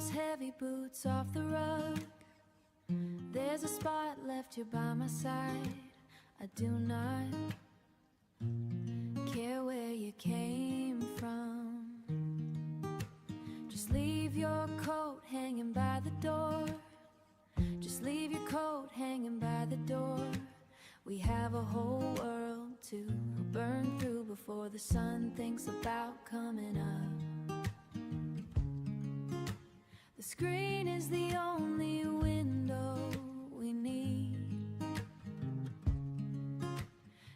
those heavy boots off the rug. There's a spot left here by my side. I do not care where you came from. Just leave your coat hanging by the door. Just leave your coat hanging by the door. We have a whole world to burn through before the sun thinks about coming up. The screen is the only window we need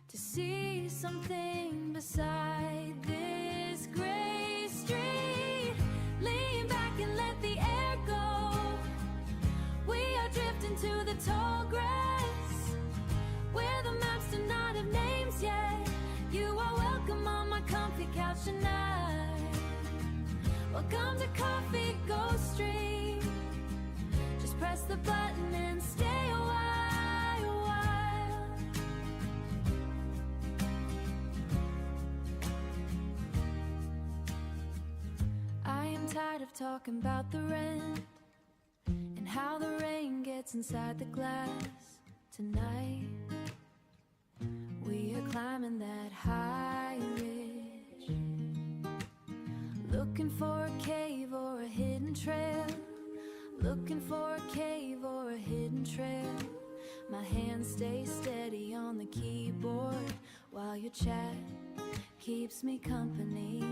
to see something beside this gray street. Lean back and let the air go. We are drifting to the tall grass where the maps do not have names yet. You are welcome on my comfy couch tonight. Welcome to Coffee Ghost Street. Just press the button and stay a while. I am tired of talking about the rent and how the rain gets inside the glass. Tonight we are climbing that high ridge, looking for a cave or a hidden trail. Looking for a cave or a hidden trail. My hands stay steady on the keyboard while your chat keeps me company.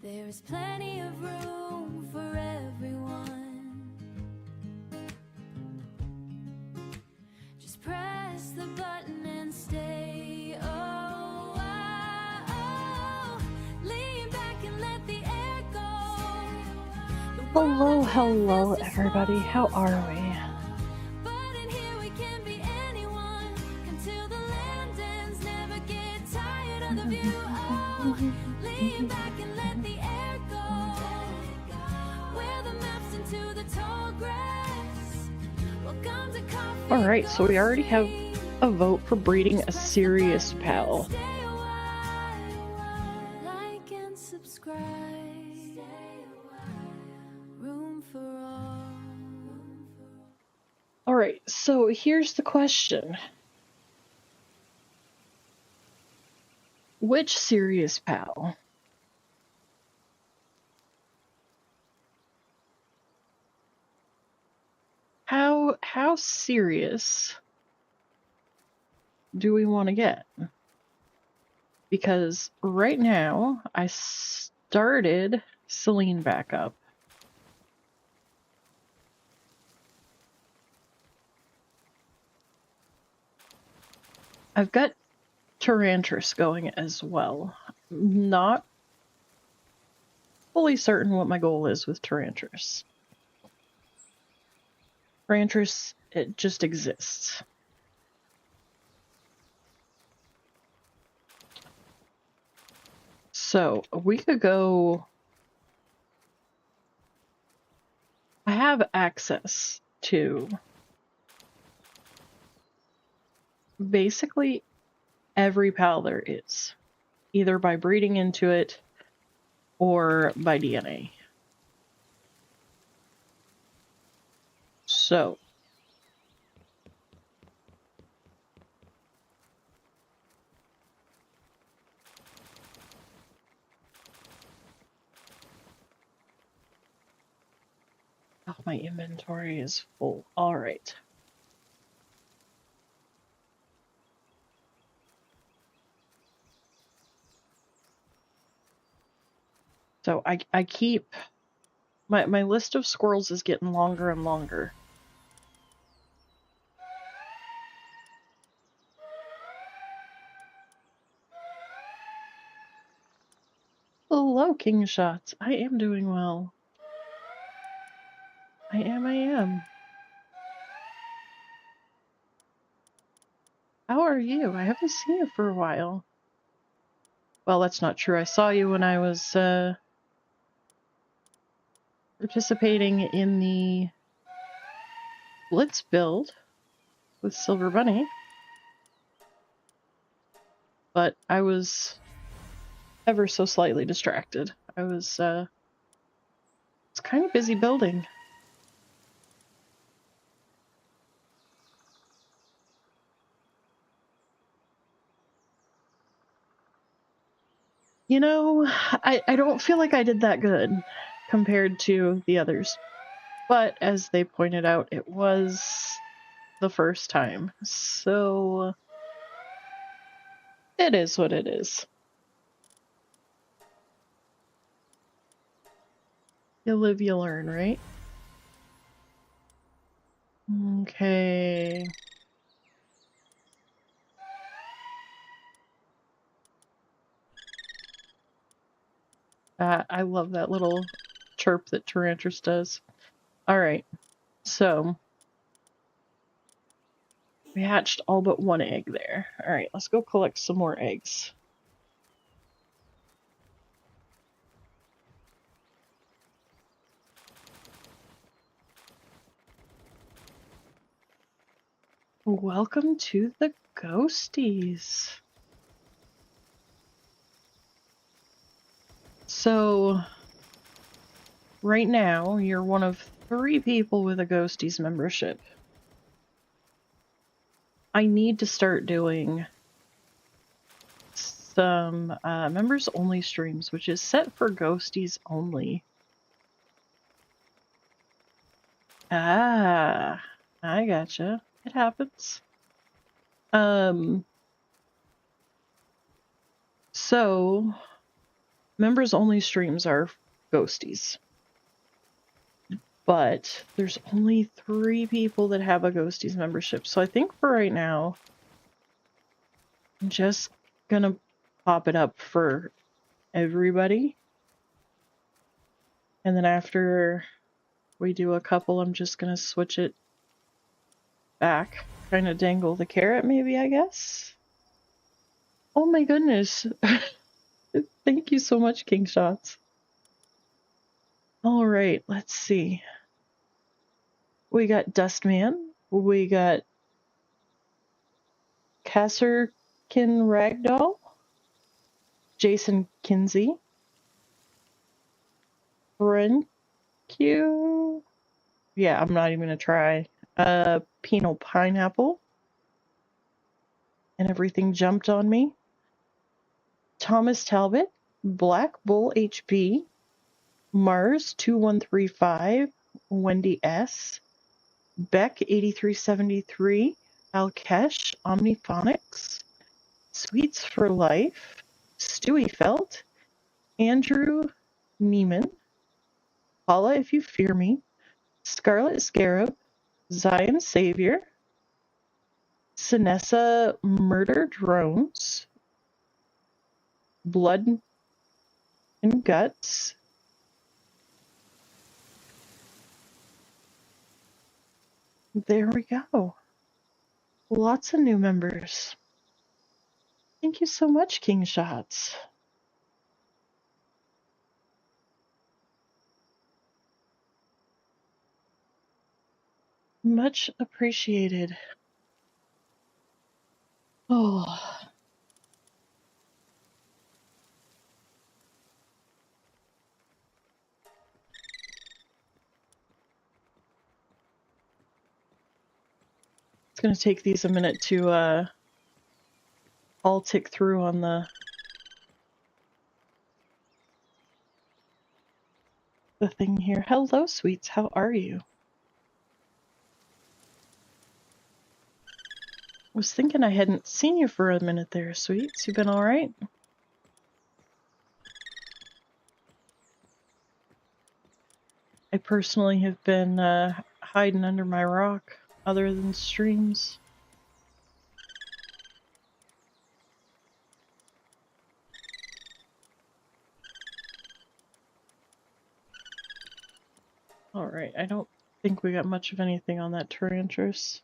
There is plenty of room for everyone. Just press the button and stay. Oh, lean back and let the air go. Hello everybody, how are we? But in here we can be anyone until the land ends. Never get tired of the view. Oh, lean back and let the air go. Where the maps into the tall grass. Welcome to Coffee. Alright, so we already have a vote for breeding a serious pal. Like and subscribe. Room for all. Alright, so here's the question. Which serious pal? How serious do we want to get? Because right now, I started Celine back up. I've got Tarantris going as well. Not fully certain what my goal is with Tarantris. Tarantris, it just exists. So, a week ago, I have access to basically every pal there is, either by breeding into it or by DNA. So, oh, my inventory is full. All right. So I keep my list of squirrels is getting longer and longer. Hello, King Shots. I am doing well. I am. How are you? I haven't seen you for a while. Well, that's not true. I saw you when I was participating in the Blitz build with Silver Bunny. But I was ever so slightly distracted. I was kind of busy building. You know, I don't feel like I did that good compared to the others. But as they pointed out, it was the first time. So it is what it is. You live, you learn, right? Okay. I love that little chirp that Tarantrus does. Alright, so we hatched all but one egg there. Alright, let's go collect some more eggs. Welcome to the ghosties. So, right now, you're one of 3 people with a ghosties membership. I need to start doing some members only streams, which is set for ghosties only. Ah, I gotcha. It happens. So members only streams are ghosties. But there's only 3 people that have a ghosties membership. So I think for right now, I'm just gonna pop it up for everybody. And then after we do a couple, I'm just gonna switch it back. Kind of dangle the carrot, maybe, I guess? Oh my goodness. Thank you so much, King Shots. Alright, let's see. We got Dustman. We got Kasserkin Ragdoll. Jason Kinsey. Brenq. Yeah, I'm not even gonna try. Penal Pineapple. And everything jumped on me. Thomas Talbot. Black Bull HB. Mars 2135. Wendy S. Beck 8373. Alkesh Omniphonics. Sweets for Life. Stewie Felt. Andrew Neiman. Paula If You Fear Me. Scarlet Scarab. Zion Savior. Sinessa Murder Drones. Blood and Guts. There we go. Lots of new members. Thank you so much, King Shots. Much appreciated. Oh. It's going to take these a minute to all tick through on the thing here. Hello, sweets. How are you? Was thinking I hadn't seen you for a minute there, sweets. You been all right? I personally have been hiding under my rock, other than streams. Alright, I don't think we got much of anything on that Tarantrus.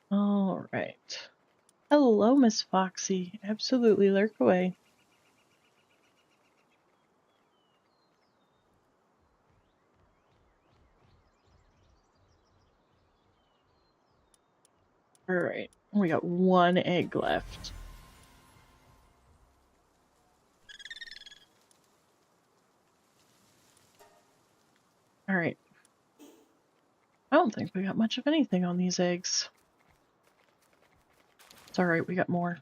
Alright. Hello, Miss Foxy. Absolutely, lurk away. Alright, we got one egg left. Alright. I don't think we got much of anything on these eggs. It's alright, we got more.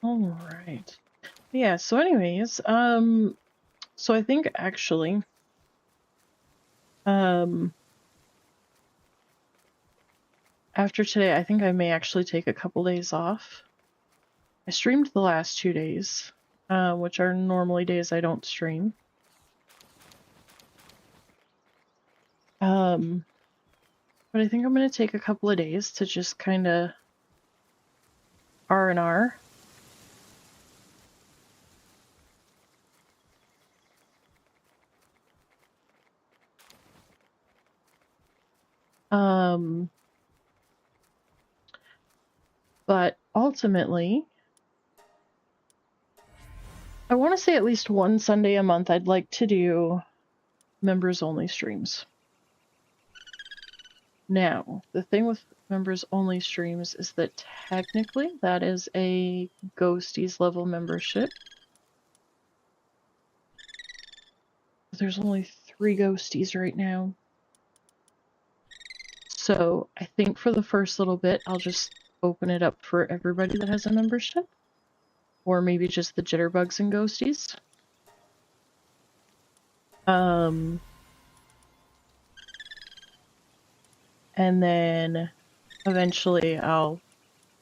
Alright. Yeah, so anyways, so I think actually, after today, I think I may actually take a couple days off. I streamed the last 2 days, which are normally days I don't stream. But I think I'm gonna take a couple of days to just kind of R&R. But ultimately, I want to say at least one Sunday a month I'd like to do members only streams. Now, the thing with members only streams is that technically that is a Ghosties level membership. There's only 3 Ghosties right now. So I think for the first little bit, I'll just open it up for everybody that has a membership. Or maybe just the jitterbugs and Ghosties. And then eventually I'll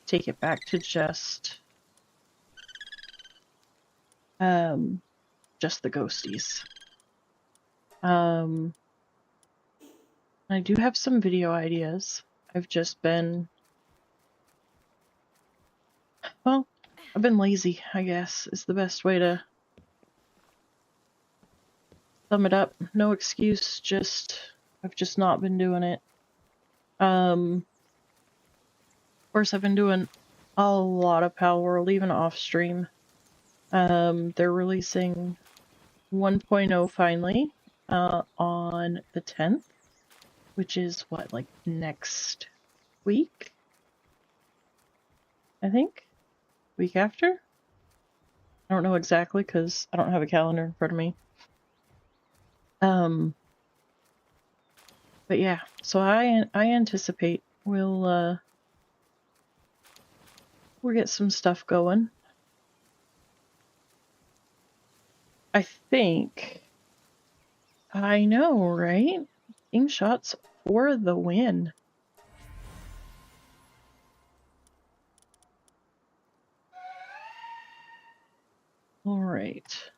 take it back to just the Ghosties. I do have some video ideas. I've just been, well, I've been lazy, I guess, is the best way to sum it up. No excuse, I've just not been doing it. Of course, I've been doing a lot of Palworld, even off stream. They're releasing 1.0 finally, on the 10th, which is what, like next week? I think? Week after? I don't know exactly because I don't have a calendar in front of me. But yeah, so I anticipate we'll get some stuff going. I think. I know, right? King shots for the win. All right.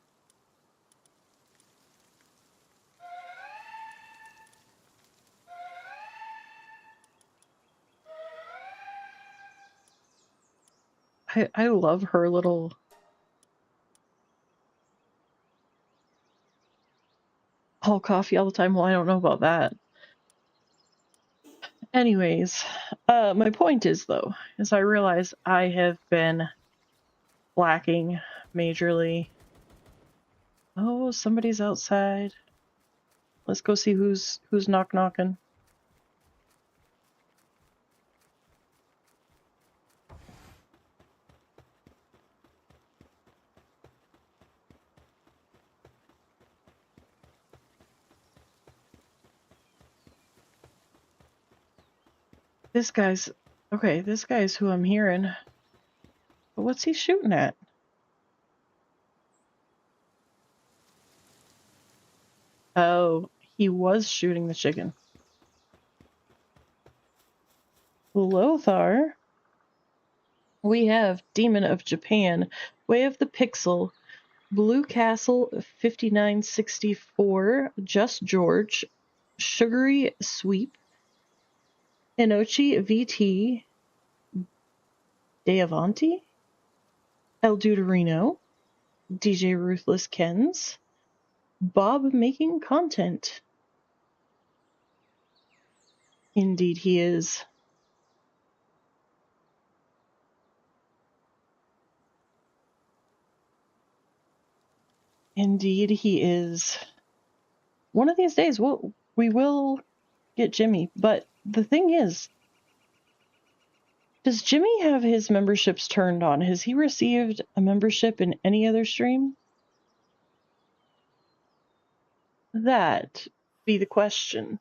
I love her little all coffee all the time. Well, I don't know about that. Anyways, my point is though, is I realize I have been lacking majorly. Oh, somebody's outside. Let's go see who's knocking. This guy's who I'm hearing. But what's he shooting at? Oh, he was shooting the chicken. Lothar. We have Demon of Japan, Way of the Pixel, Blue Castle 5964, Just George, Sugary Sweep, Inochi VT, Deavanti, El Deuterino, DJ Ruthless Kens, Bob Making Content. Indeed he is. Indeed, he is. One of these days, we will get Jimmy. But the thing is, does Jimmy have his memberships turned on? Has he received a membership in any other stream? That be the question.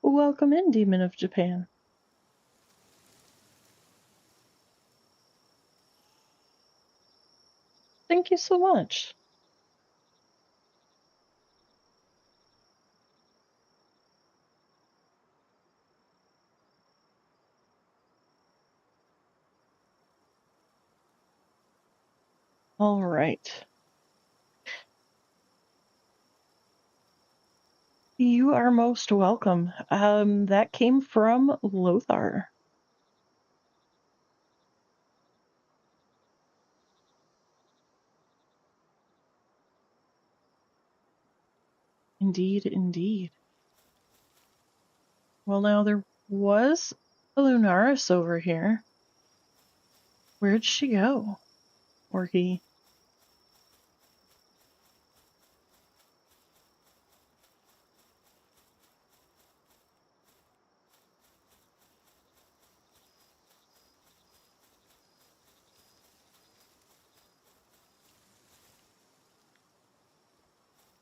Welcome in, Demon of Japan. Thank you so much. All right. You are most welcome. That came from Lothar. Indeed, indeed. Well, now there was a Lunaris over here. Where'd she go? Or he?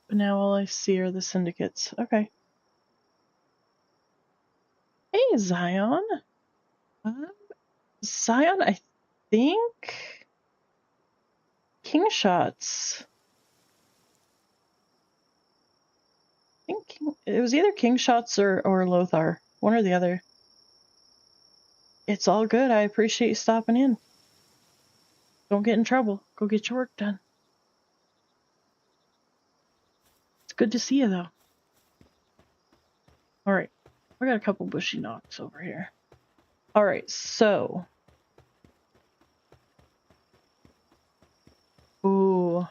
But now all I see are the syndicates. Okay. Hey, Zion. Zion, I think King Shots. I think it was either King Shots or Lothar. One or the other. It's all good. I appreciate you stopping in. Don't get in trouble. Go get your work done. It's good to see you, though. Alright. I got a couple bushy knocks over here. Alright, so. Ooh.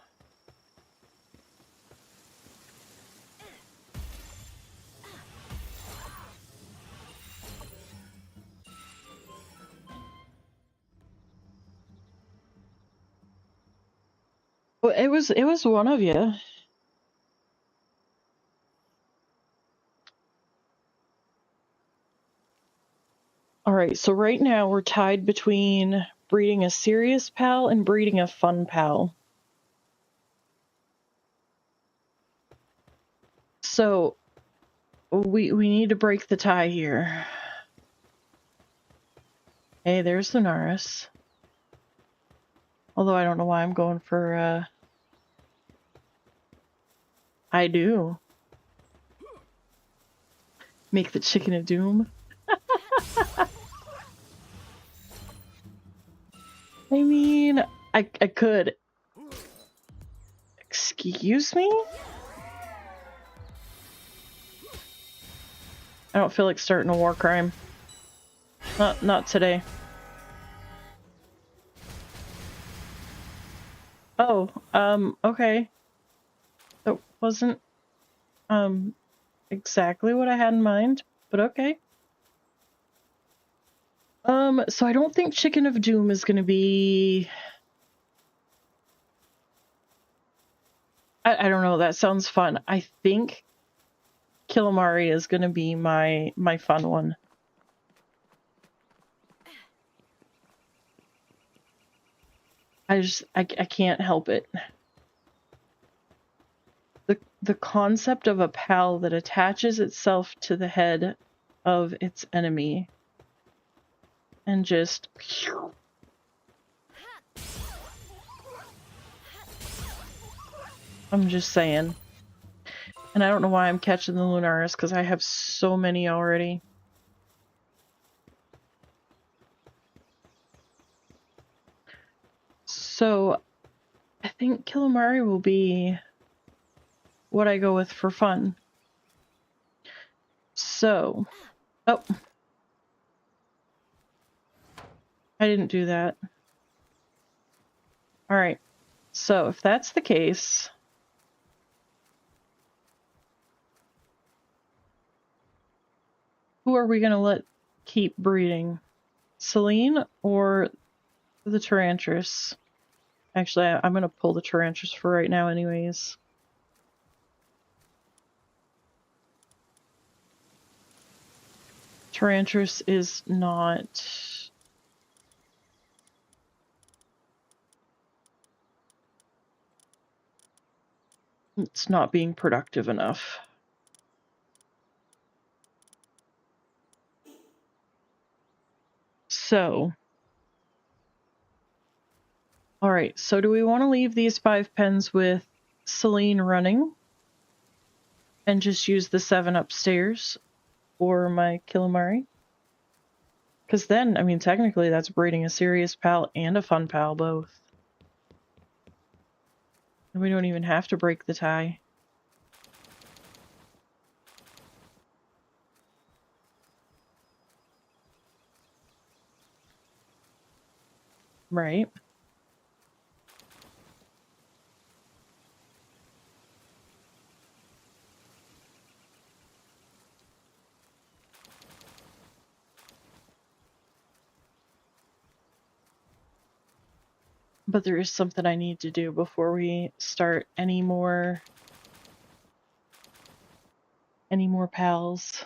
Well, it was one of you. Alright, so right now we're tied between breeding a serious pal and breeding a fun pal. So, we need to break the tie here. Hey, there's Lunaris. Although I don't know why I'm going for, I do. Make the chicken of doom. I mean, I could. Excuse me? I don't feel like starting a war crime. Not today. Oh, okay. That wasn't, exactly what I had in mind, but okay. So I don't think Chicken of Doom is gonna be... I don't know, that sounds fun. I think Killamari is gonna be my fun one. I can't help it. The concept of a pal that attaches itself to the head of its enemy and just... I'm just saying. And I don't know why I'm catching the Lunaris, because I have so many already. So, I think Killamari will be what I go with for fun. So, oh. I didn't do that. Alright, so if that's the case, Who are we gonna let keep breeding? Celine or the Tarantrus? Actually, I'm gonna pull the Tarantrus for right now anyways. Tarantrus is not... It's not being productive enough. So... Alright, so do we want to leave these 5 pens with Celine running? And just use the 7 upstairs for my Killamari? Because then, I mean, technically that's breeding a serious pal and a fun pal both. And we don't even have to break the tie. Right? But there is something I need to do before we start any more pals.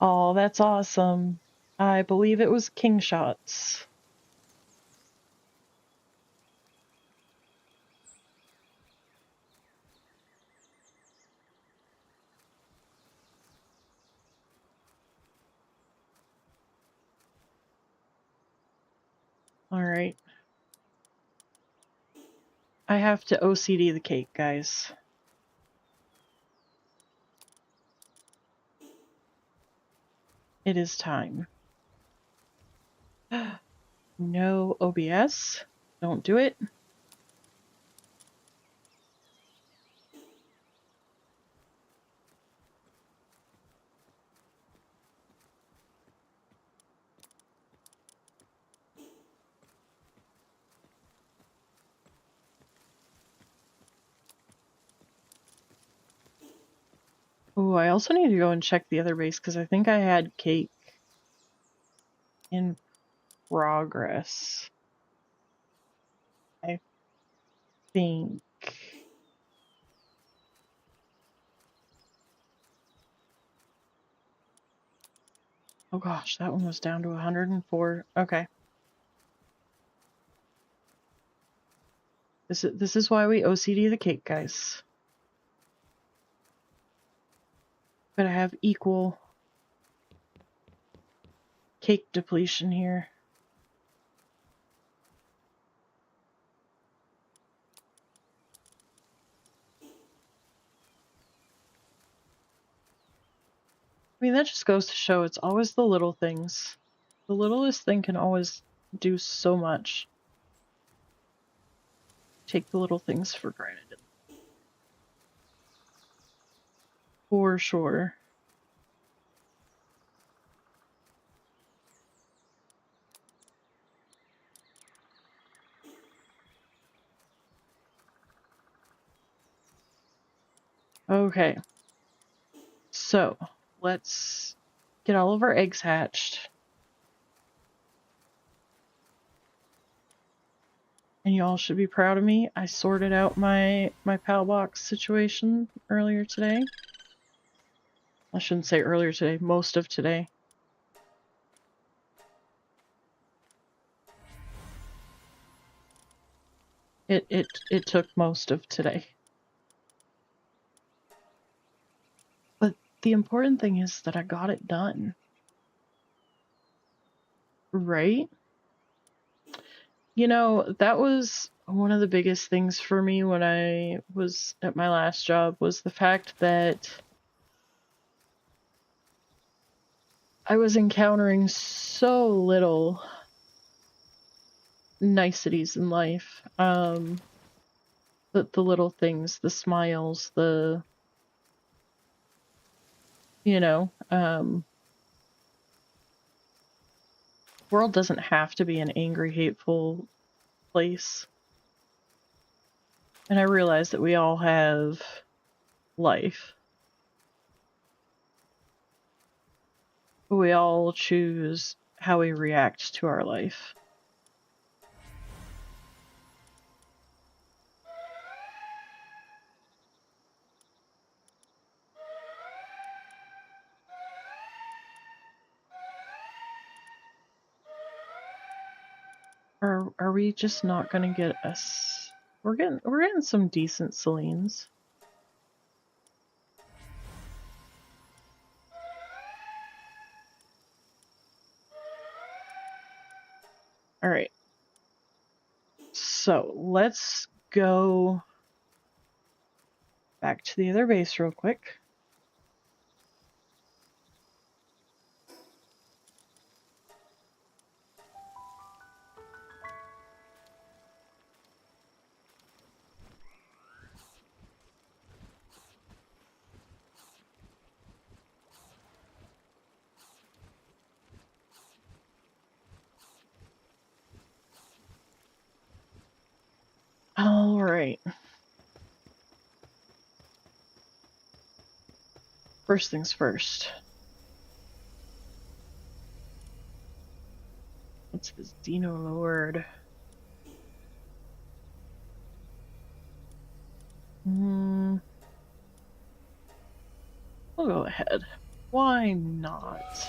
Oh, that's awesome. I believe it was king shots. Alright. I have to OCD the cake, guys. It is time. No OBS. Don't do it. Oh, I also need to go and check the other base because I think I had cake in progress. I think. Oh gosh, that one was down to 104. Okay. This is why we OCD the cake, guys. Gotta have equal cake depletion here. I mean, that just goes to show it's always the little things. The littlest thing can always do so much. Take the little things for granted. For sure. Okay. So, let's get all of our eggs hatched. And y'all should be proud of me. I sorted out my PAL box situation earlier today. I shouldn't say earlier today, most of today. It took most of today. But the important thing is that I got it done. Right? You know, that was one of the biggest things for me when I was at my last job, was the fact that I was encountering so little niceties in life. The little things, the smiles, the, you know, world doesn't have to be an angry, hateful place. And I realize that we all have life. But we all choose how we react to our life. Are we just not gonna get us? We're getting some decent Selines. All right. So let's go back to the other base real quick. All right. First things first. What's this Dino Lord? We'll go ahead. Why not?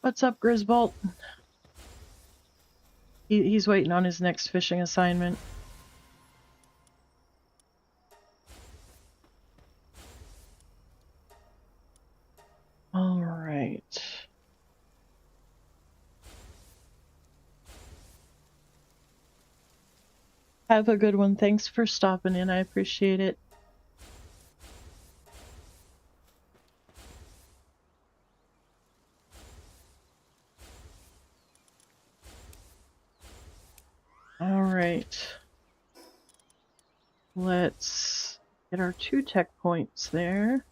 What's up, Grisbolt? He's waiting on his next fishing assignment. All right. Have a good one. Thanks for stopping in. I appreciate it. All right. Let's get our 2 tech points there.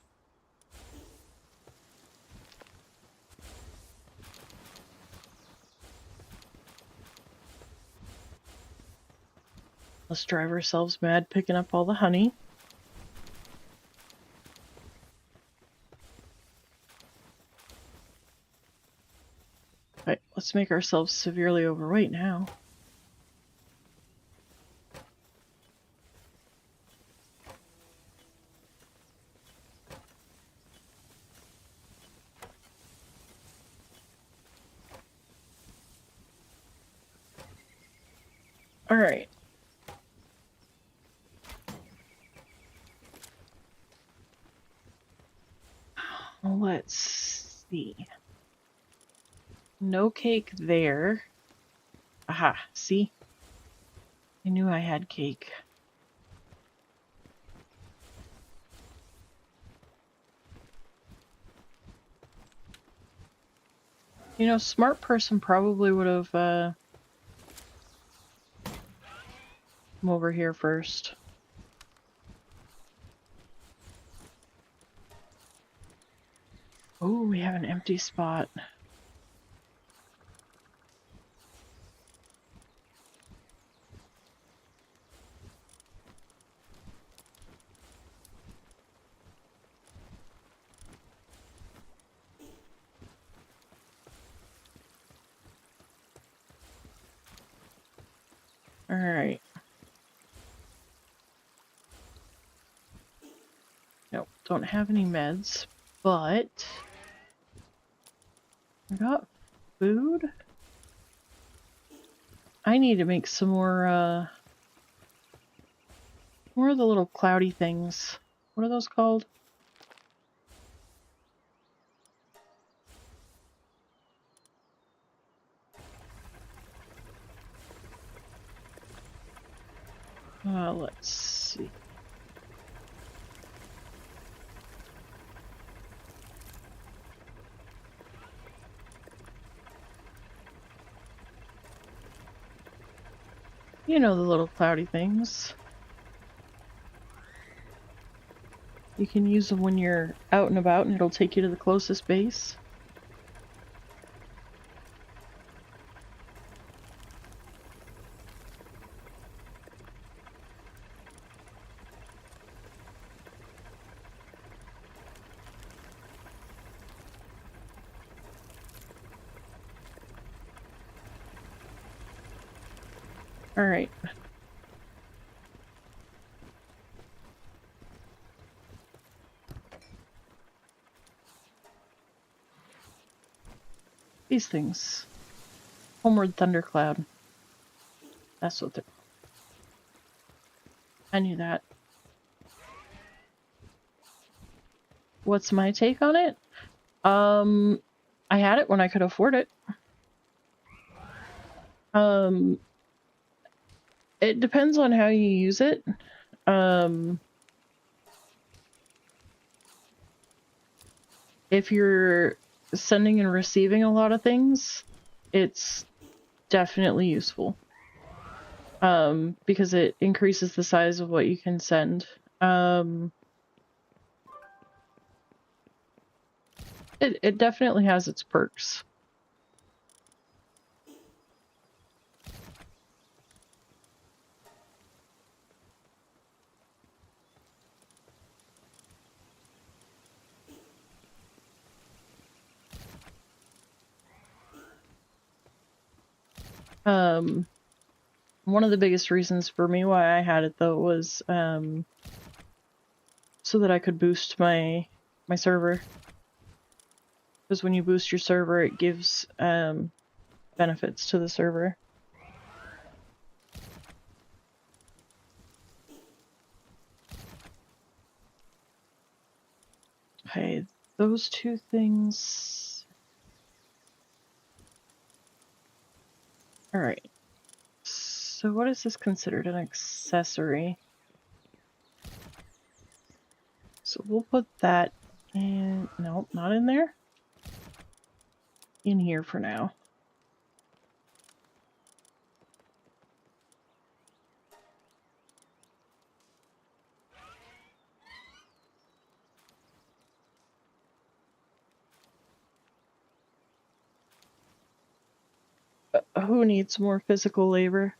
Let's drive ourselves mad picking up all the honey. Right, let's make ourselves severely overweight now. All right. Let's see. No cake there. Aha, see? I knew I had cake. You know, smart person probably would have come over here first. Oh, we have an empty spot. All right. Nope, don't have any meds, but I got food. I need to make some more of the little cloudy things. What are those called? Let's see. You know, the little cloudy things. You can use them when you're out and about and it'll take you to the closest base. Alright. These things. Homeward thundercloud. That's what they're... I knew that. What's my take on it? I had it when I could afford it. It depends on how you use it. If you're sending and receiving a lot of things, it's definitely useful. Because it increases the size of what you can send. It definitely has its perks. One of the biggest reasons for me why I had it though was so that I could boost my server. Because when you boost your server, it gives benefits to the server. Okay, those two things. Alright. So what is this considered an accessory? So we'll put that in... No, not in there. In here for now. Who needs more physical labor?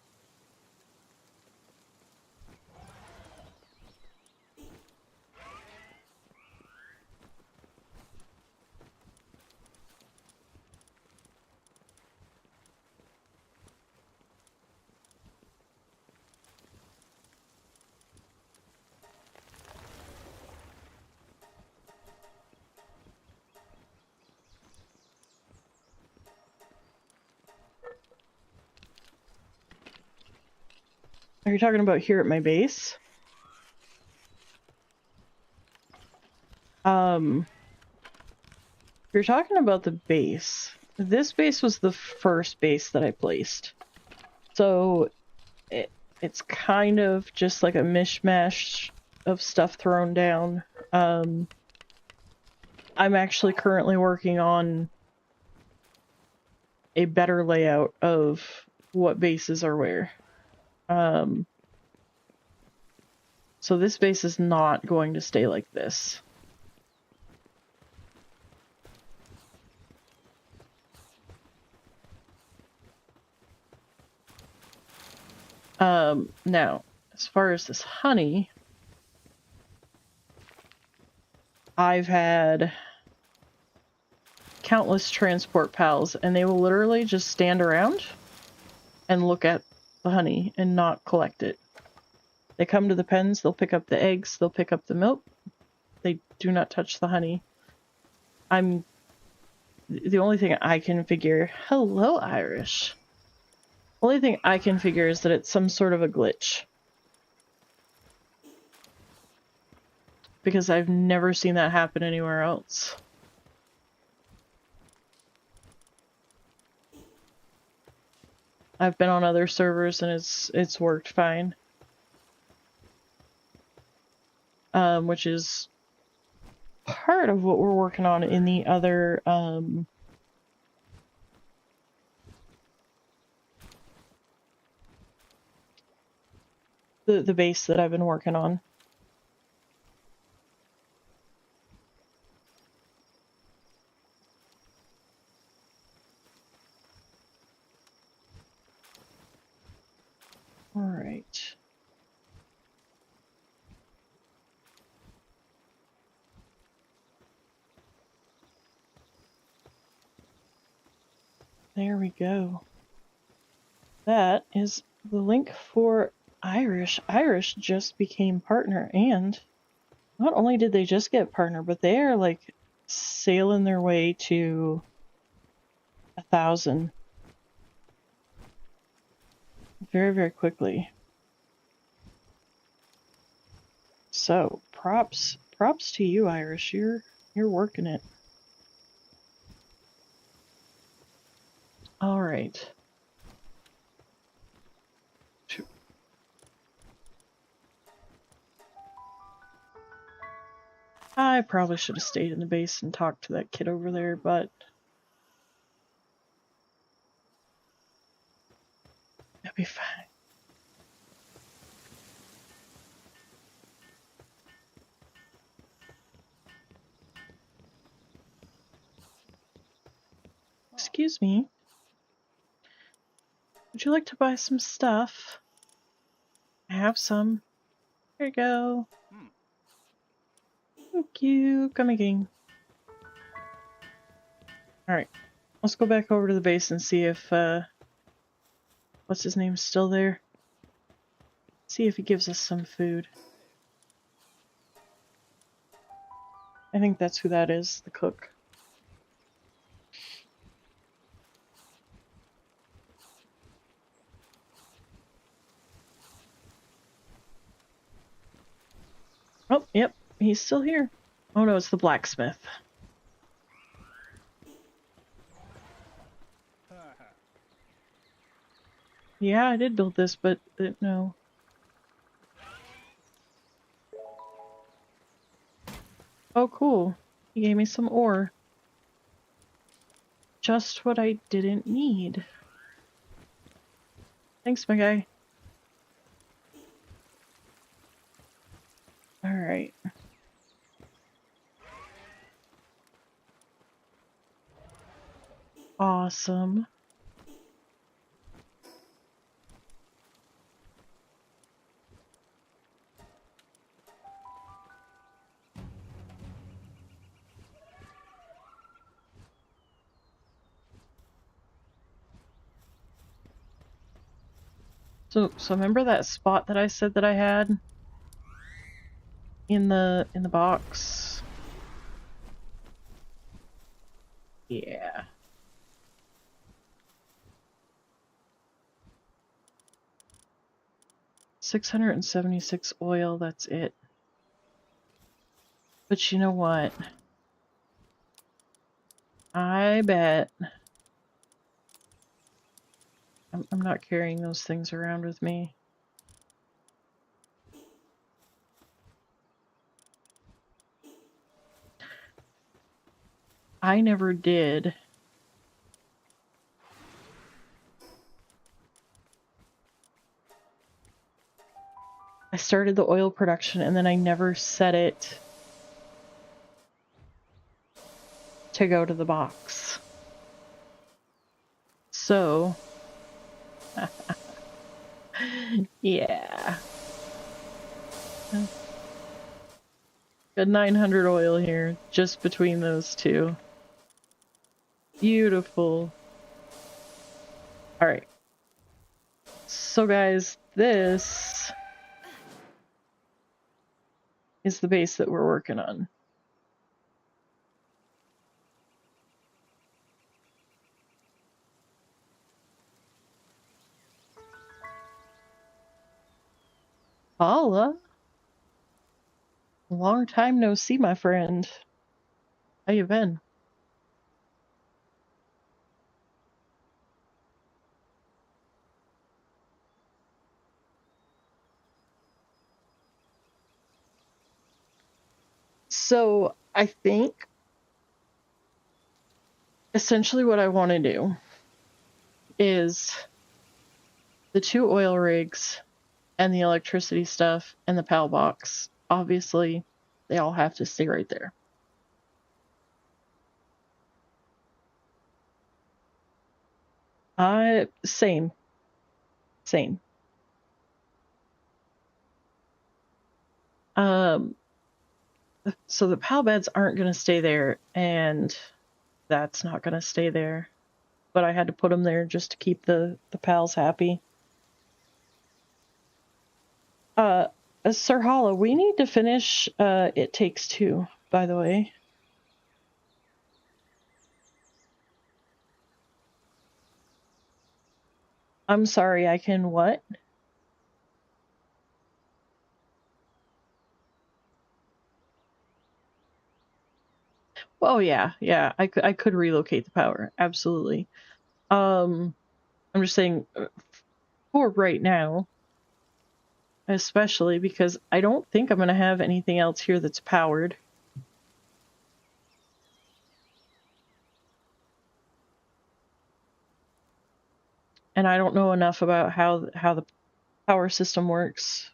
Are you talking about here at my base? If you're talking about the base, this base was the first base that I placed. So it's kind of just like a mishmash of stuff thrown down. I'm actually currently working on a better layout of what bases are where. So this base is not going to stay like this. Now, as far as this honey, I've had countless transport pals, and they will literally just stand around and look at the honey and not collect it. They come to the pens, they'll pick up the eggs, they'll pick up the milk. They do not touch the honey. The only thing I can figure... Hello, Irish. Only thing I can figure is that it's some sort of a glitch. Because I've never seen that happen anywhere else. I've been on other servers and it's worked fine. Which is part of what we're working on in the other the base that I've been working on. All right. There we go. That is the link for Irish. Irish just became partner, and not only did they just get partner, but they are like sailing their way to 1,000 very, very quickly. So props to you, Irish. You're working it. All right. I probably should have stayed in the base and talked to that kid over there, but that'll be fine. Excuse me. Would you like to buy some stuff? I have some. Here you go. Thank you. Come again. Alright. Let's go back over to the base and see if, what's his name, still there? See if he gives us some food. I think that's who that is, the cook. Oh, yep, he's still here. Oh no, it's the blacksmith. Yeah, I did build this, but no. Oh, cool. He gave me some ore. Just what I didn't need. Thanks, my guy. Alright. Awesome. So remember that spot that I said that I had in the box? Yeah. $676 oil, that's it. But you know what? I bet I'm not carrying those things around with me. I never did. I started the oil production and then I never set it to go to the box. So, yeah. Got 900 oil here, just between those two. Beautiful. Alright. So guys, this is the base that we're working on. Paula? Long time no see, my friend. How you been? So, I think essentially what I want to do is the 2 oil rigs and the electricity stuff and the PAL box, obviously, they all have to stay right there. Same. So the PAL beds aren't going to stay there, and that's not going to stay there. But I had to put them there just to keep the pals happy. Sir Hollow, we need to finish It Takes Two, by the way. I'm sorry, I can what? Oh yeah, I could relocate the power, absolutely. I'm just saying, for right now, especially because I don't think I'm going to have anything else here that's powered. And I don't know enough about how the power system works.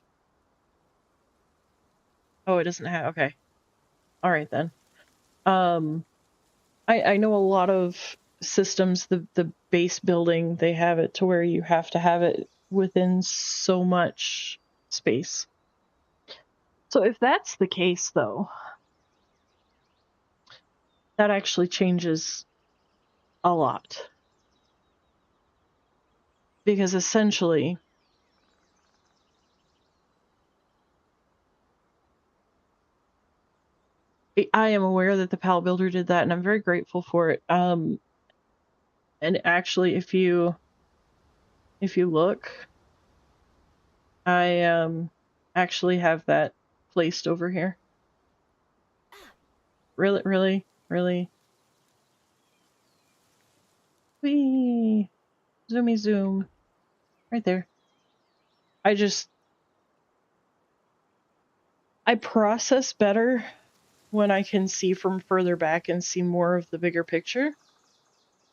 Oh, it doesn't have, okay. All right then. I know a lot of systems, the base building, they have it to where you have to have it within so much space. So if that's the case, though, that actually changes a lot. Because essentially, I am aware that the PAL Builder did that, and I'm very grateful for it. And actually, if you look, I actually have that placed over here. Really. Whee! Zoomy zoom. Right there. I process better when I can see from further back and see more of the bigger picture.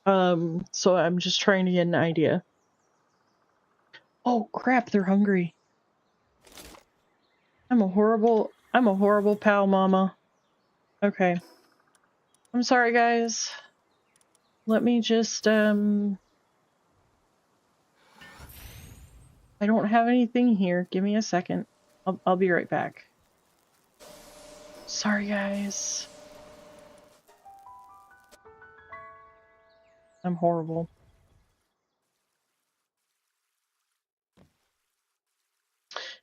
So I'm just trying to get an idea. Oh crap, they're hungry. I'm a horrible pal mama. Okay. I'm sorry guys. Let me just I don't have anything here. Give me a second. I'll be right back. Sorry guys. I'm horrible.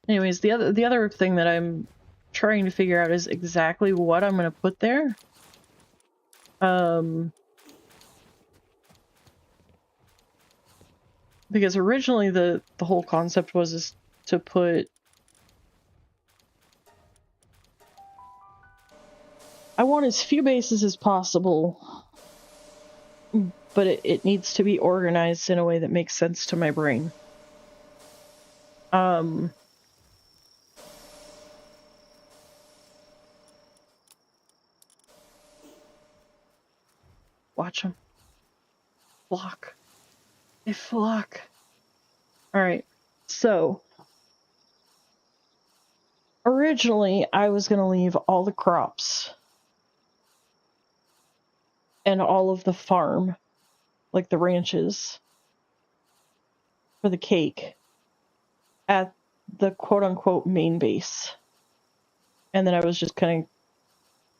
Anyways, the other thing that I'm trying to figure out is exactly what I'm going to put there. Because originally the whole concept was to put, I want as few bases as possible, but it needs to be organized in a way that makes sense to my brain. Watch them. Flock. They flock. Alright, so originally I was going to leave all the crops and all of the farm, like the ranches, for the cake at the quote-unquote main base. And then I was just kind of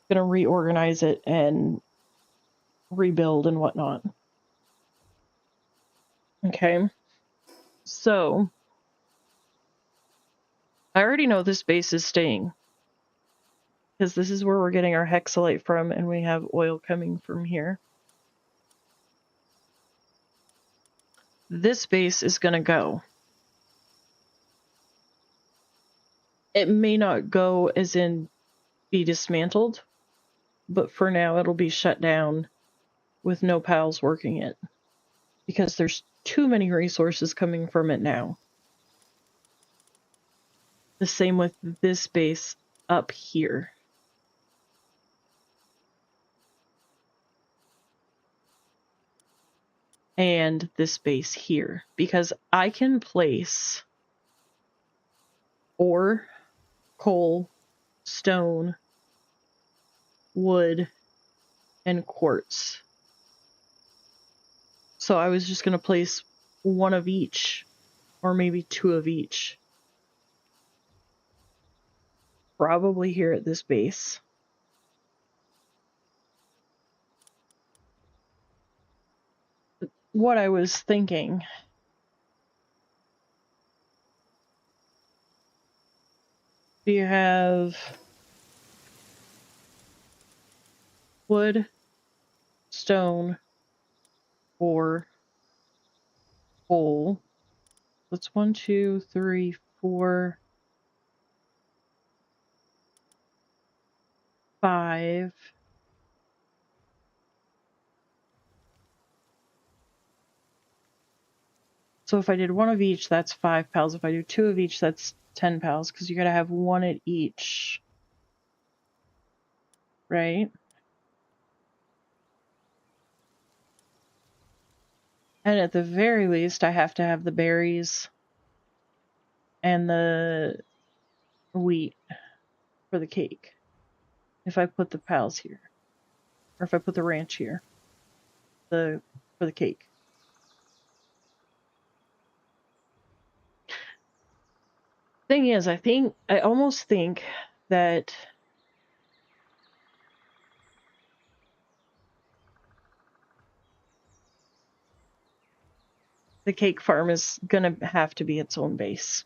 going to reorganize it and rebuild and whatnot. Okay. So, I already know this base is staying. Because this is where we're getting our hexalite from, and we have oil coming from here. This base is going to go. It may not go as in be dismantled, but for now it'll be shut down with no pals working it. Because there's too many resources coming from it now. The same with this base up here. And this base here. Because I can place ore, coal, stone, wood, and quartz. So I was just going to place one of each, or maybe two of each. Probably here at this base. What I was thinking. Do you have wood, stone, or coal? That's 1, 2, 3, 4, 5. So if I did one of each, that's 5 pals. If I do two of each, that's 10 pals, because you gotta have one at each. Right? And at the very least, I have to have the berries and the wheat for the cake. If I put the pals here. Or if I put the ranch here. For the cake. Thing is, I almost think that the cake farm is gonna have to be its own base.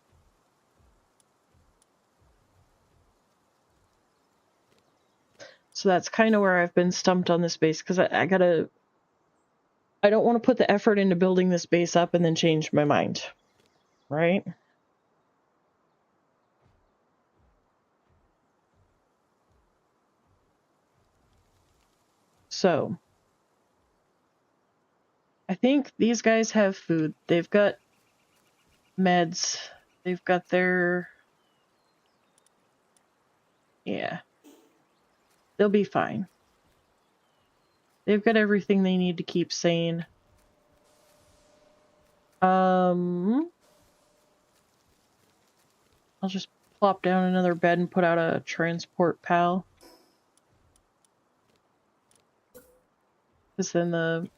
So that's kind of where I've been stumped on this base, because I don't want to put the effort into building this base up and then change my mind. Right? So I think these guys have food. They've got meds. They've got their... Yeah. They'll be fine. They've got everything they need to keep sane. I'll just plop down another bed and put out a transport pal. Because then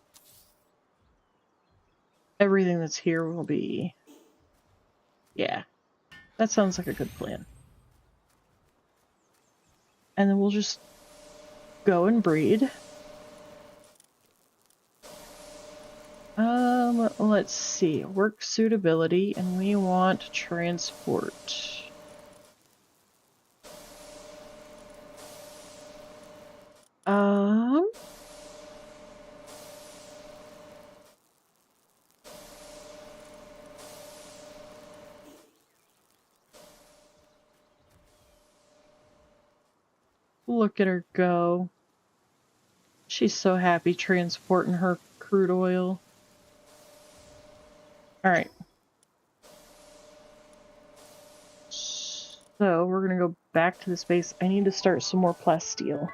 everything that's here will be... Yeah. That sounds like a good plan. And then we'll just go and breed. Let's see. Work suitability, and we want transport. Look at her go. She's so happy transporting her crude oil. Alright. So, we're gonna go back to this base. I need to start some more plasteel.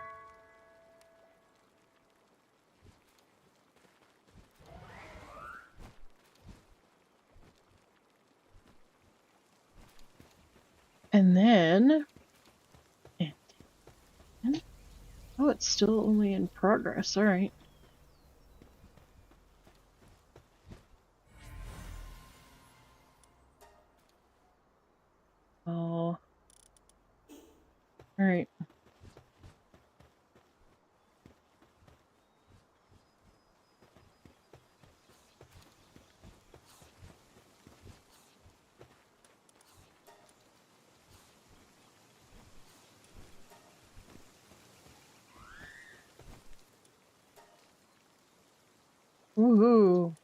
And then... Oh, it's still only in progress. Alright. Oh. Alright. Woohoo!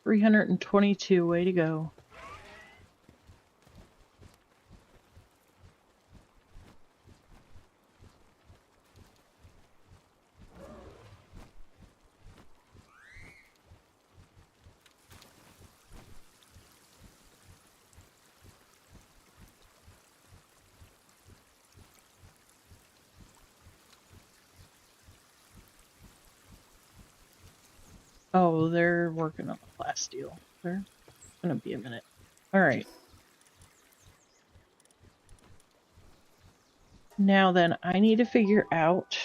322, way to go. Oh, they're working on the plasteel. There's gonna be a minute. Alright. Now then, I need to figure out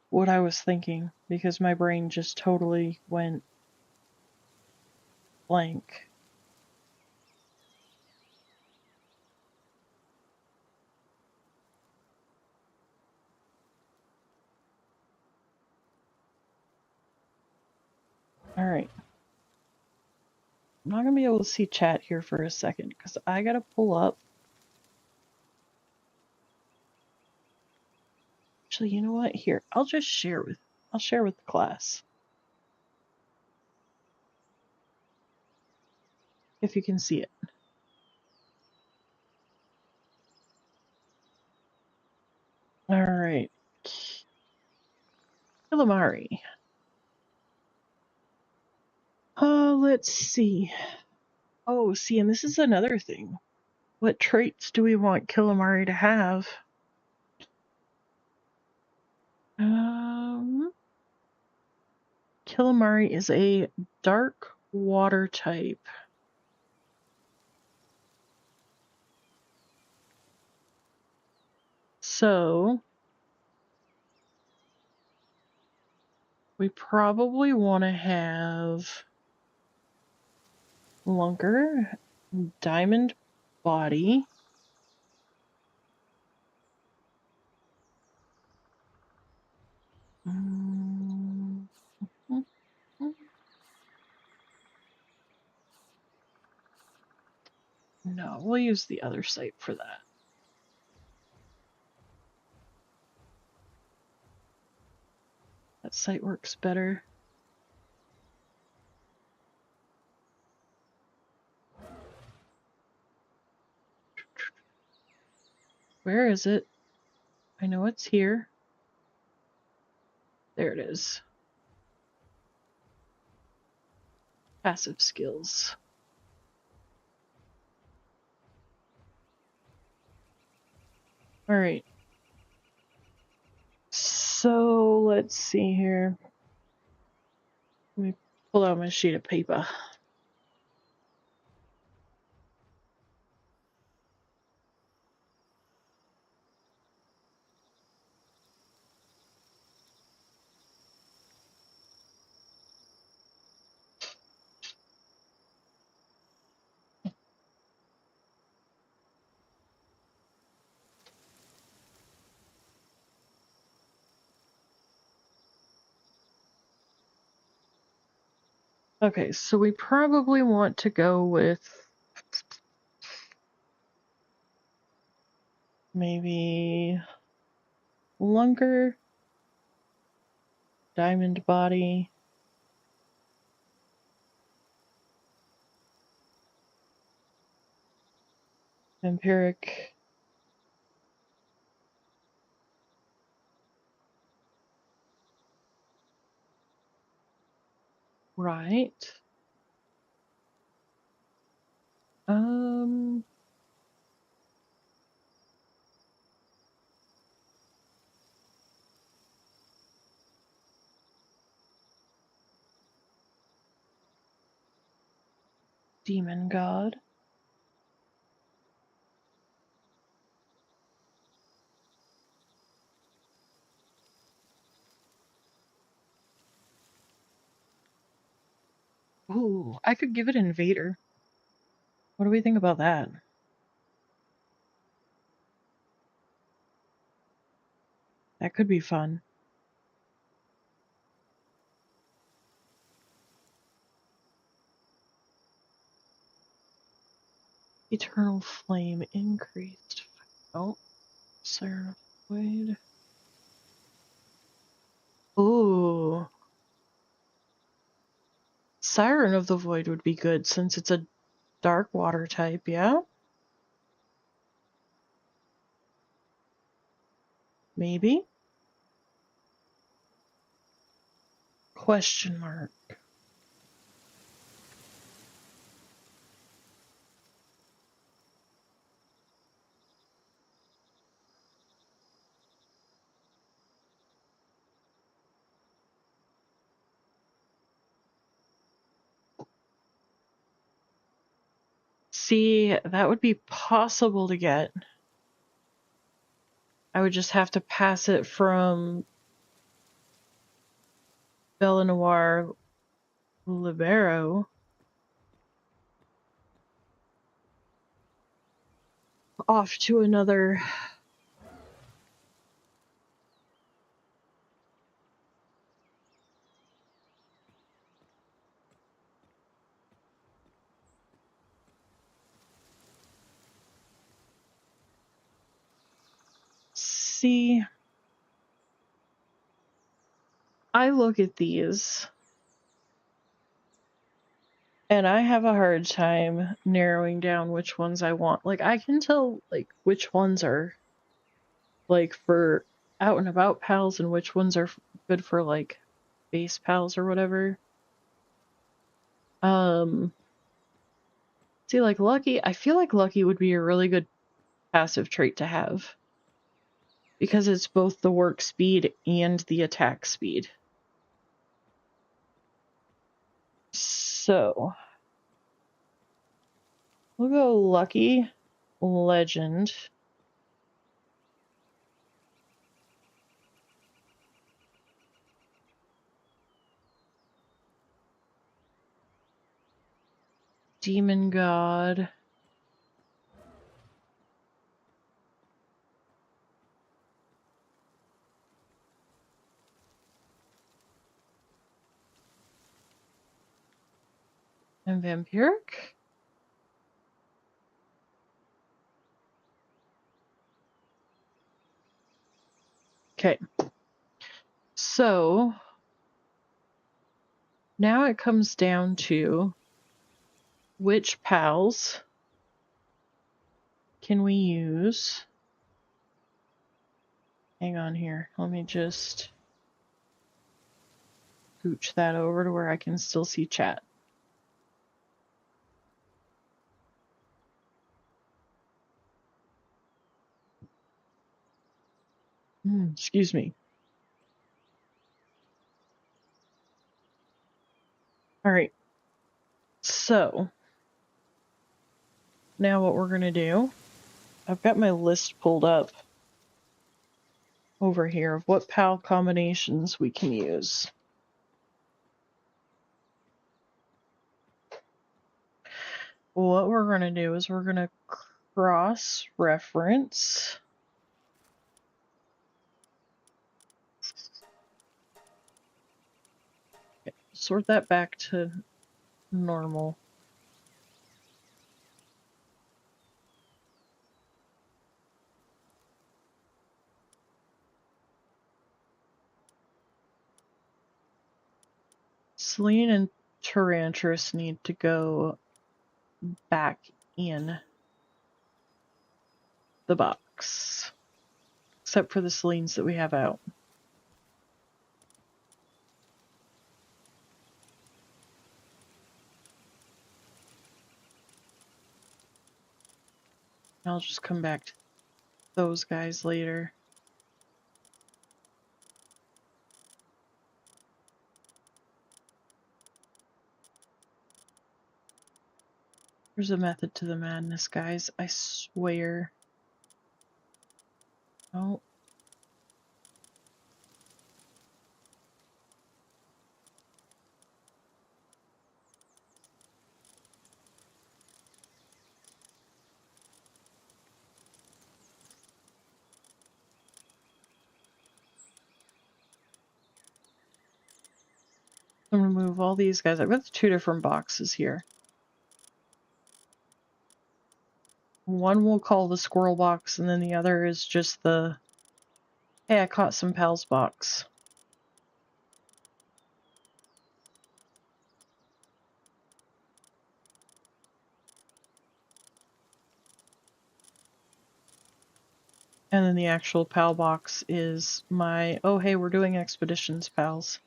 what I was thinking, because my brain just totally went blank. Alright. I'm not going to be able to see chat here for a second, because I got to pull up. Actually, you know what? Here, I'll share with the class. If you can see it. Alright. Calamari. Let's see. Oh, see, and this is another thing. What traits do we want Calamari to have? Calamari is a dark water type. So, we probably want to have Lunker, Diamond Body, no, we'll use the other site for that. That site works better. Where is it? I know it's here. There it is. Passive skills. Alright. So, let's see here. Let me pull out my sheet of paper. Okay, so we probably want to go with maybe Lunker, Diamond Body, Vampiric, right. Demon God. Ooh, I could give it Invader. What do we think about that? That could be fun. Eternal Flame increased. Oh, Siren of the Void. Ooh. Siren of the Void would be good since it's a dark water type, yeah? Maybe? Question mark. See, that would be possible to get. I would just have to pass it from Belenoir Libero off to another. See, I look at these and I have a hard time narrowing down which ones I want. Like, I can tell, like, which ones are, like, for out and about pals and which ones are good for, like, base pals or whatever. See, like, Lucky, I feel like Lucky would be a really good passive trait to have. Because it's both the work speed and the attack speed. So, we'll go Lucky, Legend. Demon God. And Vampiric. Okay. So, now it comes down to which pals can we use? Hang on here. Let me just scooch that over to where I can still see chat. Excuse me. All right. So, now what we're going to do, I've got my list pulled up over here of what PAL combinations we can use. What we're going to do is we're going to cross-reference sort that back to normal. Selene and Tarantrus need to go back in the box, except for the Selenes that we have out. I'll just come back to those guys later. There's a method to the madness, guys. I swear. Oh. I'm gonna move all these guys. I've got the 2 different boxes here. One we'll call the squirrel box, and then the other is just the, hey, I caught some pals box. And then the actual pal box is my, oh hey, we're doing expeditions pals.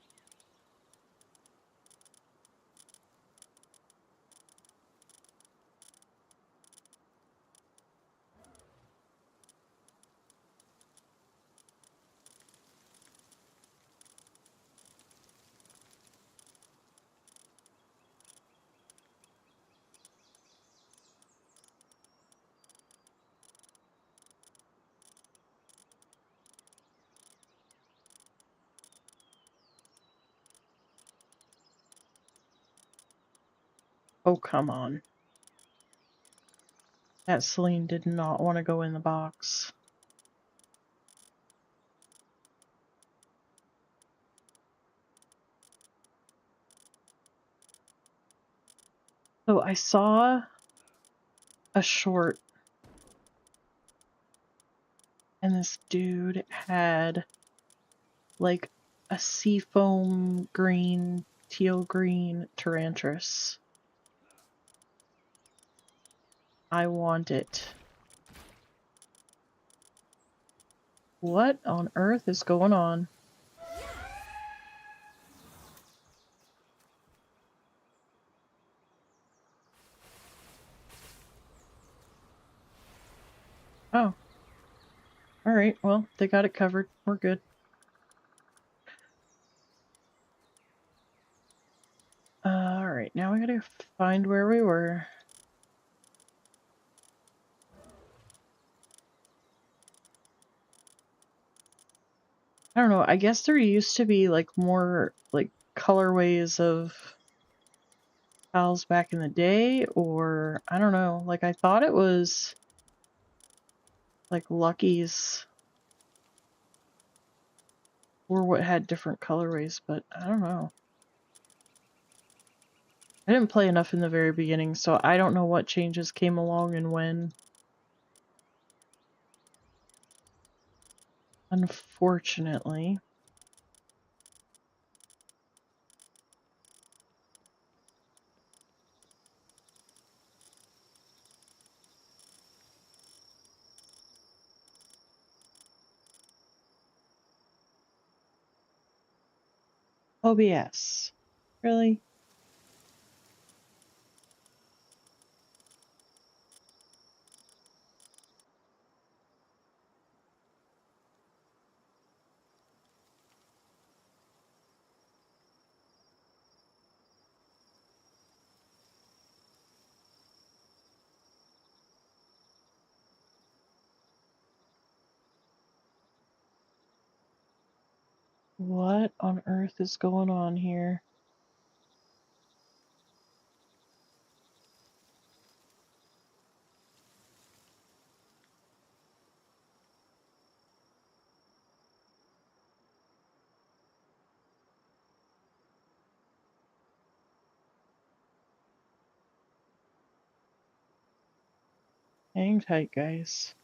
Oh, come on. That Celine did not want to go in the box. So I saw a short, and this dude had like a seafoam green, teal green Tarantras. I want it. What on earth is going on? Oh. Alright, well, they got it covered. We're good. Alright, now we gotta find where we were. I don't know, I guess there used to be like more like colorways of pals back in the day, or I don't know, like I thought it was like Lucky's were what had different colorways, but I don't know. I didn't play enough in the very beginning, so I don't know what changes came along and when. Unfortunately. OBS. Really? What on earth is going on here? Hang tight, guys.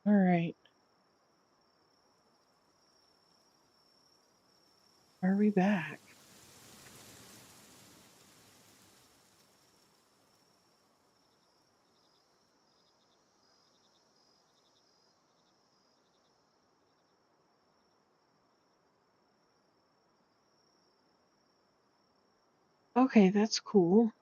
Alright. Are we back? Okay, that's cool.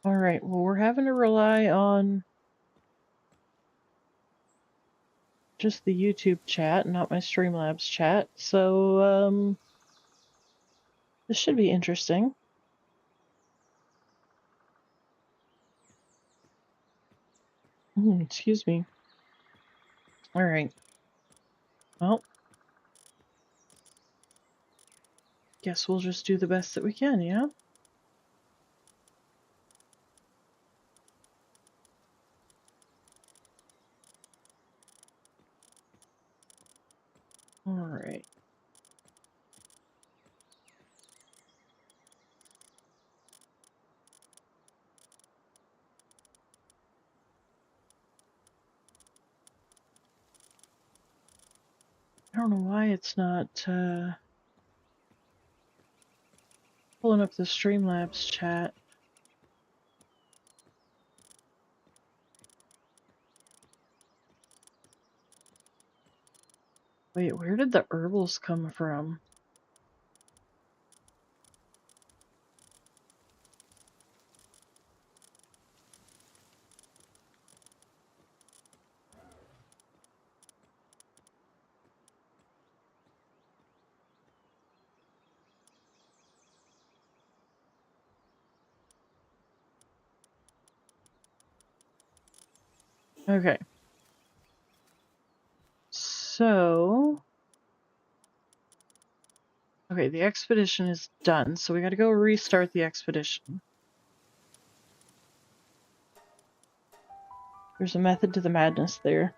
Alright, well, we're having to rely on just the YouTube chat, not my Streamlabs chat, so, this should be interesting. Excuse me. Alright. Well, guess we'll just do the best that we can, yeah? Alright. I don't know why it's not, pulling up the Streamlabs chat. Wait, where did the herbals come from? Okay. So... Okay, the expedition is done, so we gotta go restart the expedition. There's a method to the madness there.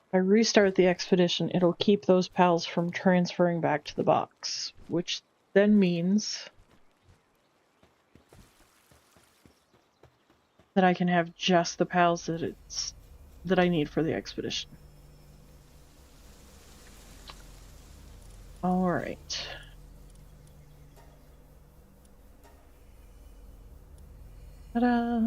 If I restart the expedition, it'll keep those pals from transferring back to the box, which then means that I can have just the pals that I need for the expedition. All right. Ta-da!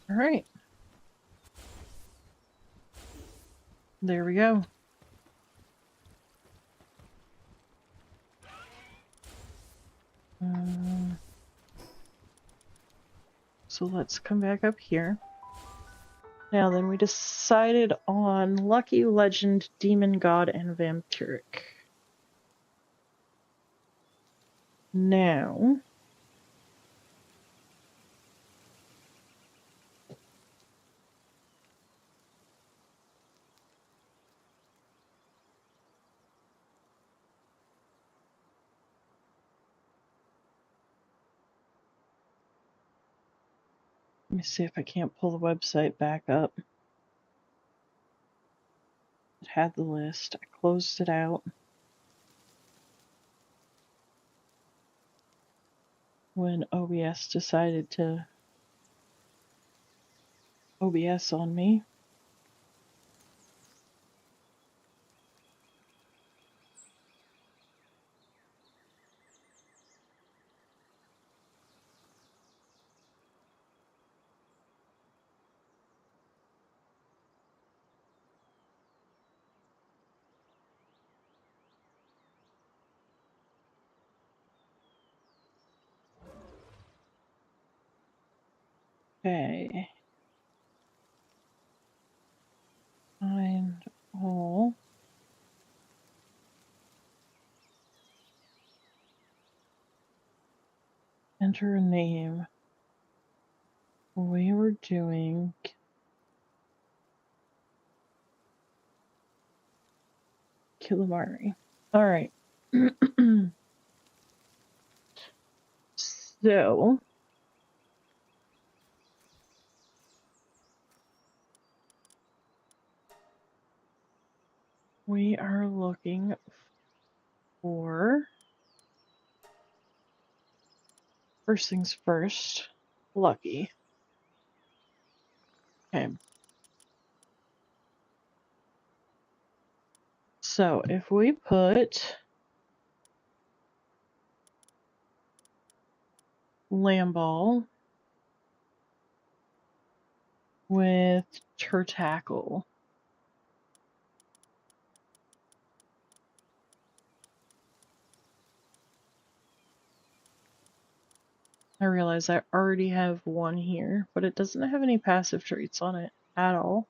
All right. There we go. So let's come back up here. Now then, we decided on Lucky, Legend, Demon God, and Vampiric. Now... Let me see if I can't pull the website back up. It had the list. I closed it out when OBS decided to OBS on me. Okay. Find all. Enter a name. We were doing Kilimari. Alright. So we are looking for, first things first, Lucky. Okay. So if we put Lamball with Turtackle, I realize I already have one here, but it doesn't have any passive traits on it at all.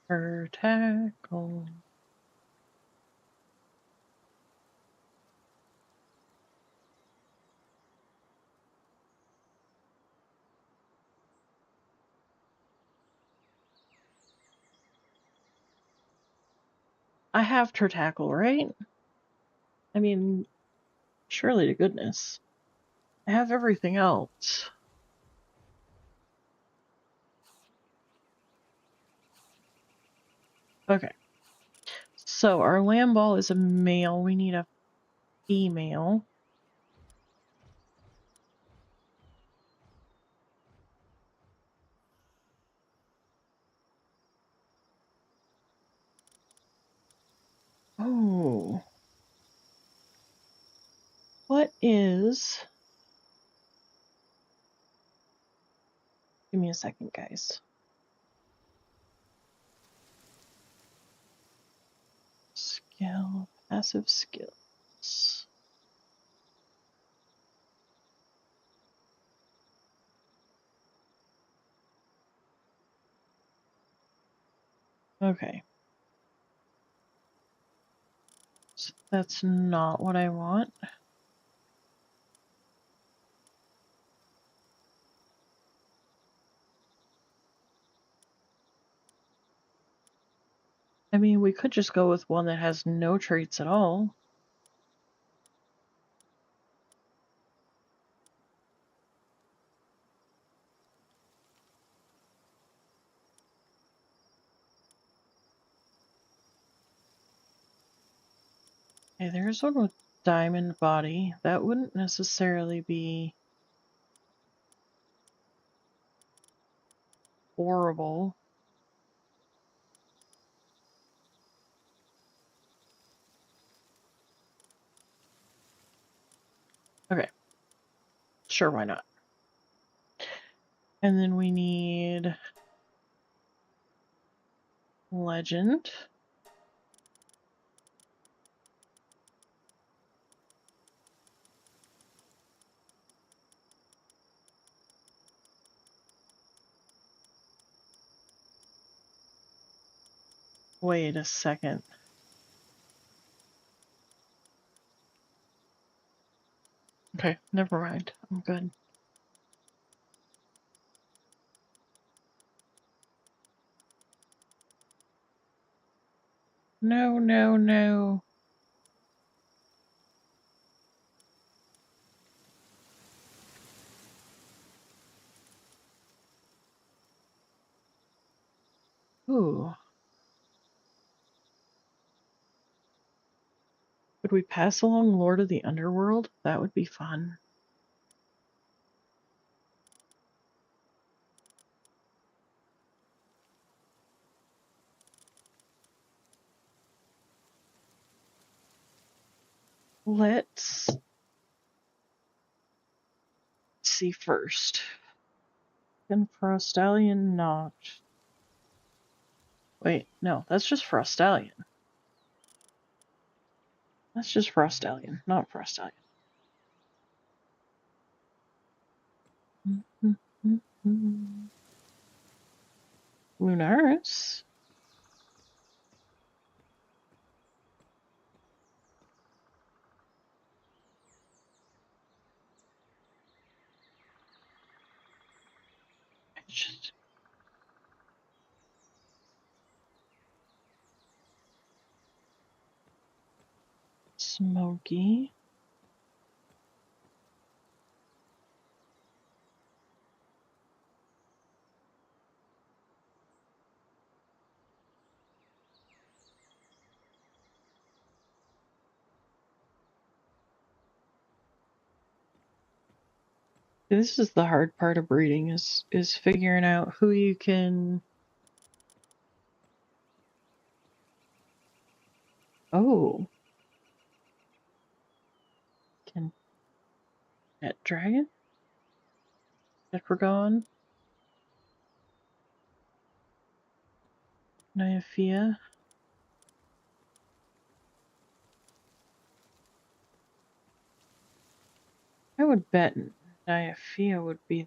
Turtackle. I have Turtackle, right? I mean, surely to goodness. I have everything else. Okay. So our Lamball is a male. We need a female. What is... Give me a second, guys. Skill, passive skills. Okay. So that's not what I want. I mean, we could just go with one that has no traits at all. Okay, there's one with diamond body. That wouldn't necessarily be horrible. Okay. Sure, why not? And then we need legend. Wait a second. Okay, never mind. I'm good. No, no, no. Ooh. Could we pass along Lord of the Underworld? That would be fun. Let's see first. Can Frostallion not? Wait, no, that's just Frostallion. That's just Frostallion, not Frostallion. Lunaris? Just... Smoky. This is the hard part of breeding, is figuring out who you can... Oh. Can... Pet dragon? Tetragon? Nymphia? I would bet Nymphia would be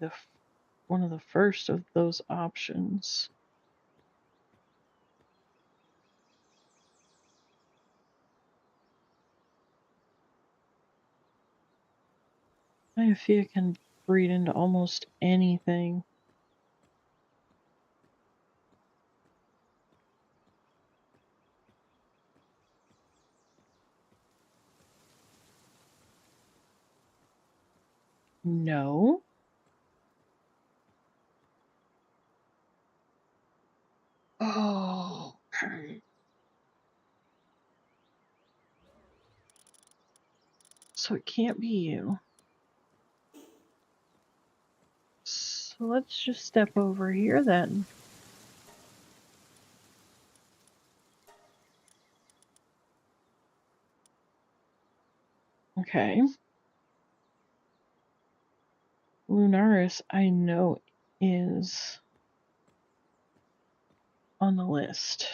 one of the first of those options. Nymphia can breed into almost anything. No. Oh, okay. So it can't be you. So let's just step over here then. Okay. Lunaris, I know, is on the list.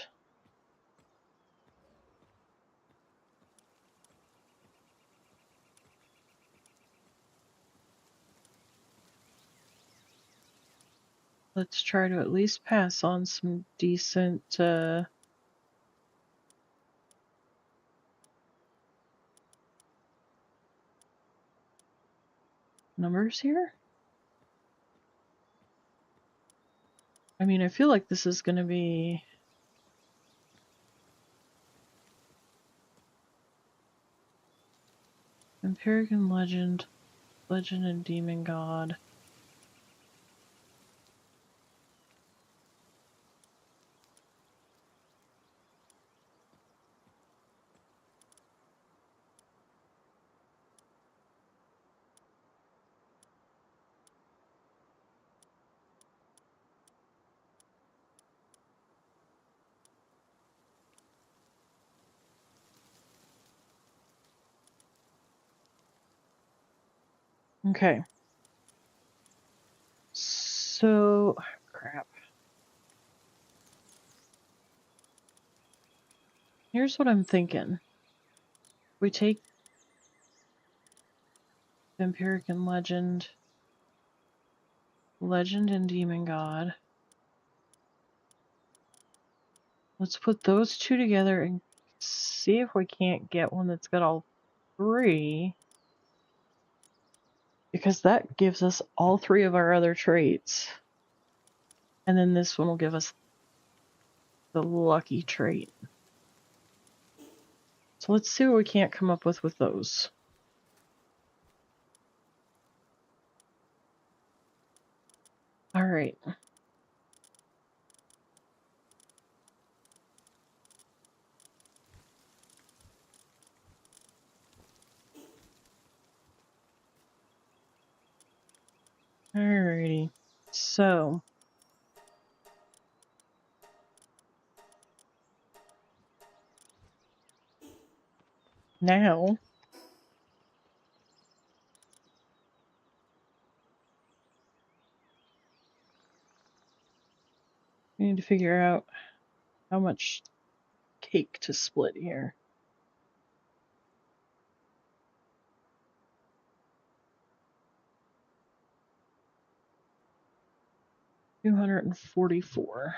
Let's try to at least pass on some decent numbers here. I mean, I feel like this is going to be Empirican Legend, Legend and Demon God. Okay. So, crap. Here's what I'm thinking. We take Empirican Legend, Legend and Demon God. Let's put those two together and see if we can't get one that's got all three. Because that gives us all three of our other traits. And then this one will give us the lucky trait. So let's see what we can't come up with those. All right. Alrighty. So now we need to figure out how much cake to split here. $244.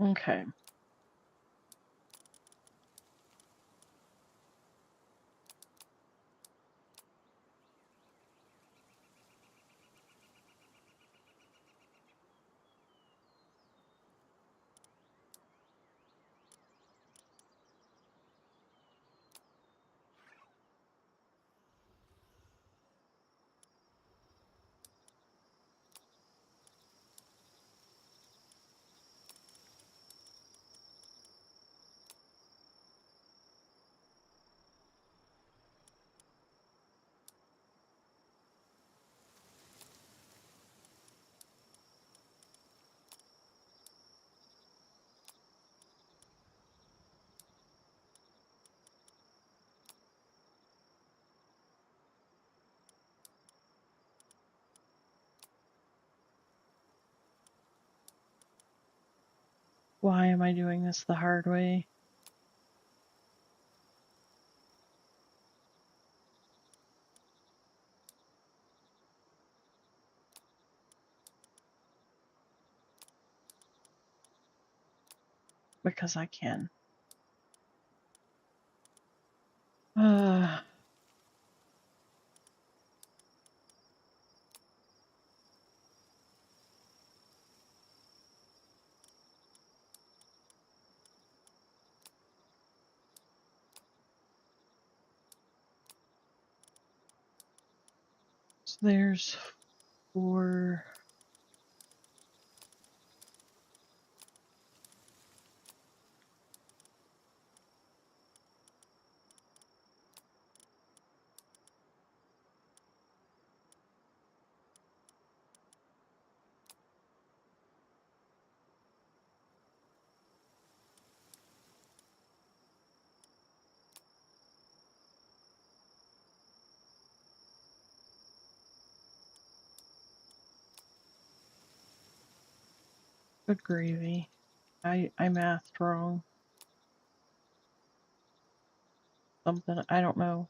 Okay. Why am I doing this the hard way? because I can. So there's 4. Good gravy. I mathed wrong. Something, I don't know.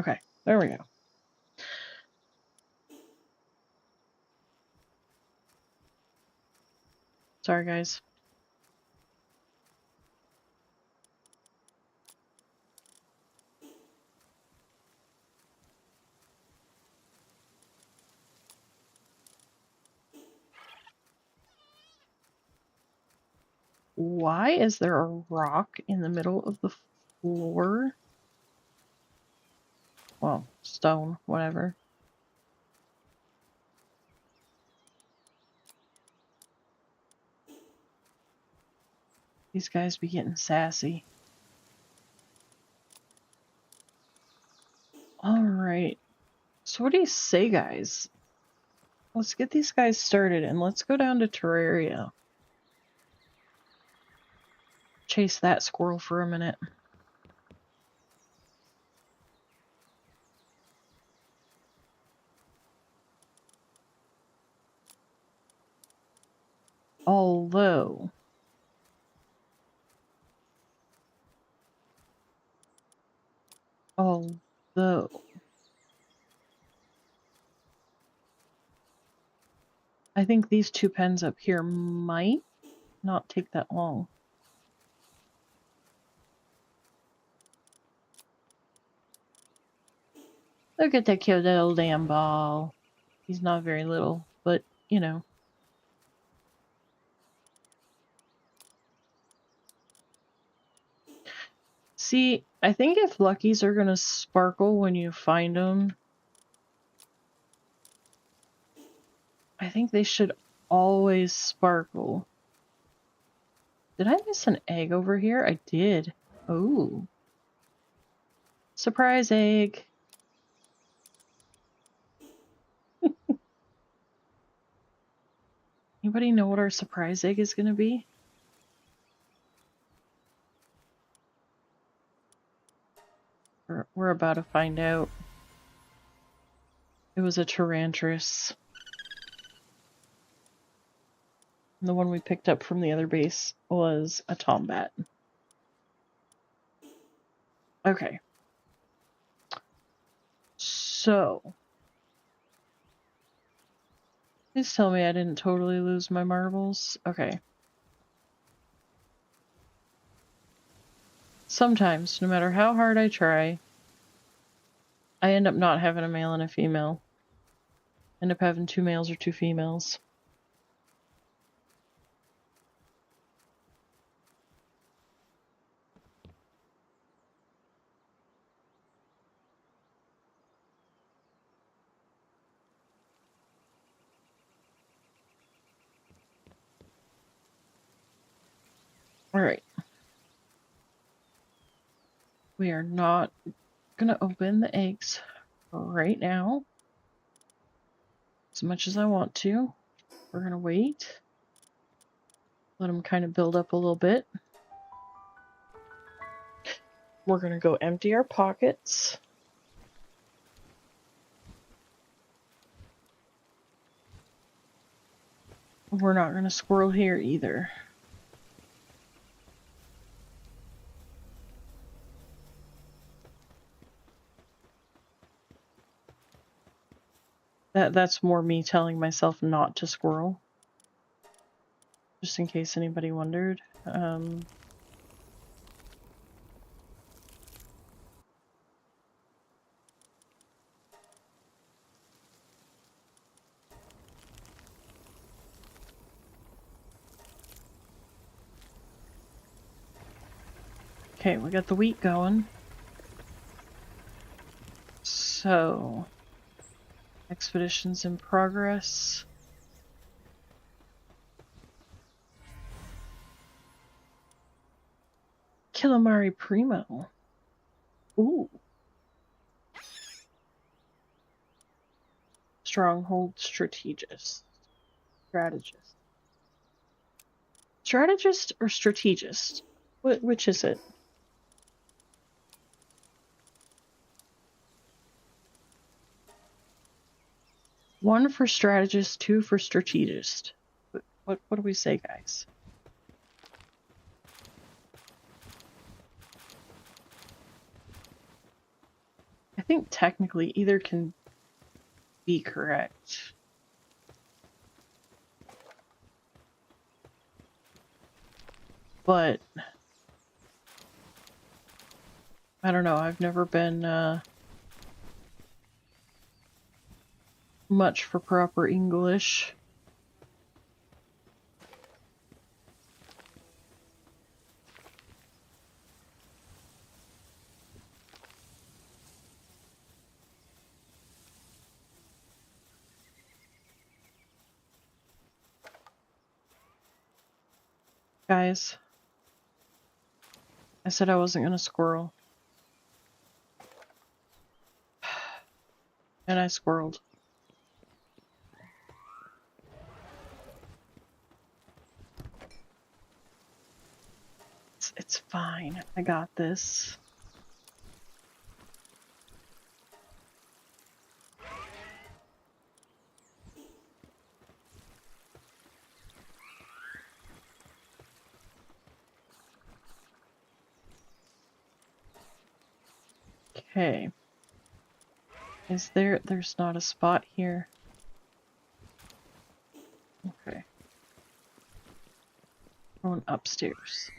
Okay, there we go. Sorry, guys. Why is there a rock in the middle of the floor? Well, stone, whatever. These guys be getting sassy. Alright. So what do you say, guys? Let's get these guys started and let's go down to Terraria. Chase that squirrel for a minute. Although I think these 2 pens up here might not take that long. Look at the cute little damn ball. He's not very little, but you know. See, I think if Luckies are gonna sparkle when you find them, I think they should always sparkle. Did I miss an egg over here? I did. Oh. Surprise egg. Anybody know what our surprise egg is gonna be? We're about to find out. It was a Tarantrus. And the one we picked up from the other base was a Tombat. Okay. So. Please tell me I didn't totally lose my marbles. Okay. Sometimes, no matter how hard I try, I end up not having a male and a female. End up having 2 males or 2 females. Alright. We are not gonna open the eggs right now. As much as I want to. We're gonna wait. Let them kind of build up a little bit. We're gonna go empty our pockets. We're not gonna squirrel here either. That's more me telling myself not to squirrel. Just in case anybody wondered. Okay, we got the wheat going. So, expeditions in progress. Calamari Primo. Ooh. Stronghold strategist. Strategist. Strategist or strategist? Which is it? One for strategist, two for strategist. What do we say, guys? I think technically either can be correct. But I don't know, I've never been much for proper English. Guys, I said I wasn't gonna squirrel. And I squirreled. It's fine. I got this. Okay. There's not a spot here. Okay. Going upstairs.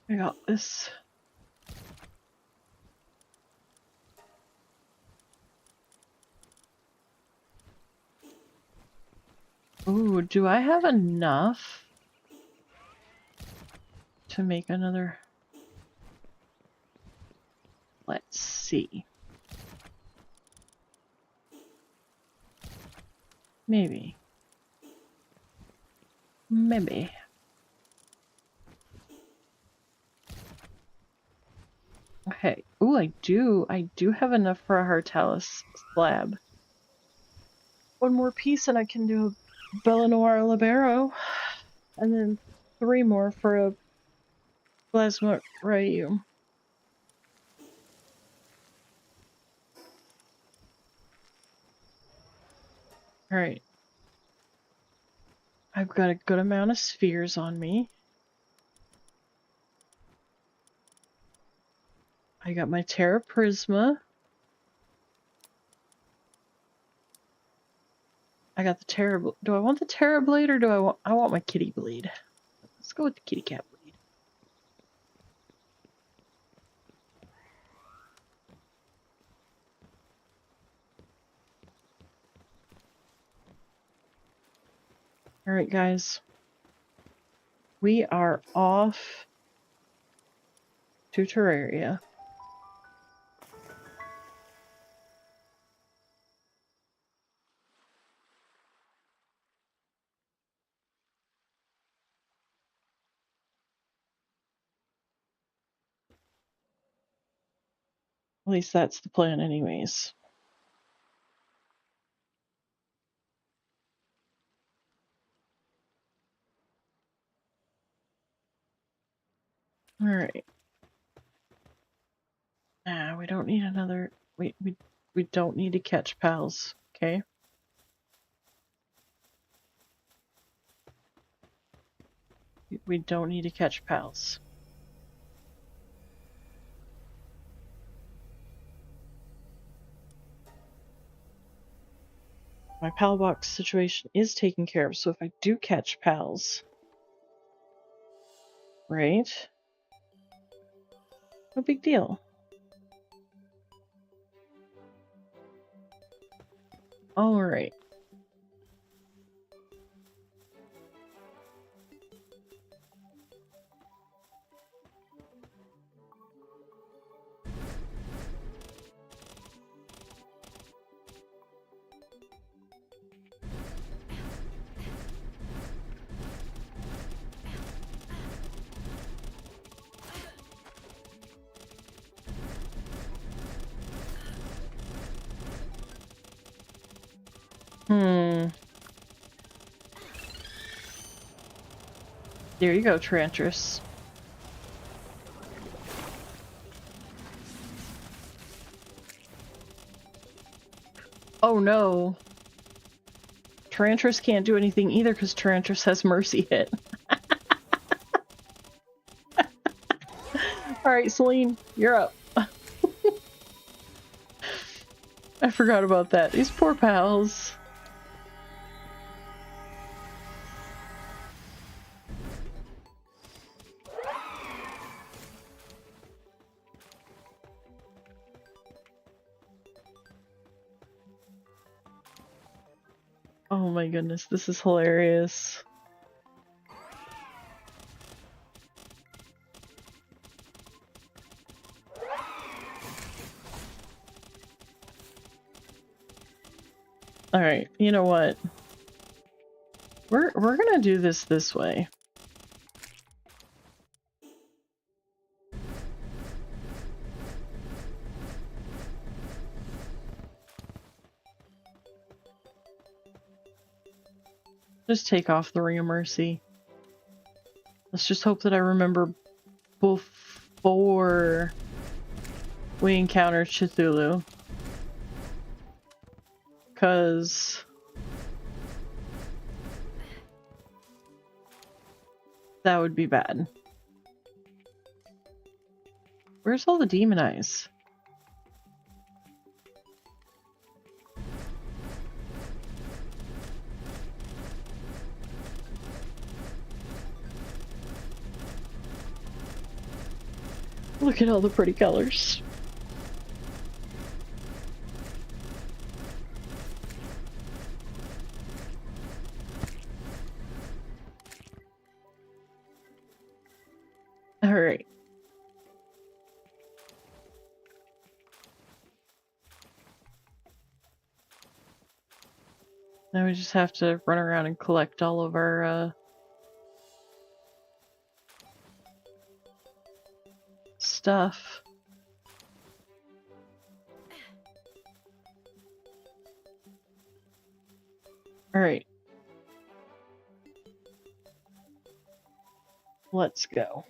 I got this. Ooh, do I have enough to make another? Let's see. Maybe. Maybe. Okay. Ooh, I do have enough for a Hartalis slab. One more piece and I can do a Bella Noir Libero. And then 3 more for a Plasma Ryu. Alright. I've got a good amount of spheres on me. I got my Terra Prisma. I got the Terra... Do I want the Terra Blade or do I want my Kitty Blade? Let's go with the Kitty Cat Blade. Alright, guys. We are off to Terraria. At least that's the plan anyways. Alright. Nah, we don't need another... We don't need to catch pals, okay? We don't need to catch pals. My pal box situation is taken care of, so if I do catch pals... Right? No big deal. Alright. There you go, Trantress. Oh no. Trantress can't do anything either because Trantress has Mercy hit. Alright, Celine, you're up. I forgot about that. These poor pals. Oh my goodness, this is hilarious. Alright, you know what? We're gonna do this way. Just take off the Ring of Mercy. Let's just hope that I remember before we encounter Cthulhu. 'Cause that would be bad. Where's all the demon eyes? Look at all the pretty colors. All right. Now we just have to run around and collect all of our stuff. All right. Let's go.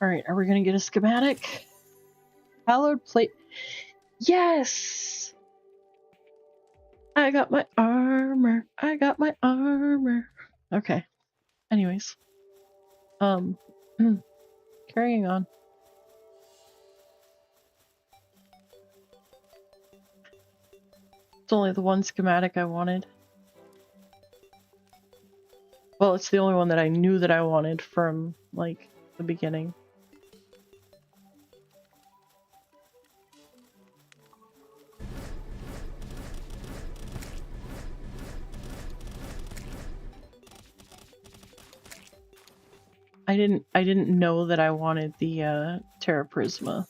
Alright, are we gonna get a schematic? Hallowed plate. Yes! I got my armor. I got my armor. Okay. Anyways. Carrying on. It's only the one schematic I wanted. Well, it's the only one that I knew that I wanted from, like, the beginning. I didn't know that I wanted the Terra Prisma.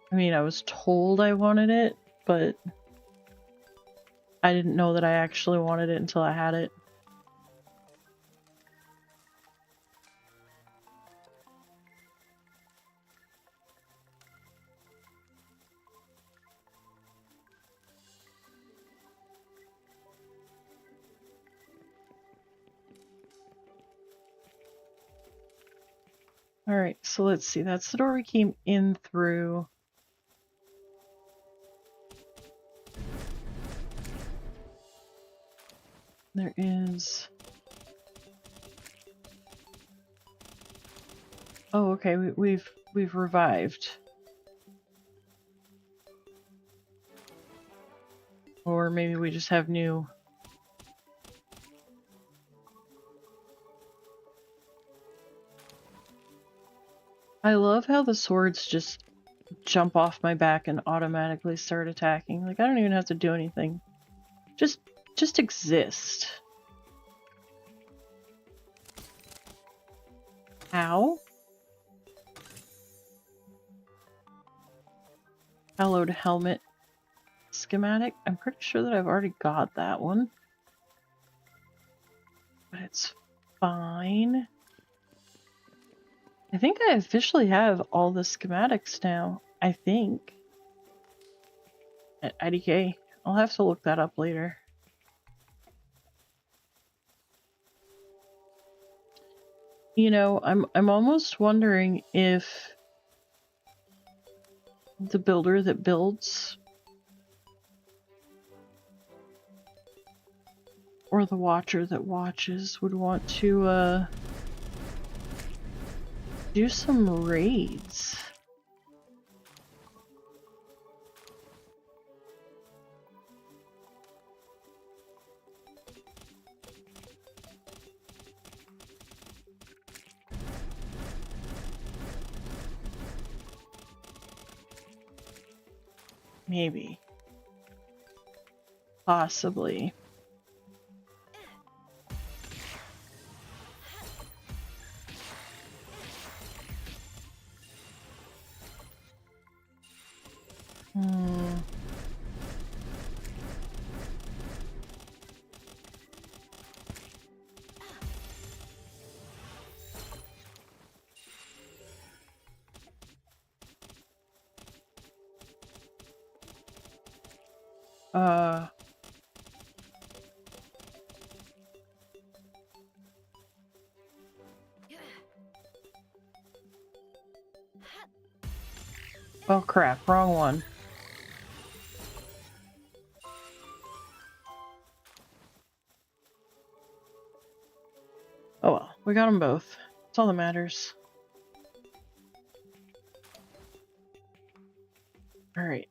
I mean, I was told I wanted it, but I didn't know that I actually wanted it until I had it. Alright, so let's see. That's the door we came in through. There is... Oh, okay, we've revived. Or maybe we just have new... I love how the swords just jump off my back and automatically start attacking. Like, I don't even have to do anything. Just exist. How? Hallowed helmet schematic. I'm pretty sure that I've already got that one. But it's fine. I think I officially have all the schematics now. I think. At IDK. I'll have to look that up later. You know, I'm almost wondering if the builder that builds or the watcher that watches would want to do some raids. Maybe. Possibly. Oh crap, wrong one. Oh well, we got them both. That's all that matters. Alright.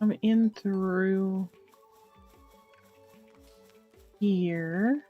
I'm in through here.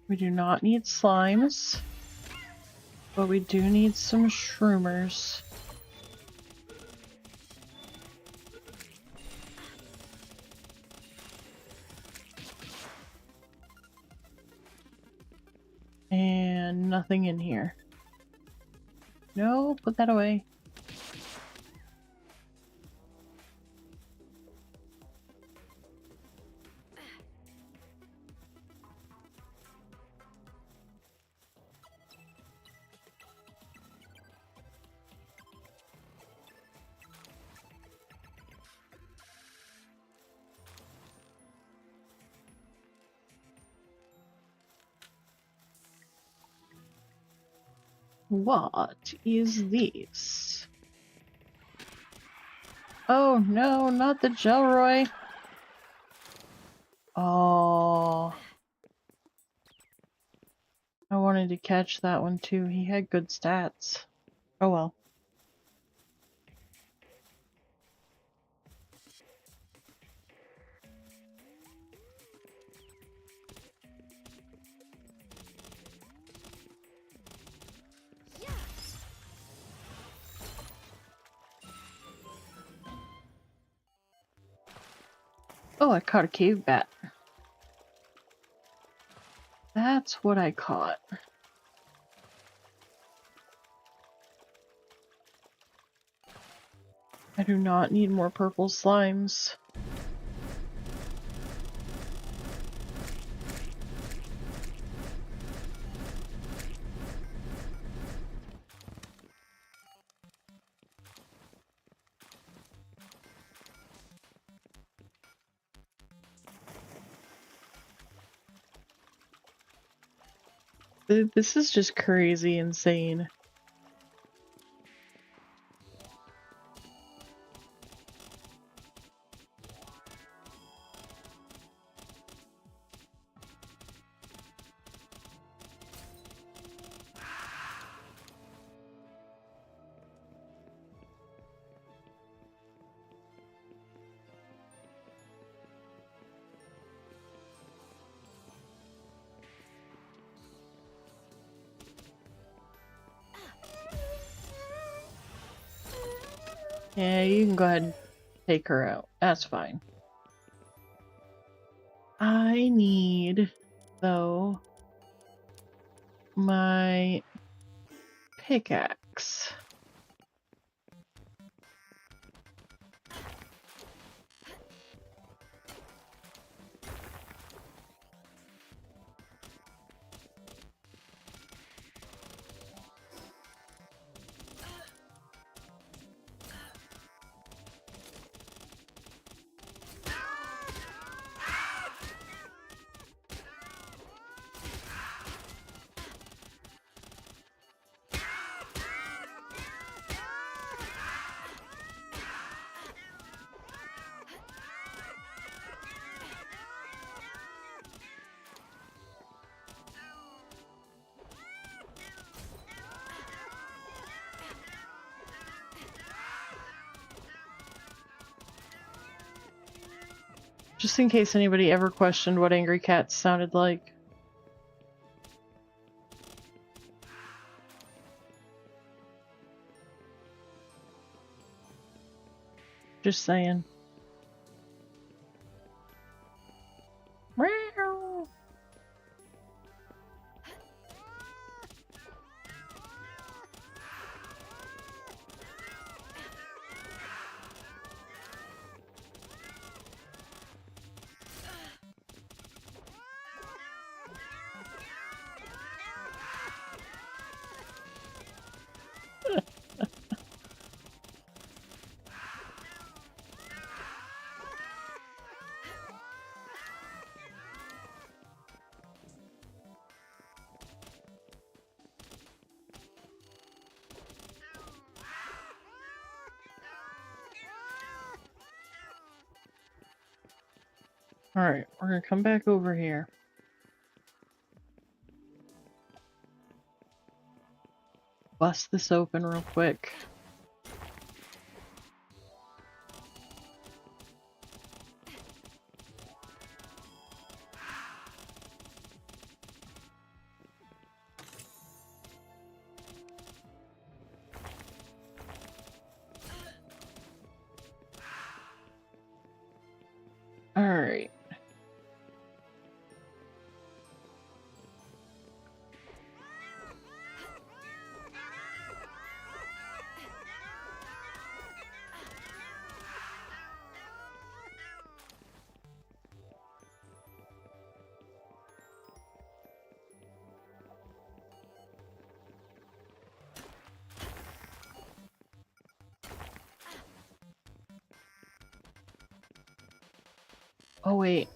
We do not need slimes, but we do need some shroomers. And nothing in here. No, put that away. What is this? Oh no, not the Gelroy. Oh. wanted to catch that one too. He had good stats. Oh well. Oh, I caught a cave bat. That's what I caught. I do not need more purple slimes. This is just crazy insane. Yeah, you can go ahead and take her out. That's fine. I need, though, my pickaxe. Just in case anybody ever questioned what angry cats sounded like. Just saying. Meow. Alright, we're gonna come back over here. Bust this open real quick. Alright. Oh wait.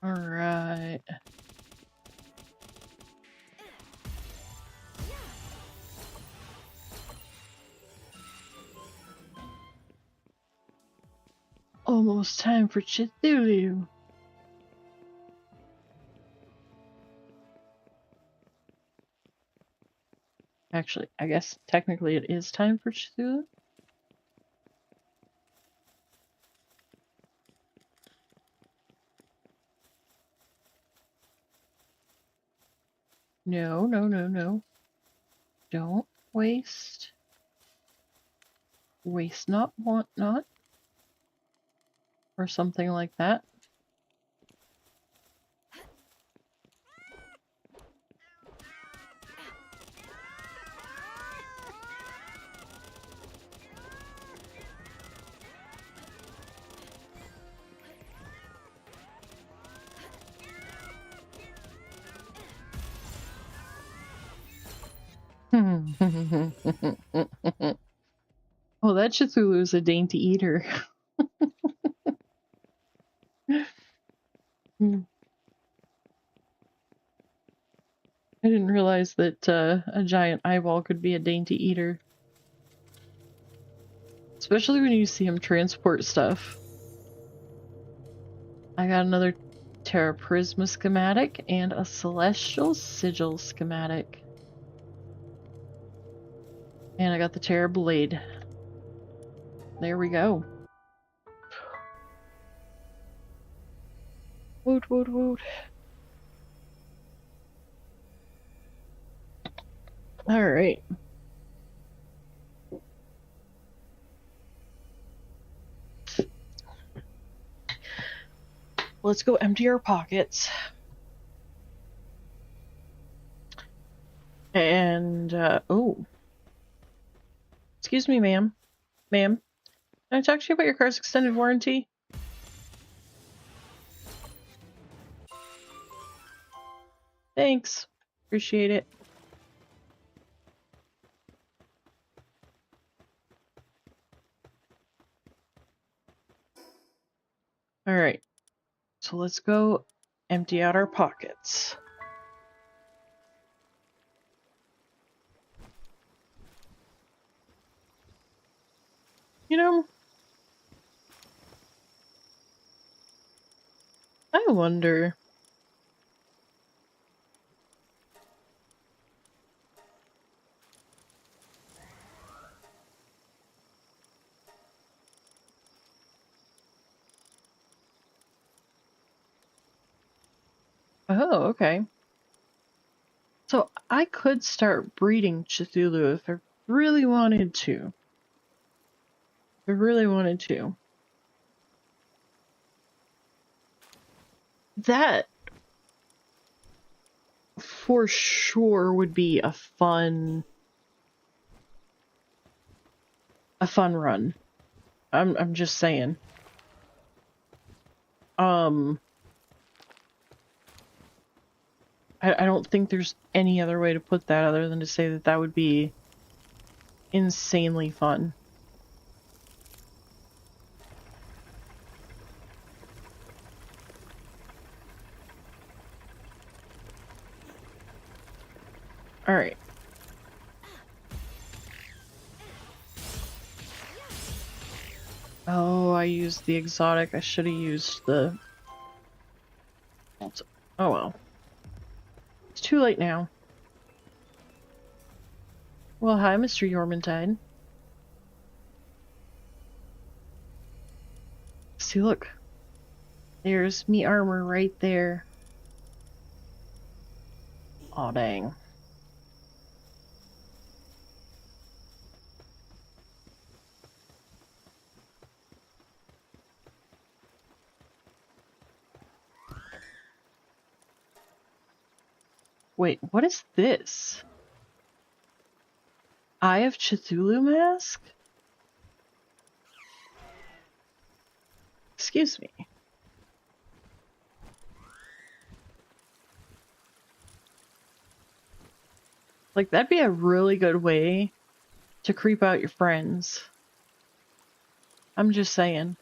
Alright. Almost time for Cthulhu. Actually, I guess technically it is time for Cthulhu. No, no, no, no. Don't waste. Waste not, want not. Or something like that. Oh, that Cthulhu is a dainty eater. I didn't realize that a giant eyeball could be a dainty eater. Especially when you see him transport stuff. I got another Terra Prisma schematic and a Celestial Sigil schematic. And I got the Terra Blade. There we go. Woot, woot, woot. Alright. Let's go empty our pockets. And, oh. Excuse me, ma'am. Ma'am, can I talk to you about your car's extended warranty? Thanks. Appreciate it. Alright. So let's go empty out our pockets. You know, I wonder. Oh, okay. So I could start breeding Cthulhu if I really wanted to. If I really wanted to. That for sure would be a fun run. I'm just saying. I don't think there's any other way to put that other than to say that that would be insanely fun. Alright. Oh, I used the exotic. I should have used the... Oh well. It's too late now. Well, hi, Mr. Yormantide. See, look. There's me armor right there. Aw, dang. Wait, what is this? Eye of Cthulhu mask? Excuse me. Like, that'd be a really good way to creep out your friends. I'm just saying.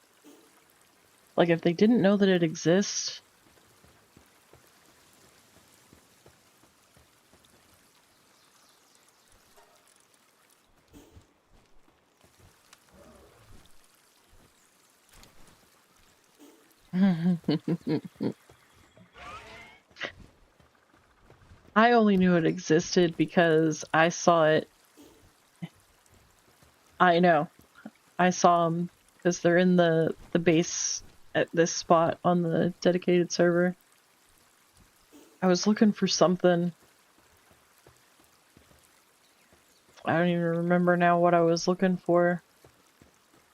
Like, if they didn't know that it exists, I only knew it existed because I saw it. I know. I saw them because they're in the base at this spot on the dedicated server. I was looking for something. I don't even remember now what I was looking for.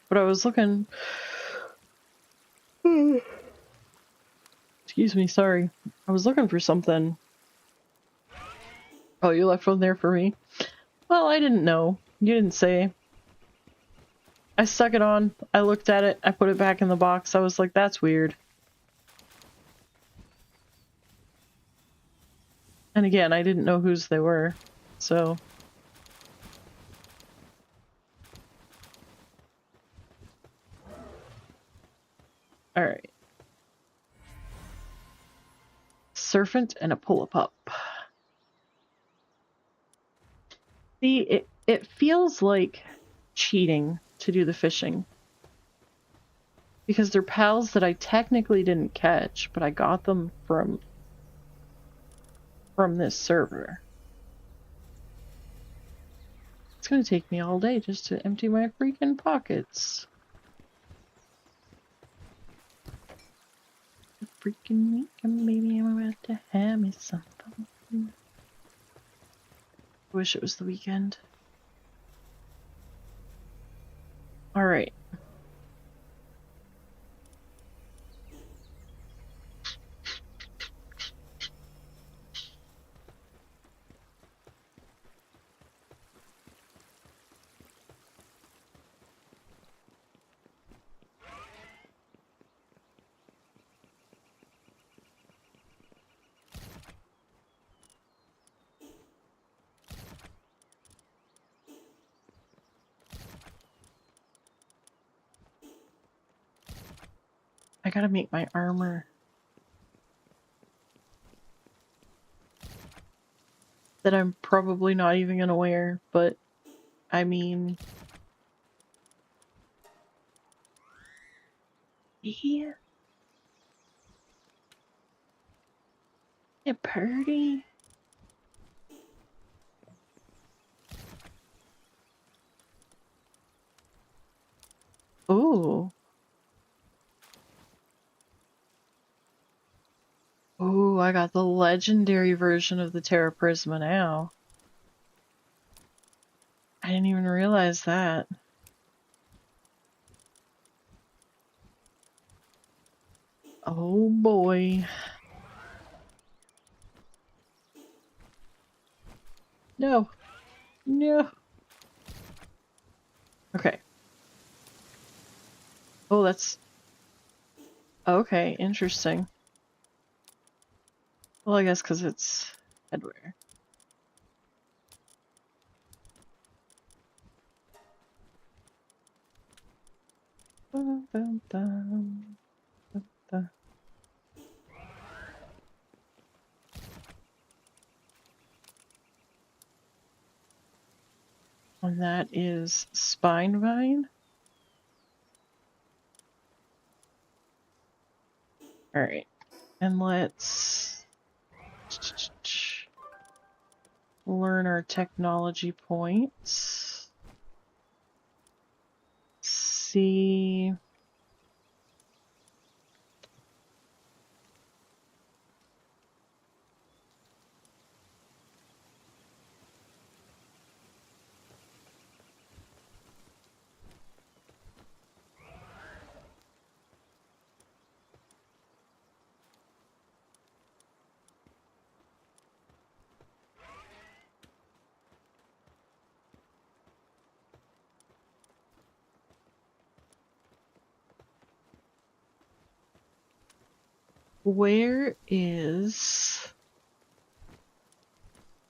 But I was looking... Excuse me, sorry. I was looking for something. Oh, you left one there for me? Well, I didn't know. You didn't say. I stuck it on, I looked at it, I put it back in the box. I was like, that's weird. And again, I didn't know whose they were, so... Alright. Serpent and a pull-a-pup. See, it feels like cheating to do the fishing. Because they're pals that I technically didn't catch, but I got them from this server. It's gonna take me all day just to empty my freaking pockets. Freaking weekend, baby, I'm about to have me some fun. I wish it was the weekend. Alright. I gotta make my armor. That I'm probably not even gonna wear, but I mean... Yeah. Yeah, pretty. Ooh. Ooh, I got the legendary version of the Terra Prisma now. I didn't even realize that. Oh boy. No. No. Okay. Oh, that's... Okay, interesting. Well, I guess because it's headwear. And that is Spinevine. Alright. And let's learn our technology points. See... Where is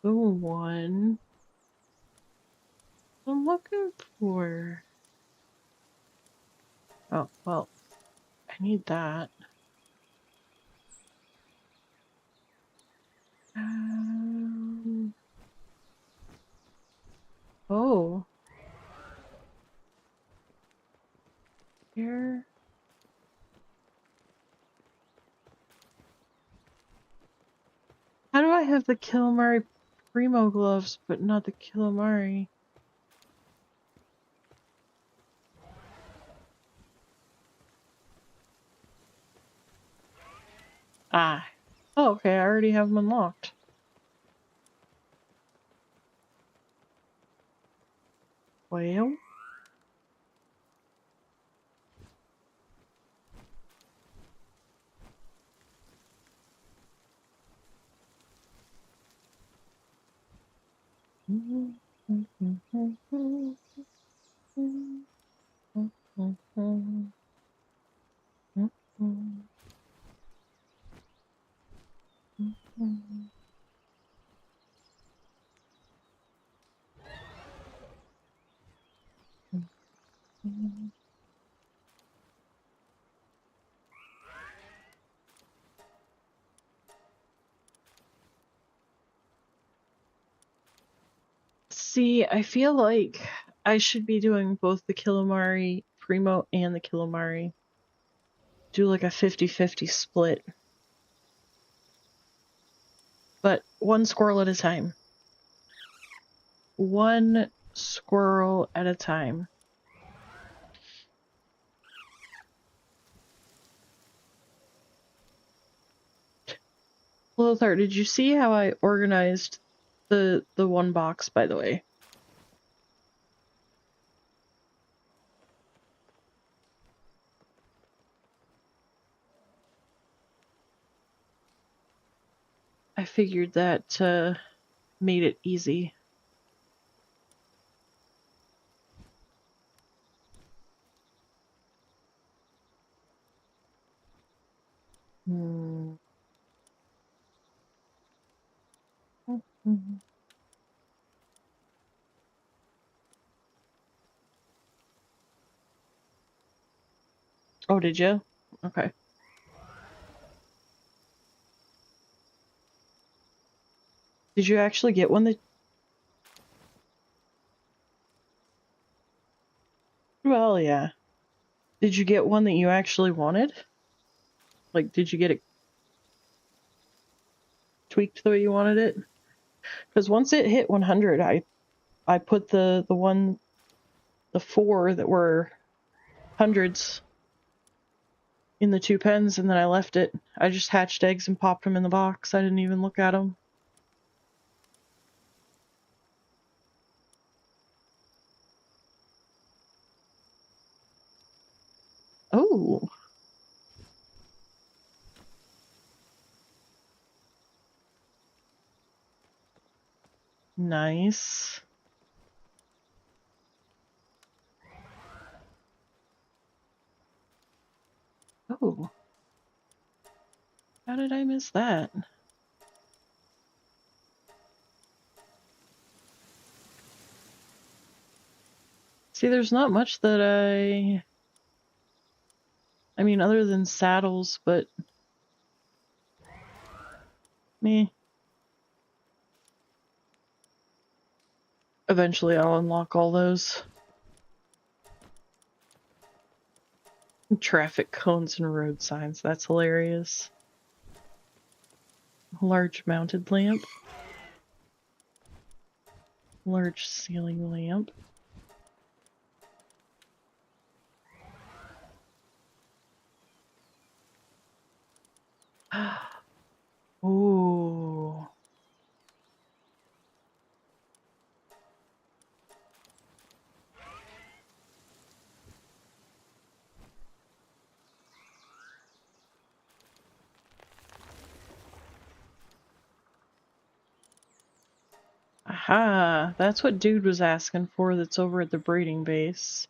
the one I'm looking for? Oh, well, I need that. Oh. Here. have the calamari primo gloves, but not the calamari. Ah. Oh, okay, I already have them unlocked. Well. See, I feel like I should be doing both the calamari primo and the calamari. Do like a 50-50 split. But one squirrel at a time. One squirrel at a time. Lothar, did you see how I organized the one box, by the way? I figured that made it easy. Oh, did you? Okay. Did you actually get one that... Well, yeah. Did you get one that you actually wanted? Like, did you get it tweaked the way you wanted it? Because once it hit 100, I put the 4 that were hundreds in the 2 pens, and then I left it. I just hatched eggs and popped them in the box. I didn't even look at them. Oh. Nice. Oh. How did I miss that? See, there's not much that I mean, other than saddles, but... Meh. Eventually I'll unlock all those. Traffic cones and road signs, that's hilarious. Large mounted lamp. Large ceiling lamp. Ooh. Aha, that's what dude was asking for that's over at the breeding base.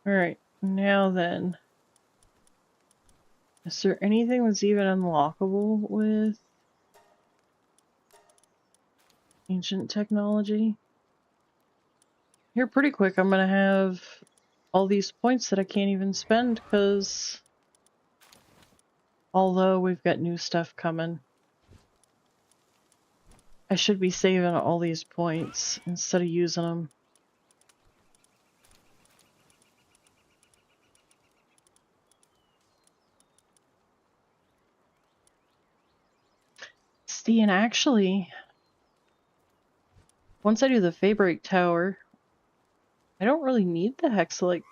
Alright, now then. Is there anything that's even unlockable with ancient technology? Here, pretty quick, I'm gonna have all these points that I can't even spend because... Although we've got new stuff coming. I should be saving all these points instead of using them. See, and actually, once I do the Fabric Tower, I don't really need the Hexalite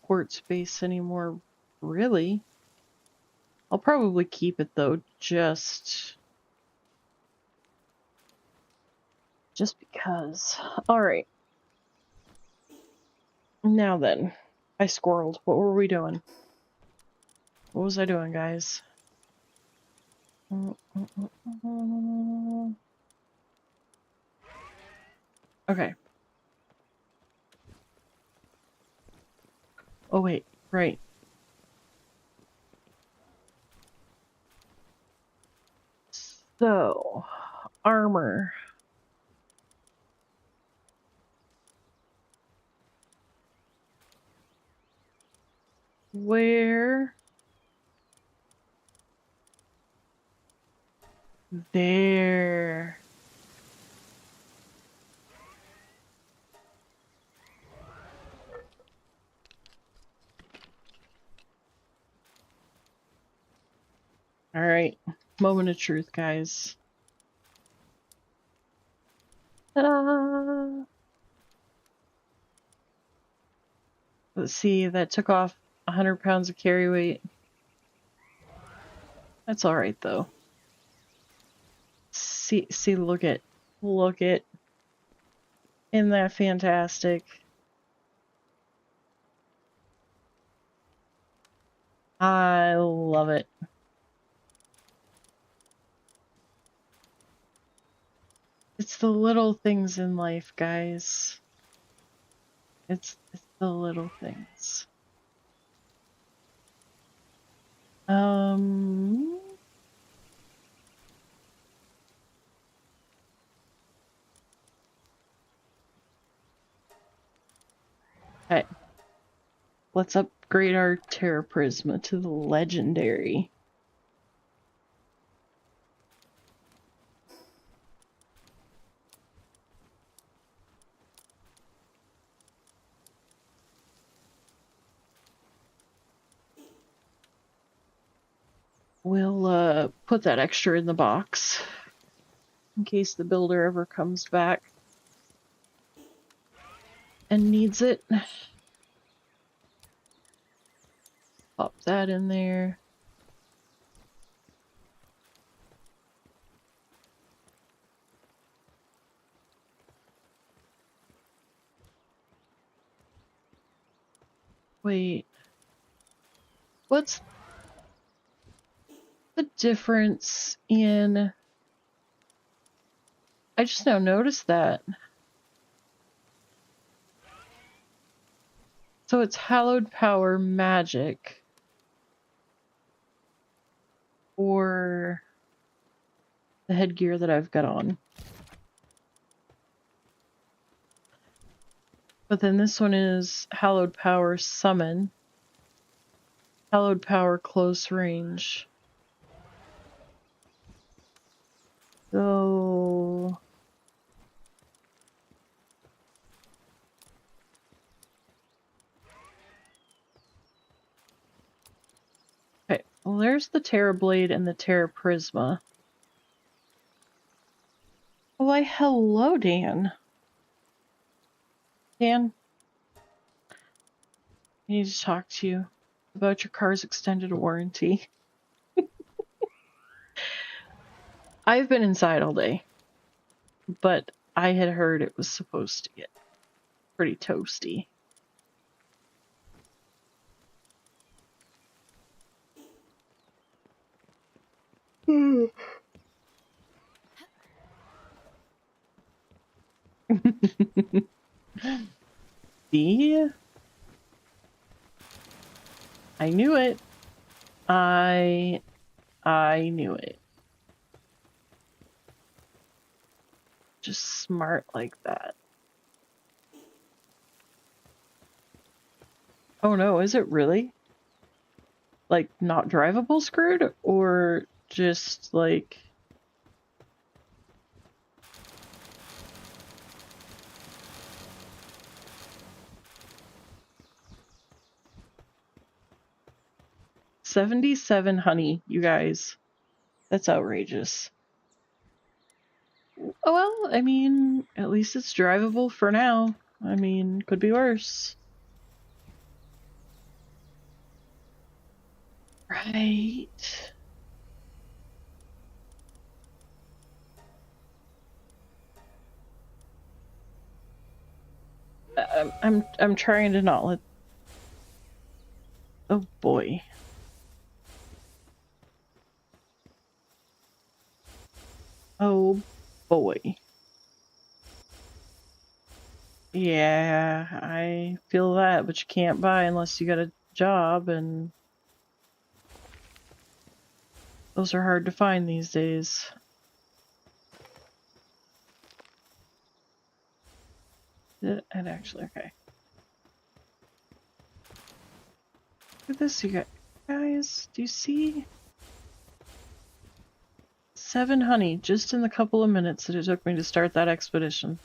quartz base anymore, really. I'll probably keep it though, just because. Alright. Now then, I squirreled. What were we doing? What was I doing, guys? Okay. Oh wait, right. So, armor. Where? There. Alright. Moment of truth, guys. Ta-da! Let's see, that took off 100 pounds of carry weight. That's alright, though. See, look at. Isn't that fantastic? I love it. It's the little things in life, guys. It's the little things. Okay. Let's upgrade our Terra Prisma to the legendary. We'll put that extra in the box in case the builder ever comes back and needs it. Pop that in there. Wait. What's the difference in... I just now noticed that. So it's hallowed power magic. Or the headgear that I've got on. But then this one is hallowed power summon. Hallowed power close range. So... okay, well there's the Terra Blade and the Terra Prisma. Why, hello, Dan. Dan? I need to talk to you about your car's extended warranty. I've been inside all day, but I had heard it was supposed to get pretty toasty. See? I knew it. I knew it. Just smart like that. Oh no, is it really? Like, not drivable screwed? Or just, like... $77, honey, you guys. That's outrageous. Oh well, I mean, at least it's drivable for now. I mean, could be worse. Right. I'm trying to not let. Oh boy. Oh boy. Yeah, I feel that, but you can't buy unless you got a job, and those are hard to find these days. It actually, okay. Look at this, you guys. Do you see? 7 honey just in the couple of minutes that it took me to start that expedition.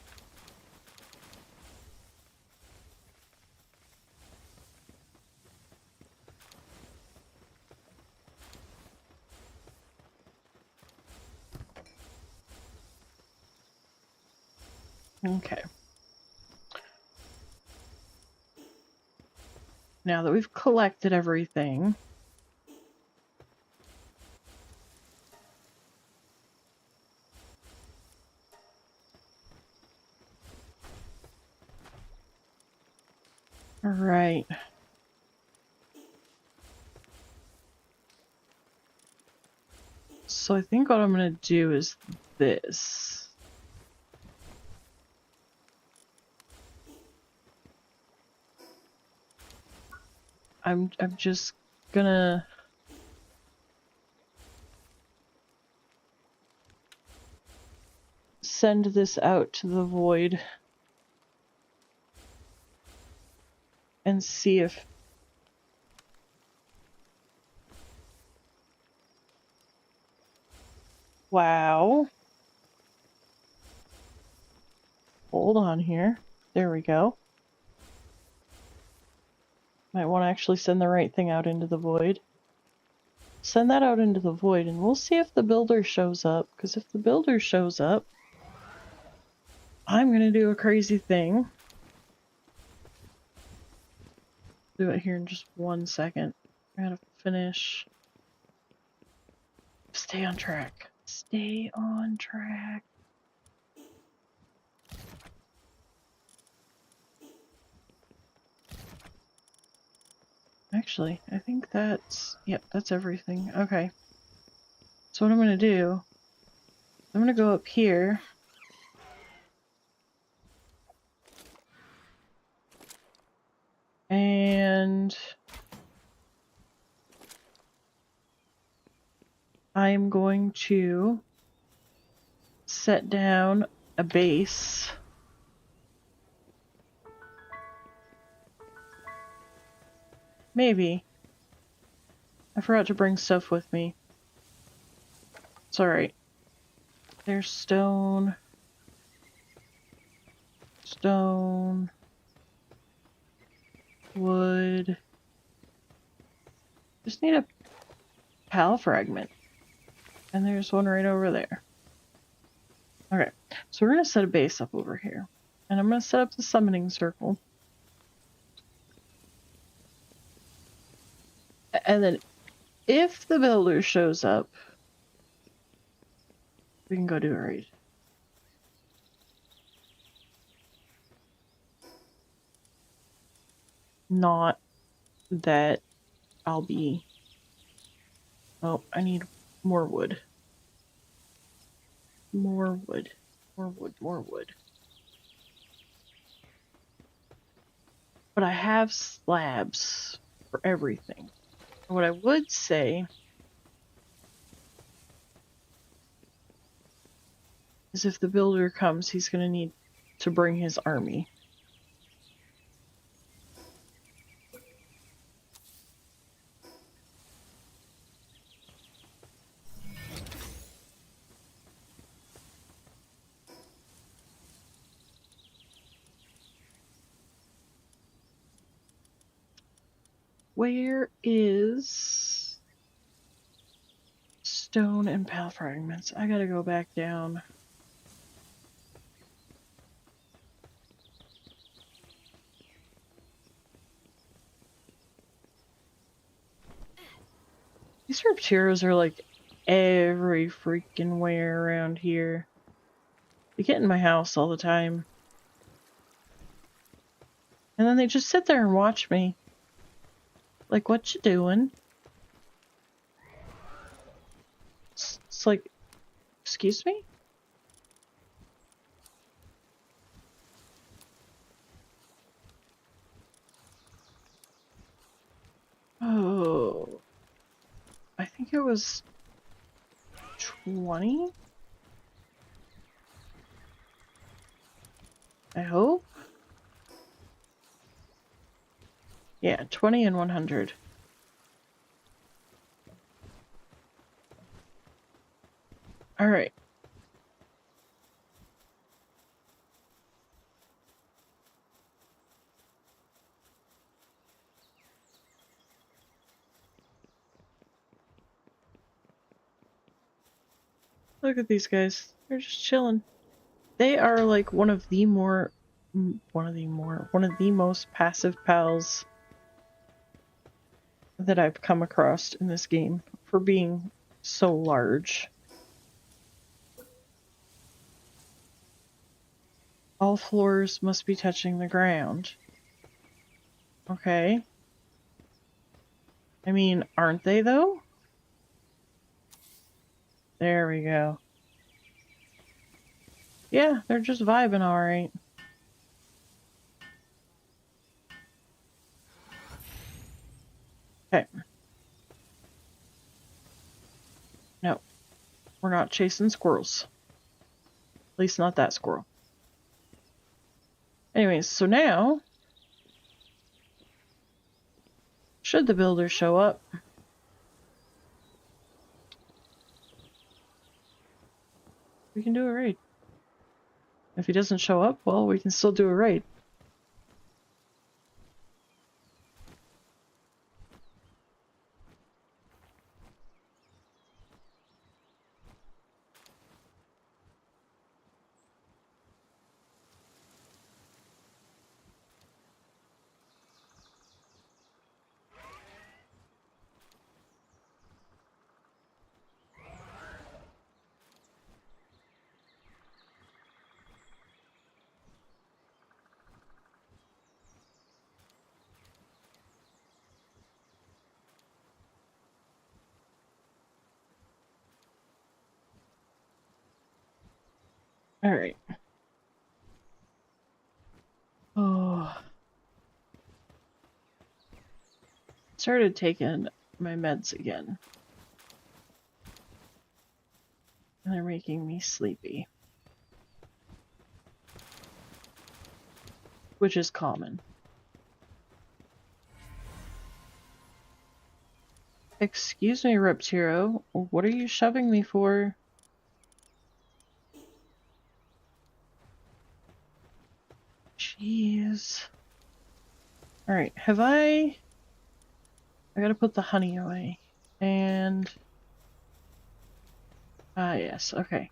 Okay. Now that we've collected everything, all right. So I think what I'm gonna do is this. I'm just gonna send this out to the void and see if wow. Hold on here. There we go. Might want to actually send the right thing out into the void. Send that out into the void and we'll see if the builder shows up, because if the builder shows up, I'm gonna do a crazy thing. Do it here in just 1 second. I gotta finish. Stay on track. Stay on track. Actually, I think that's, yep, that's everything. Okay. So what I'm gonna do, I'm gonna go up here. And I'm going to set down a base. Maybe. I forgot to bring stuff with me. It's alright. There's stone. Stone. Wood. Just need a pal fragment. And there's one right over there. Okay, so we're gonna set a base up over here. And I'm gonna set up the summoning circle. And then if the builder shows up, we can go do a raid. Not that I'll be... Oh, I need more wood. More wood. More wood, more wood. But I have slabs for everything. What I would say is if the builder comes, he's going to need to bring his army. Where is stone and pal fragments? I gotta go back down. These reptiles are like every freaking where around here. They get in my house all the time. And then they just sit there and watch me. Like, what you doing? It's like, excuse me? Oh, I think it was 20? I hope? Yeah, 20 and 100. Alright. Look at these guys. They're just chilling. They are like one of the most passive pals that I've come across in this game for being so large. All floors must be touching the ground. Okay. I mean, aren't they though? There we go. Yeah, they're just vibing alright. Okay. No, we're not chasing squirrels. At least not that squirrel. Anyways, so now, should the builder show up, we can do a raid. If he doesn't show up, well, we can still do a raid. Alright. Oh. Started taking my meds again. And they're making me sleepy. Which is common. Excuse me, Reptiro. What are you shoving me for? Jeez. Alright, have I gotta put the honey away. And... ah, yes, okay.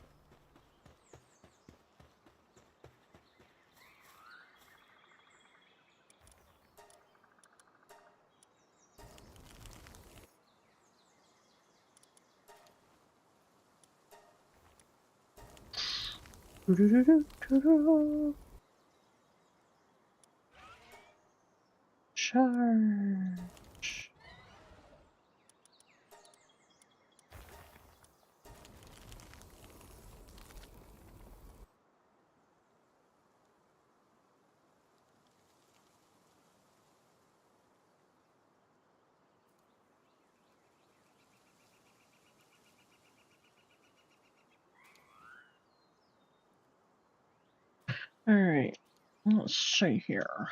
Charge. Alright, let's see here.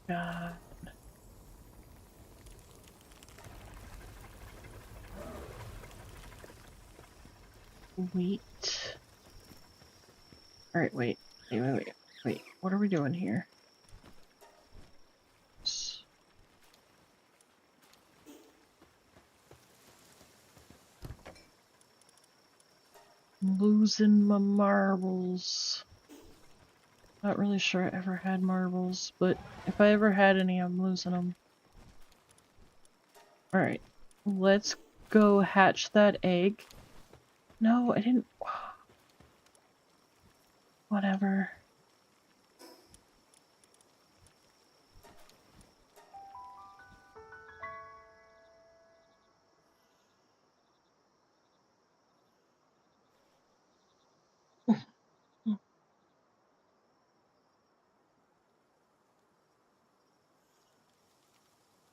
God. Wheat. Alright, wait. Wait. What are we doing here? I'm losing my marbles. Not really sure I ever had marbles, but if I ever had any, I'm losing them. Alright, let's go hatch that egg. No, I didn't. Whatever.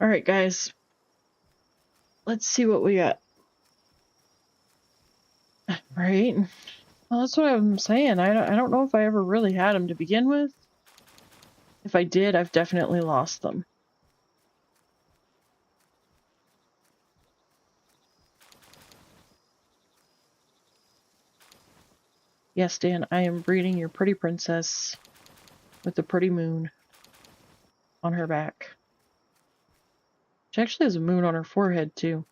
Alright, guys. Let's see what we got. Right? Well, that's what I'm saying. I don't know if I ever really had them to begin with. If I did, I've definitely lost them. Yes, Dan, I am breeding your pretty princess with the pretty moon on her back. She actually has a moon on her forehead, too.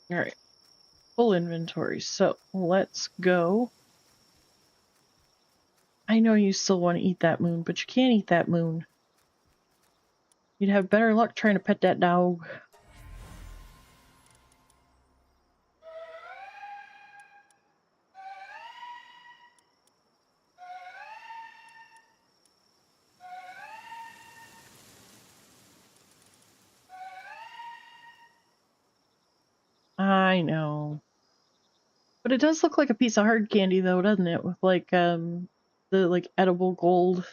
Alright. Full inventory. So, let's go. I know you still want to eat that moon, but you can't eat that moon. You'd have better luck trying to pet that dog. I know. But it does look like a piece of hard candy, though, doesn't it? With, like, the, like, edible gold.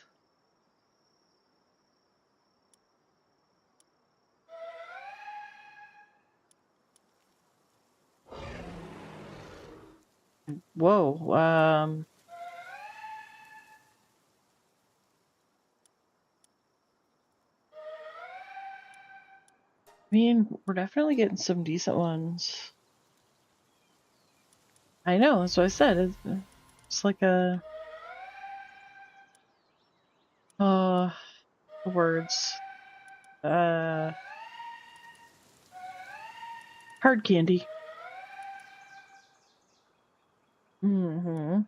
Whoa, I mean, we're definitely getting some decent ones. I know, that's what I said. It's like a... the words. Hard candy. Mm-hmm.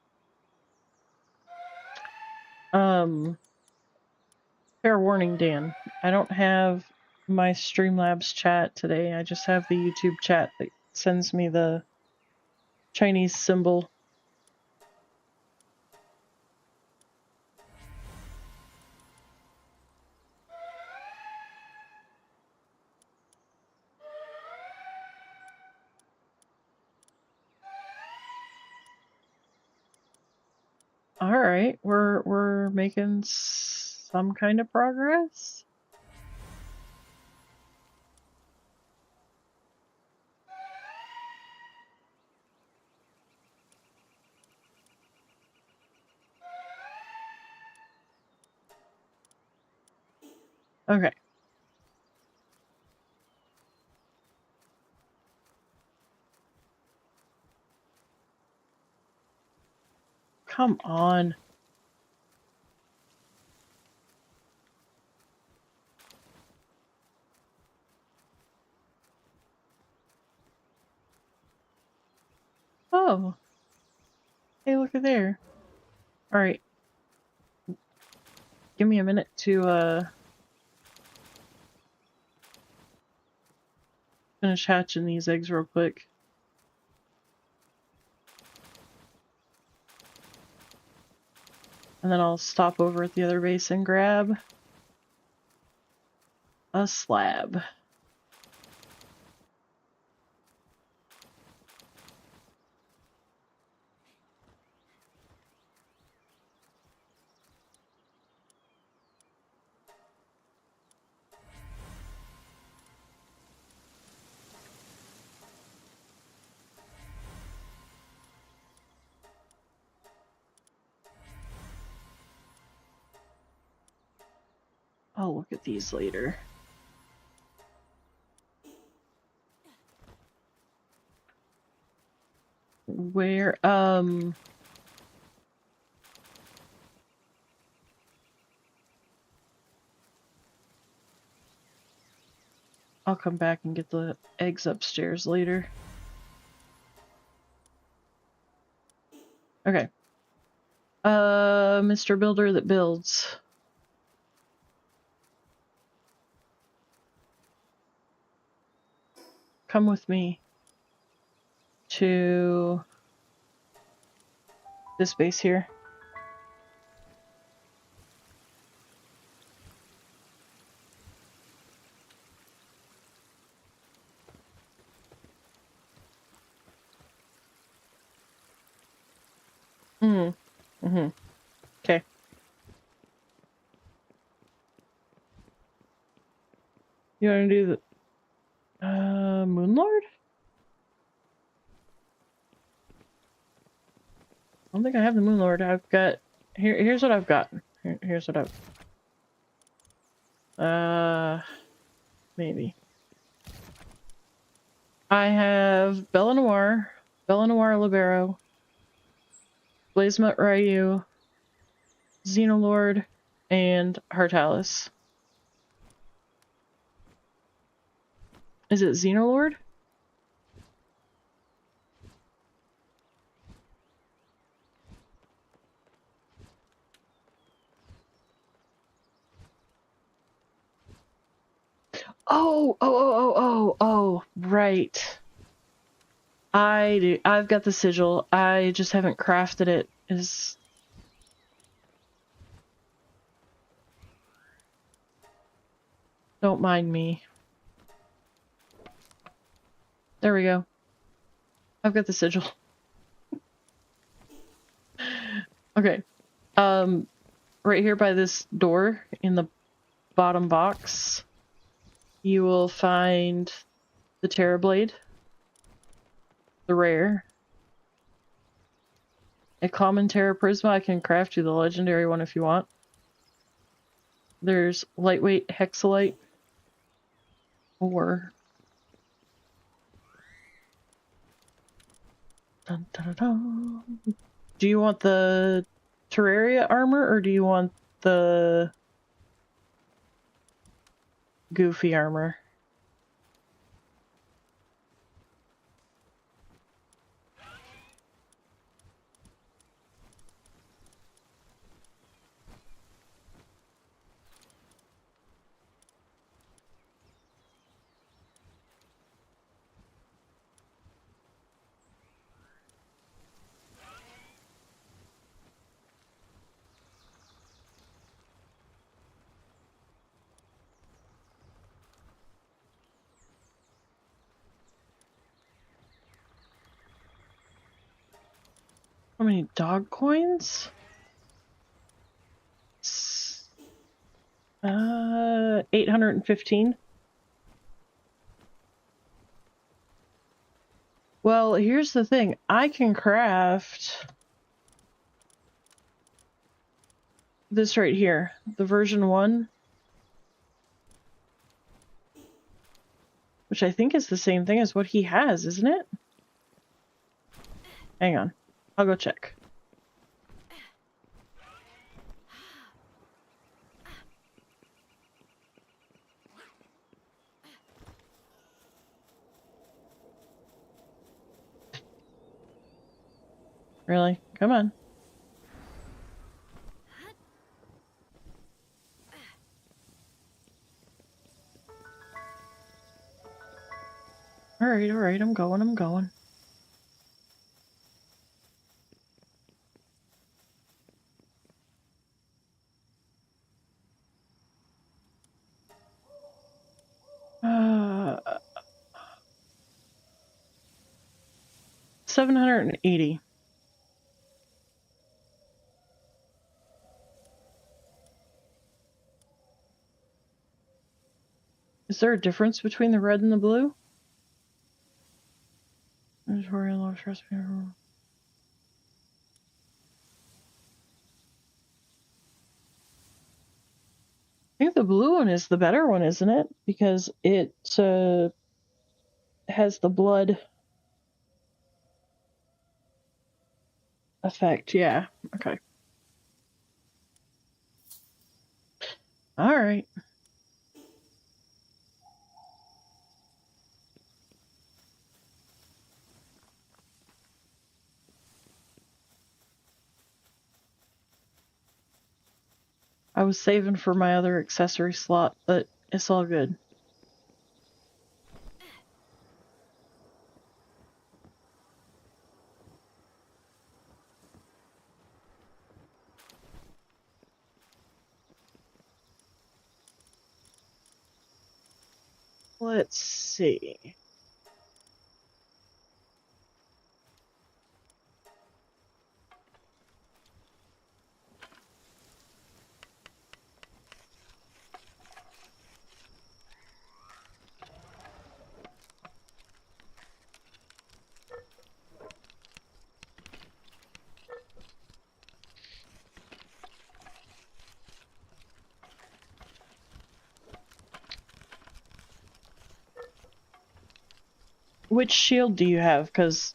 Fair warning, Dan. I don't have my Streamlabs chat today. I just have the YouTube chat that sends me the Chinese symbol. Alright, we're making some kind of progress. Okay. Come on. Oh. Hey, look at there. Alright. Give me a minute to, finish hatching these eggs real quick. And then I'll stop over at the other base and grab a slab. I'll look at these later. Where, I'll come back and get the eggs upstairs later. Okay. Mr. Builder that builds. Come with me to this base here. Okay. You want to do the Moon Lord? I don't think I have the Moon Lord. I've got here's what I've got. Here's what I've maybe. I have Bella Noir, Libero, Blazemut Ryu, Xenolord, and Hartalis. Is it Xenolord? Oh, right. I've got the sigil. I just haven't crafted it. Don't mind me. There we go. I've got the sigil. Okay. Right here by this door in the bottom box, you will find the Terrorblade, the rare, a common Terror Prisma. I can craft you the legendary one if you want. There's lightweight Hexalite, or dun, dun, dun, dun. Do you want the Terraria armor or do you want the Goofy armor? How many dog coins? 815. Well, here's the thing. I can craft this right here, the version 1, which I think is the same thing as what he has, isn't it? Hang on. I'll go check. Really? Come on. Alright, I'm going. Uh, 780. Is there a difference between the red and the blue? I think the blue one is the better one, isn't it? Because it has the blood effect. Yeah. Okay. All right. was saving for my other accessory slot, but it's all good. Let's see. Which shield do you have? Because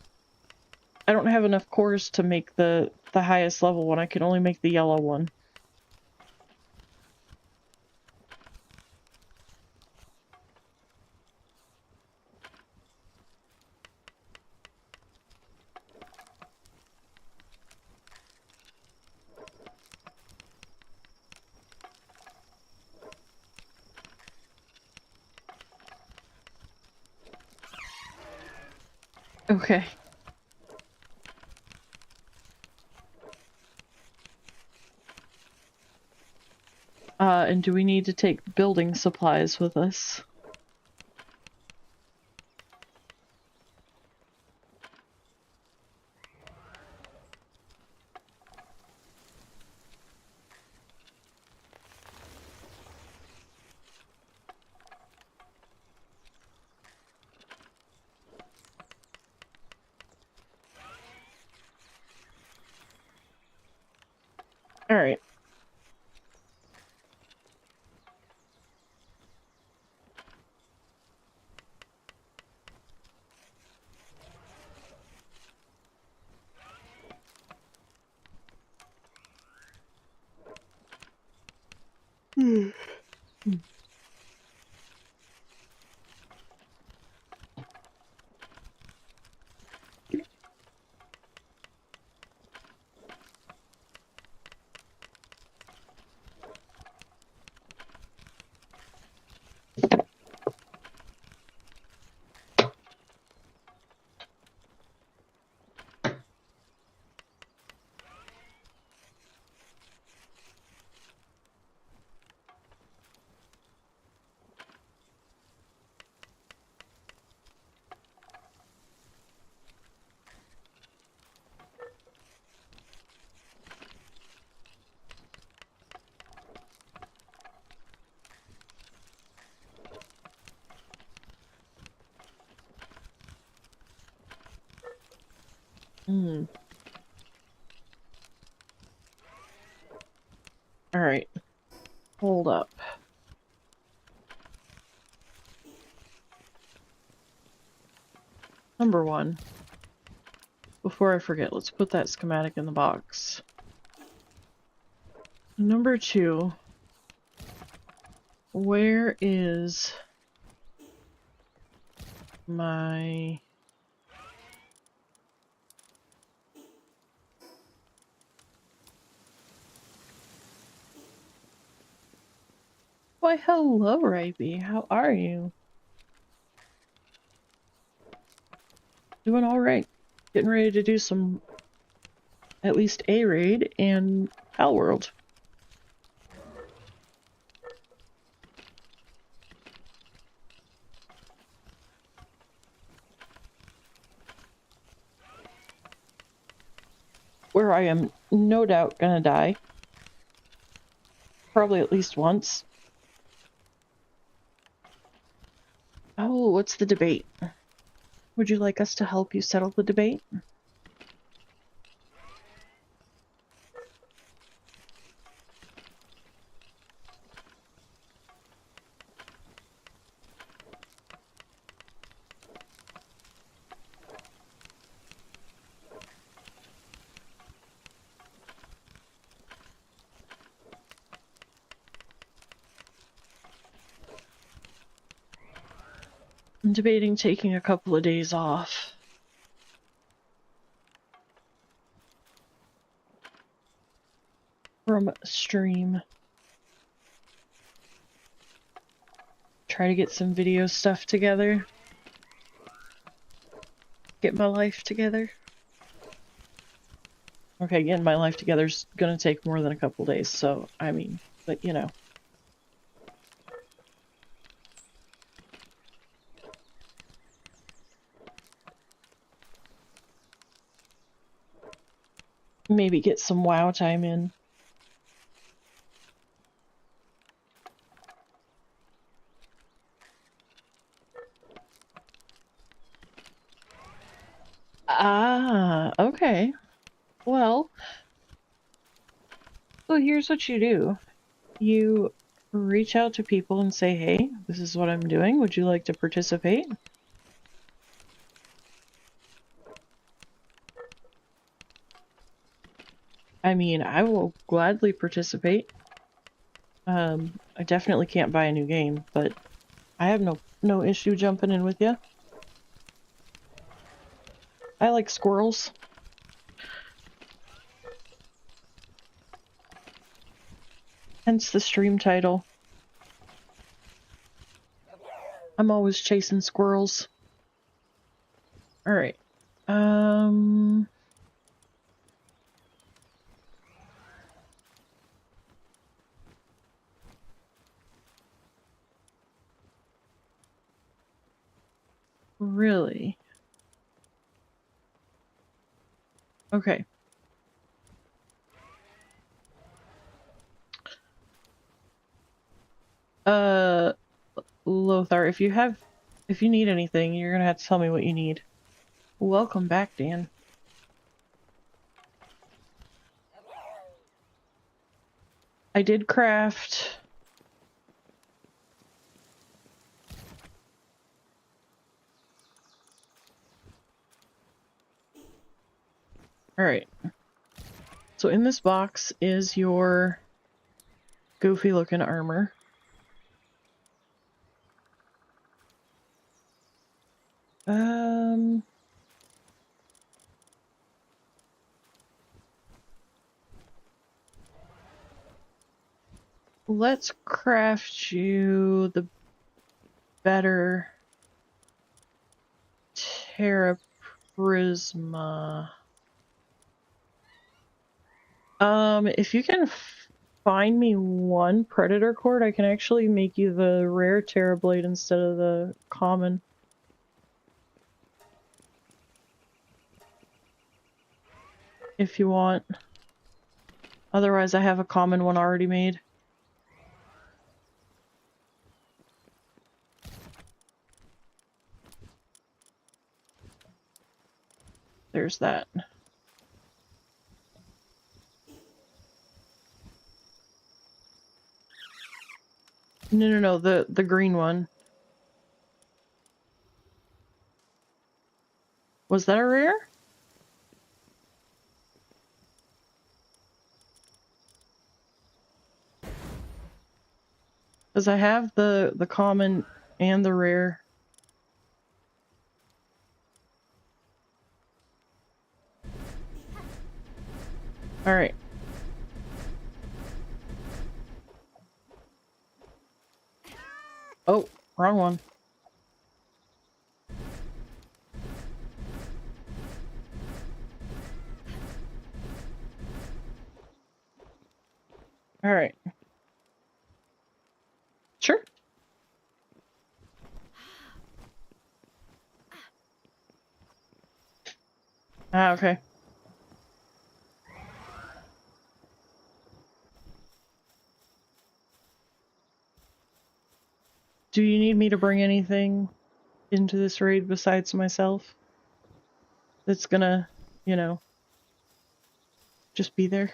I don't have enough cores to make the highest level one. I can only make the yellow one. Okay. And do we need to take building supplies with us? All right. Hmm. All right. Hold up. Number one. Before I forget, let's put that schematic in the box. Number two. Where is my... Why, hello, Ripey. How are you? Doing all right. Getting ready to do some, at least a raid and Palworld. Where I am no doubt gonna die. Probably at least once. Oh, what's the debate? Would you like us to help you settle the debate? I'm debating taking a couple of days off. From stream. try to get some video stuff together. Get my life together. Okay, getting my life together is gonna take more than a couple days, so, I mean, but you know. Maybe get some WoW time in. Ah, okay. Well, so here's what you do. You reach out to people and say, hey, this is what I'm doing. Would you like to participate? I mean, I will gladly participate. I definitely can't buy a new game, but I have no issue jumping in with you. I like squirrels. Hence the stream title. I'm always chasing squirrels. Alright. Really? Okay. Lothar, if you need anything, you're gonna have to tell me what you need. Welcome back, Dan. I did craft. Alright. So in this box is your goofy looking armor. Let's craft you the better Terra Prisma. If you can find me one Predator cord, I can actually make you the rare Terra Blade instead of the common. If you want. Otherwise, I have a common one already made. There's that. No, the green one. Was that a rare? Because I have the common and the rare. Alright. Oh, wrong one. Alright. Sure. Ah, okay. Do you need me to bring anything into this raid besides myself? That's gonna, you know, just be there?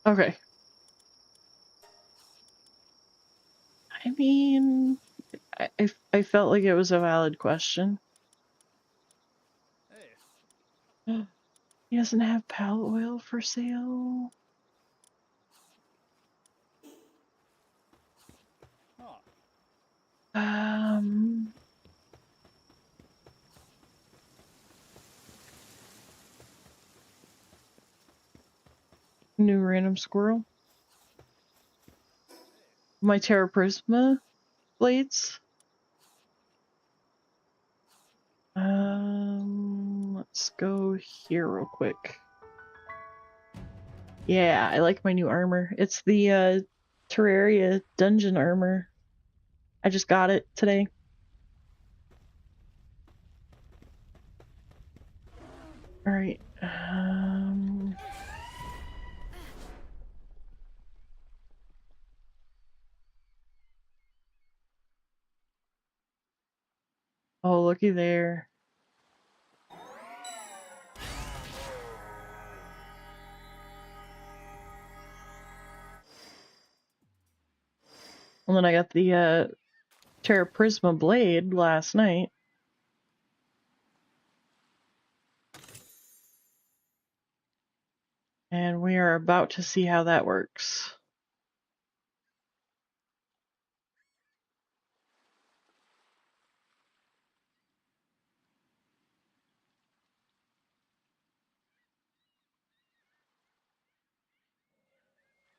Okay. I mean, I felt like it was a valid question. Hey. He doesn't have pallet oil for sale. New random squirrel. My Terra Prisma blades. Let's go here real quick. Yeah, I like my new armor. It's the Terraria dungeon armor. I just got it today. Alright. Oh, looky there. And then I got the Terra Prisma blade last night. And we are about to see how that works.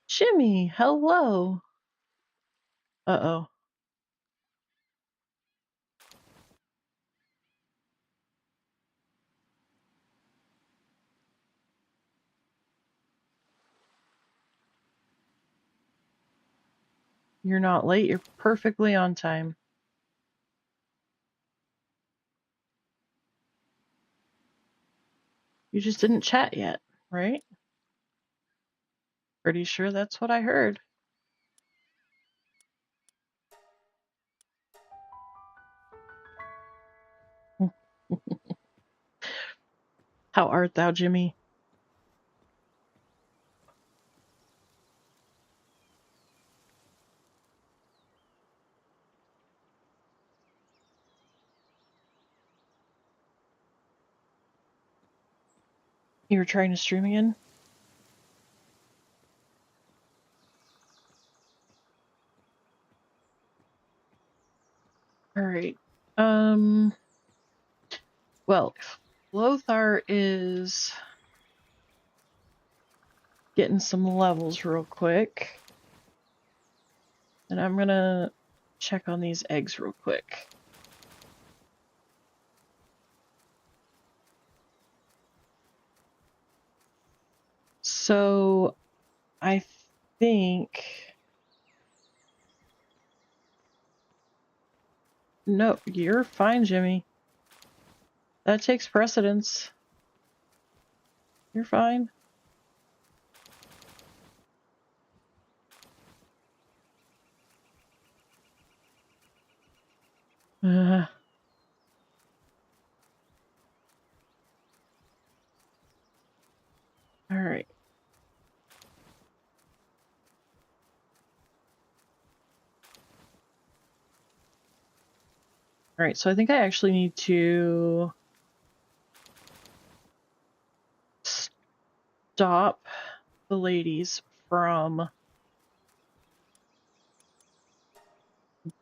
Jimmy, hello. Uh-oh. You're not late, you're perfectly on time. You just didn't chat yet, right? Pretty sure that's what I heard. How art thou, Jimmy? You were trying to stream again? Alright. Well, Lothar is getting some levels real quick. And I'm gonna check on these eggs real quick. So, I think... No, you're fine, Jimmy. That takes precedence. You're fine. Alright. Alright, so I think I actually need to stop the ladies from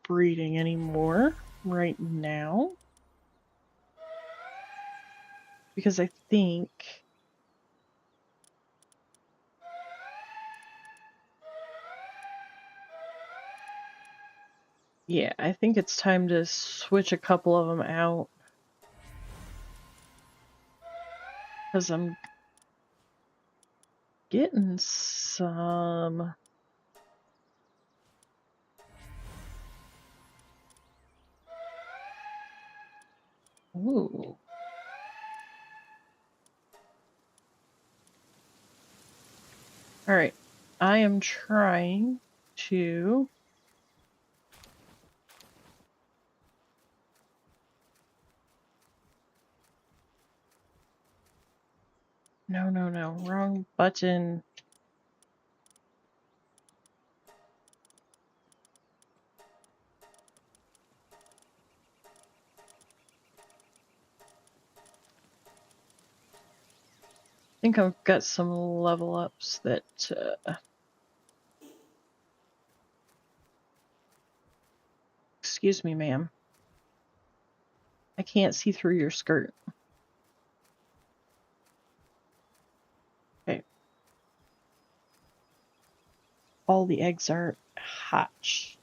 breeding anymore right now. Because I think... Yeah, I think it's time to switch a couple of them out. Because I'm getting some... Ooh. Alright, I am trying to... No, wrong button. think I've got some level ups that excuse me, ma'am. I can't see through your skirt. Okay. All the eggs are hatched.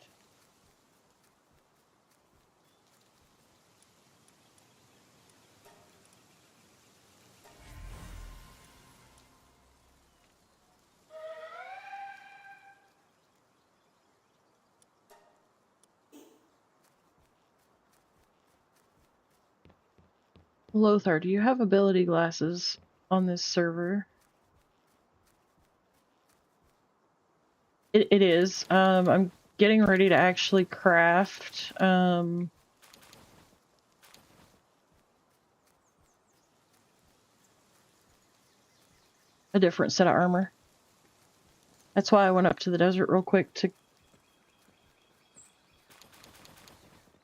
Lothar, do you have ability glasses on this server? It is. I'm getting ready to actually craft a different set of armor. That's why I went up to the desert real quick to...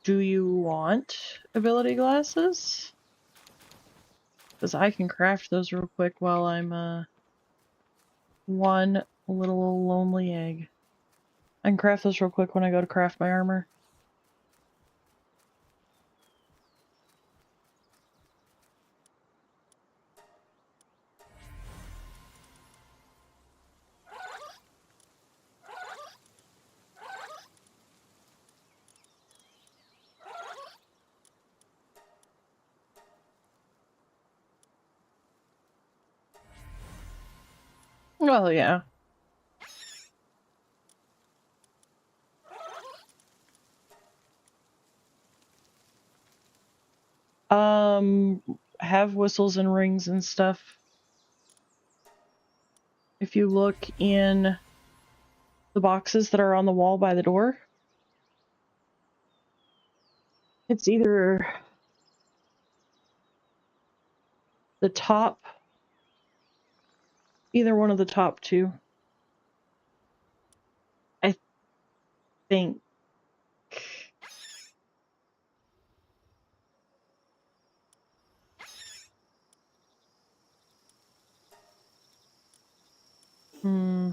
Do you want ability glasses? Because I can craft those real quick while I'm one little lonely egg. I can craft those real quick when I go to craft my armor. Well, yeah. Have whistles and rings and stuff. If you look in the boxes that are on the wall by the door, it's either the top, either one of the top two. I think. Hmm.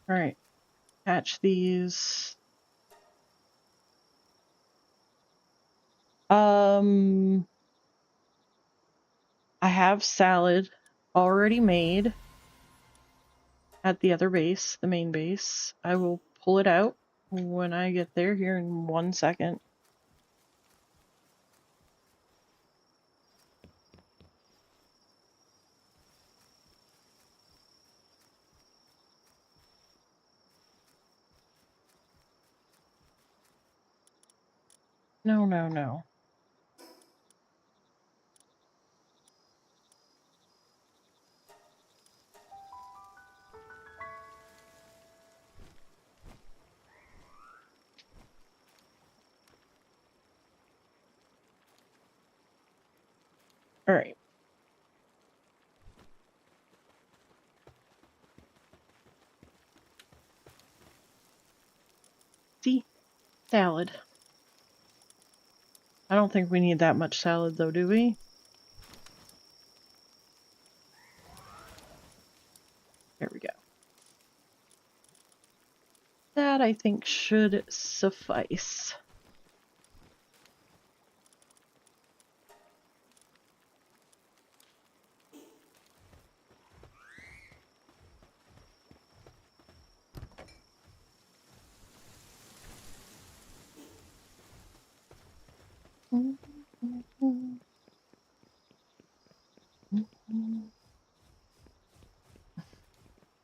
All right. Catch these. I have salad already made at the other base, the main base. I will pull it out when I get there here in 1 second. No, no, no. All right. See? Salad. I don't think we need that much salad though, do we? There we go. That I think should suffice.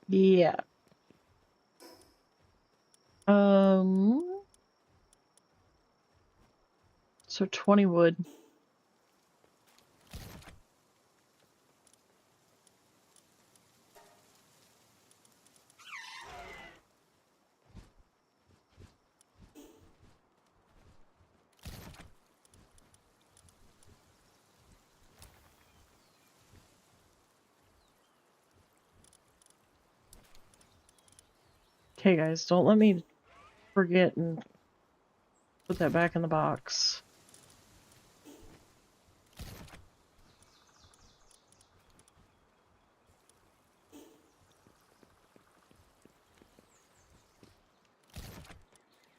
Yeah. So 20 wood. Okay, guys, don't let me forget and put that back in the box.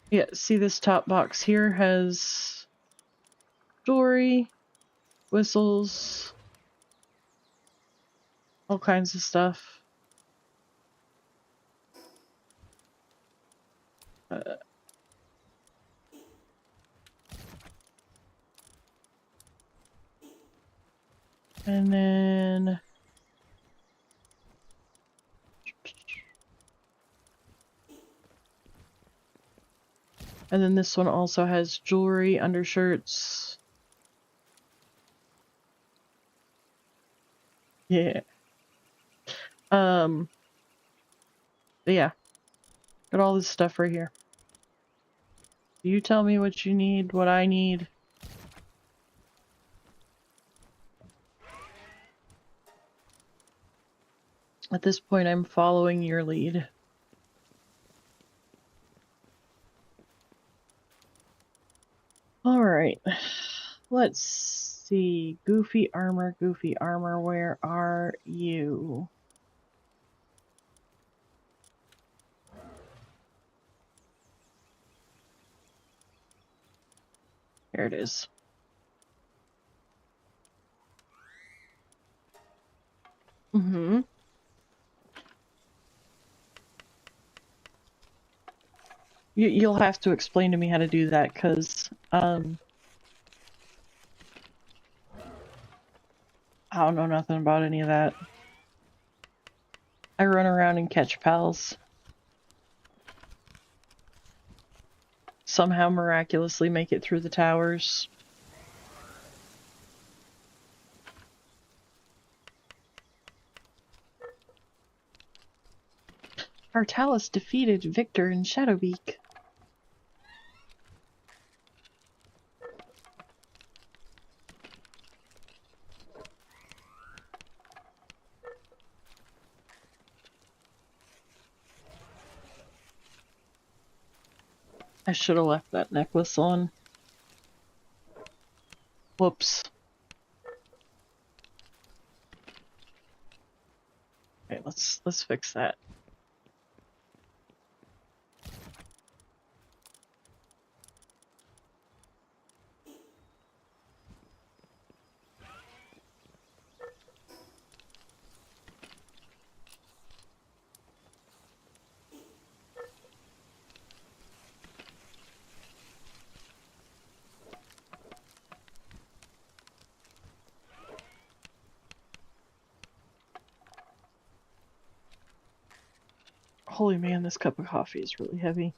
Yeah, see this top box here has jewelry, whistles, all kinds of stuff. And then this one also has jewelry, undershirts. Yeah. But yeah. Got all this stuff right here. You tell me what you need, what I need. At this point, I'm following your lead. Alright. Let's see. Goofy armor, where are you? Here it is. Mm-hmm. You'll have to explain to me how to do that, because, I don't know nothing about any of that. I run around and catch pals. Somehow miraculously make it through the towers. Artalis defeated Victor and Shadowbeak. I should have left that necklace on. Whoops. Okay, let's fix that. Holy man, this cup of coffee is really heavy.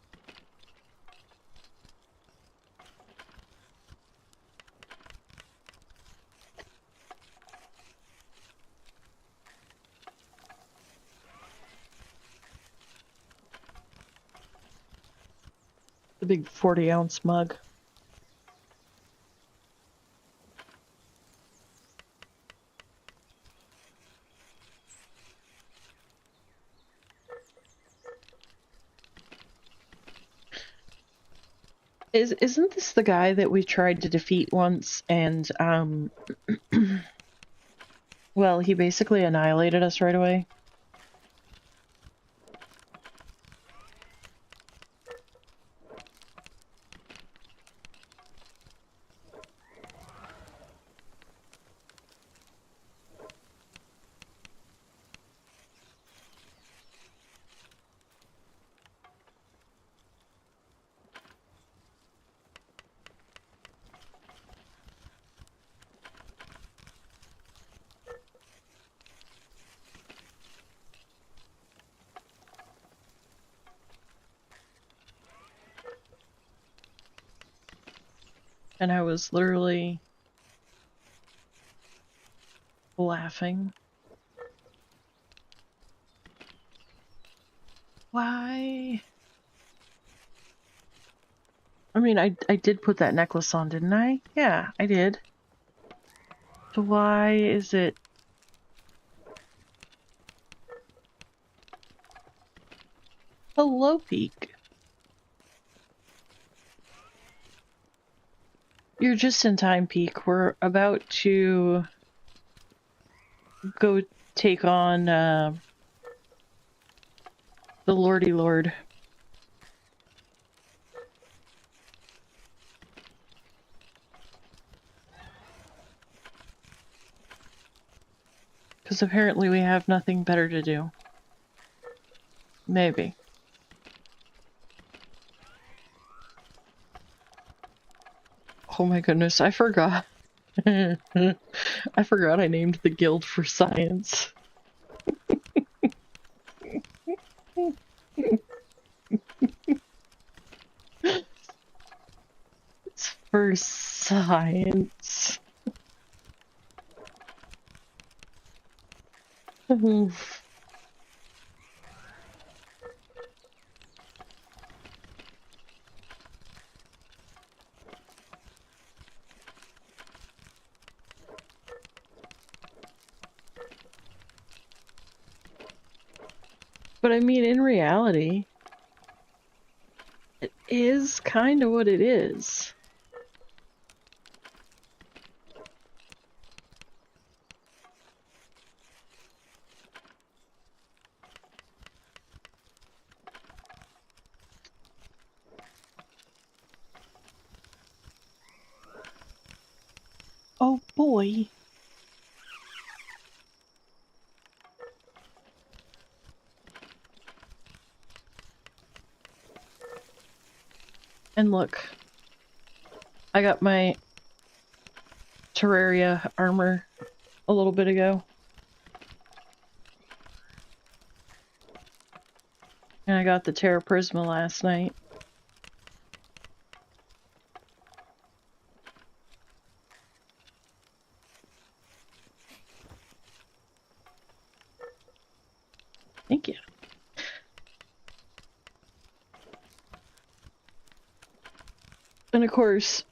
The big 40-ounce mug. Isn't this the guy that we tried to defeat once and, well, he basically annihilated us right away? And I was literally laughing. Why? I mean, I did put that necklace on, didn't I? Yeah, I did. So why is it... Hello, Peak. You're just in time, Peak. We're about to go take on the Lordy Lord. Because apparently we have nothing better to do. Maybe. Oh my goodness, I forgot. I forgot I named the guild for science. It's for science. But I mean, in reality, it is kind of what it is. Oh boy. And look, I got my Terraria armor a little bit ago. And I got the Terra Prisma last night. Thank you. And of course,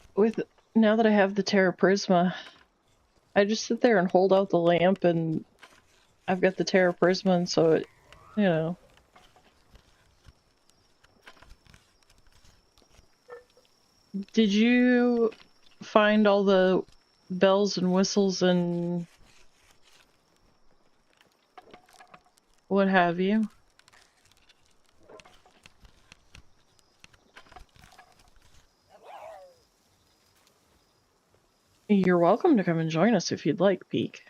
now that I have the Terra Prisma, I just sit there and hold out the lamp and I've got the Terra Prisma, and so it, you know. Did you find all the bells and whistles and what have you? You're welcome to come and join us if you'd like, Peak.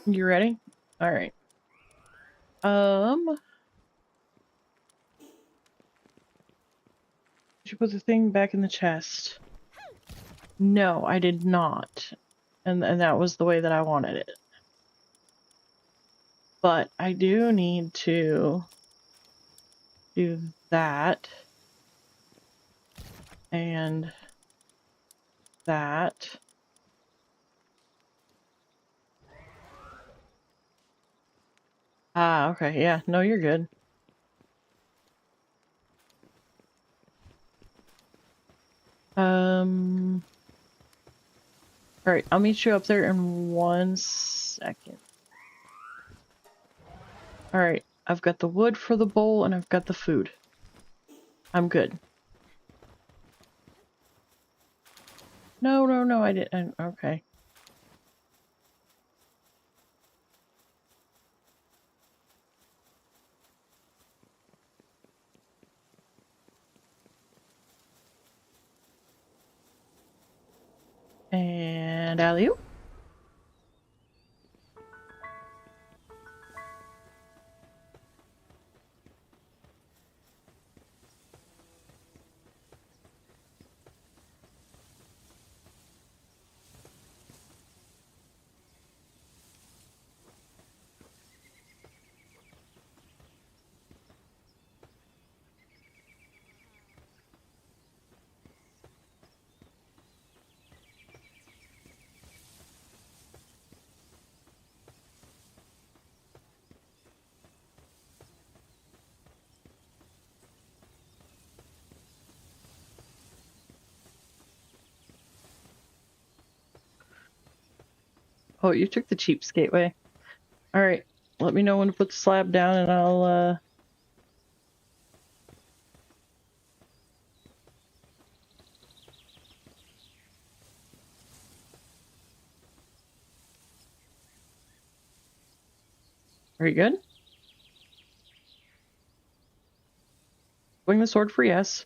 You ready? Alright. Did you put the thing back in the chest? No, I did not. And that was the way that I wanted it. But I do need to do that. And that. Ah, okay, yeah, no, you're good. Alright, I'll meet you up there in 1 second. Alright, I've got the wood for the bowl and I've got the food. I'm good. No, I didn't. Okay. And alley-oop. Oh, you took the cheapskate way. Alright, let me know when to put the slab down and I'll, Are you good? Swing the sword for yes.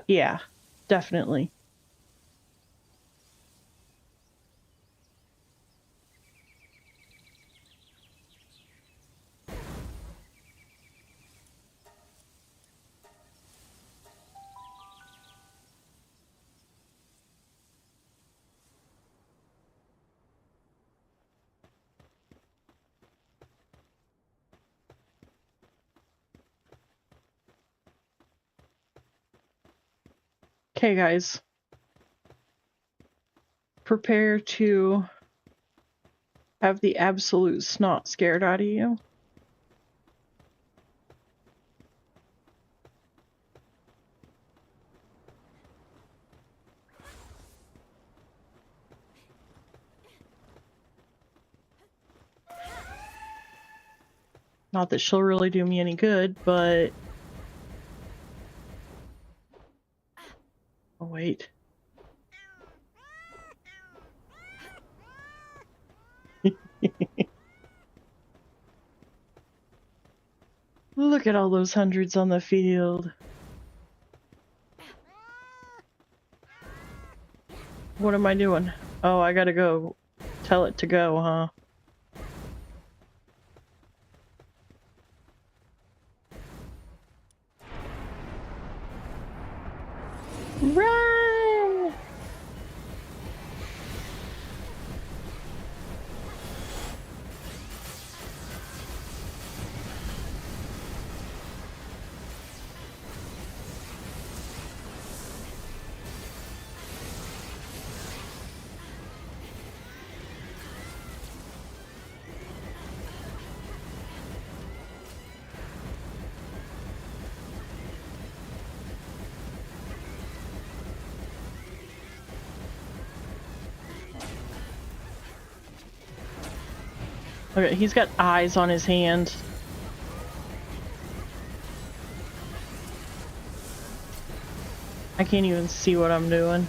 Yeah, definitely. Okay, guys. Prepare to have the absolute snot scared out of you. Not that she'll really do me any good, but... Oh, wait. Look at all those hundreds on the field. What am I doing? Oh, I gotta go tell it to go, huh? Run! Okay, he's got eyes on his hand. I can't even see what I'm doing.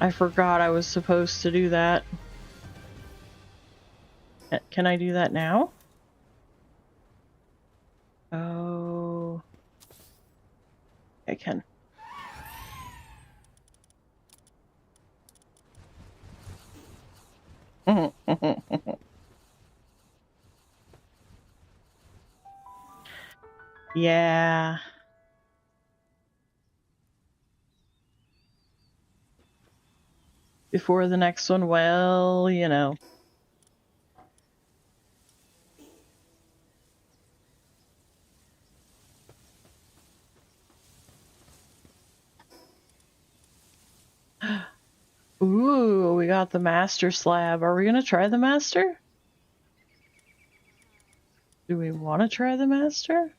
I forgot I was supposed to do that. Can I do that now? Oh. I can. Yeah. Before the next one, well, you know. Ooh, we got the master slab. Are we gonna try the master? Do we want to try the master?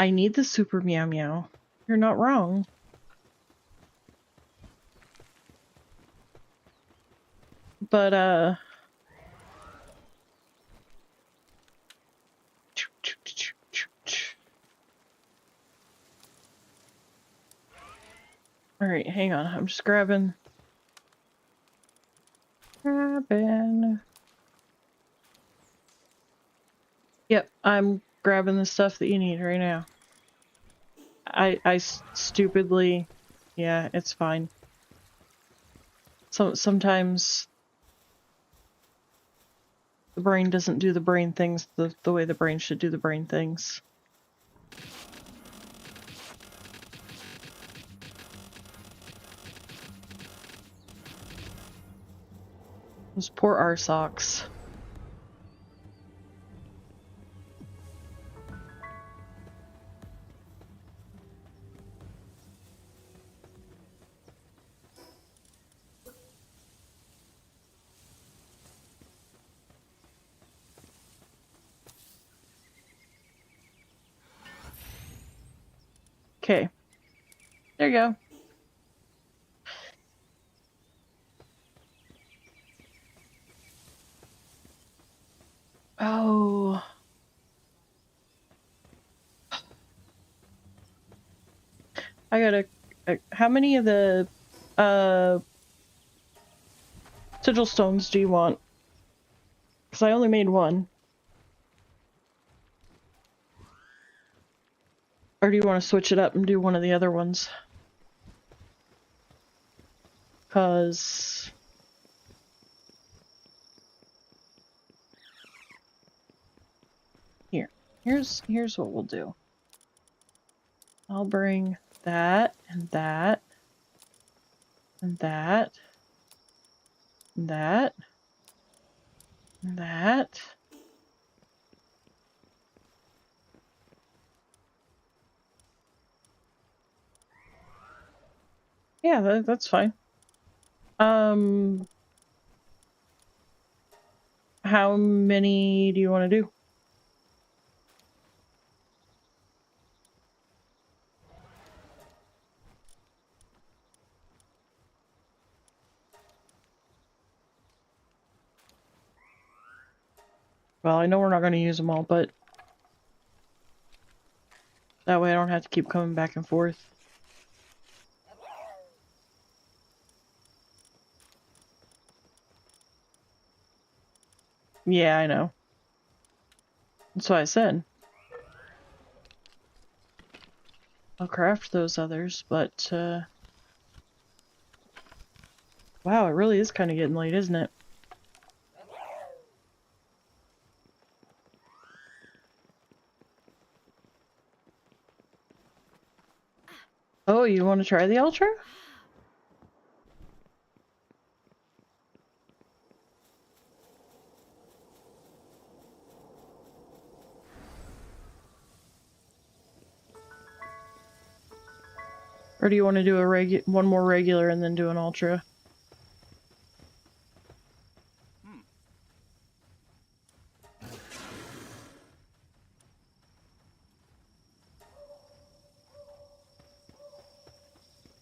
I need the super meow meow. You're not wrong. But, alright, hang on. I'm just grabbing. Yep, I'm grabbing the stuff that you need right now. I stupidly... Yeah, it's fine. Sometimes the brain doesn't do the brain things the way the brain should do the brain things. Those poor Arsocks. Okay. There you go. Oh. I gotta... how many of the sigil stones do you want? Because I only made one. Or do you want to switch it up and do one of the other ones? Because... Here's what we'll do. I'll bring that, and that, and that, and that, and that. Yeah, that's fine. How many do you want to do? Well, I know we're not going to use them all, but that way I don't have to keep coming back and forth. Yeah, I know. That's what I said. I'll craft those others, but, wow, it really is kind of getting late, isn't it? Oh, you want to try the Ultra? Or do you want to do a one more regular and then do an Ultra?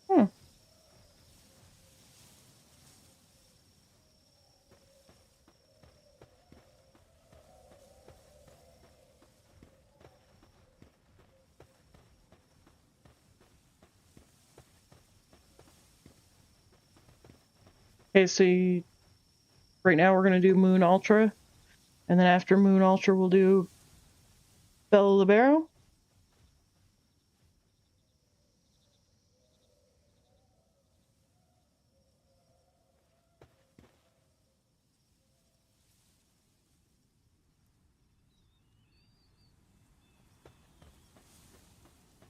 Hmm. Okay, so right now we're going to do Moon Ultra, and then after Moon Ultra we'll do Bella Libero.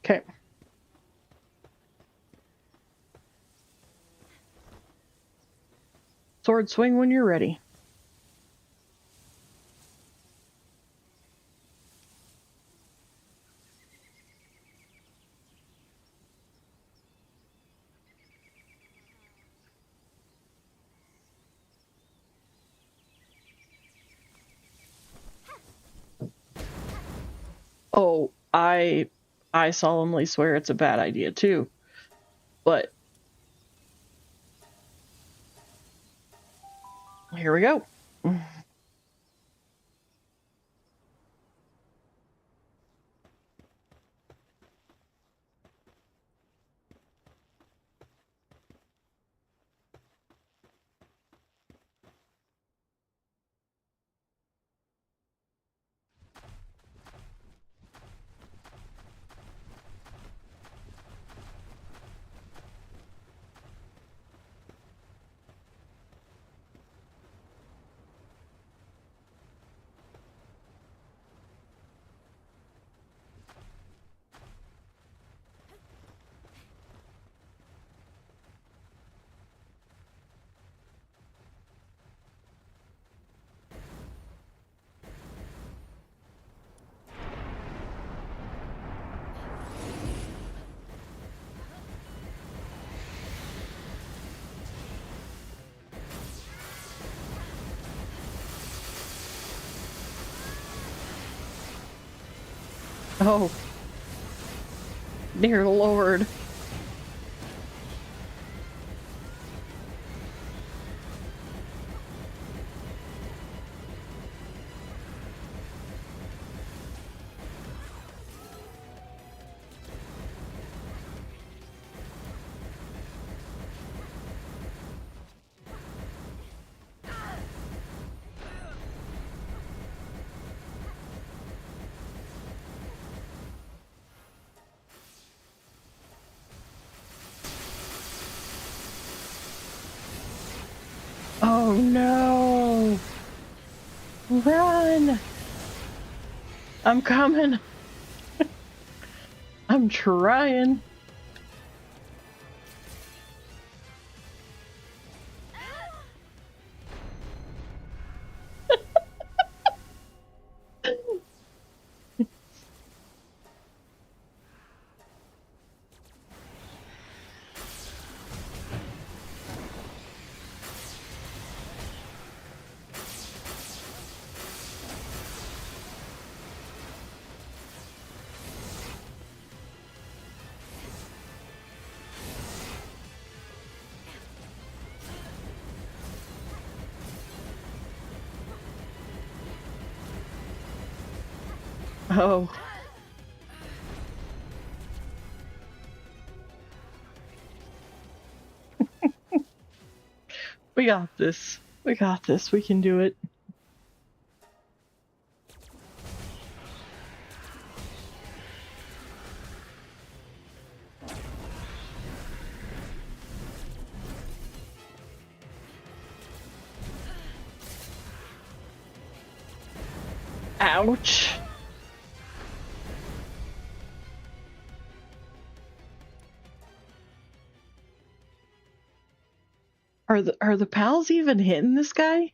Okay. Sword swing when you're ready. Oh, I solemnly swear it's a bad idea too. But here we go. Oh, dear Lord. Oh no! Run! I'm coming! I'm trying! Oh. We got this. We got this. We can do it. Ouch. Are the pals even hitting this guy?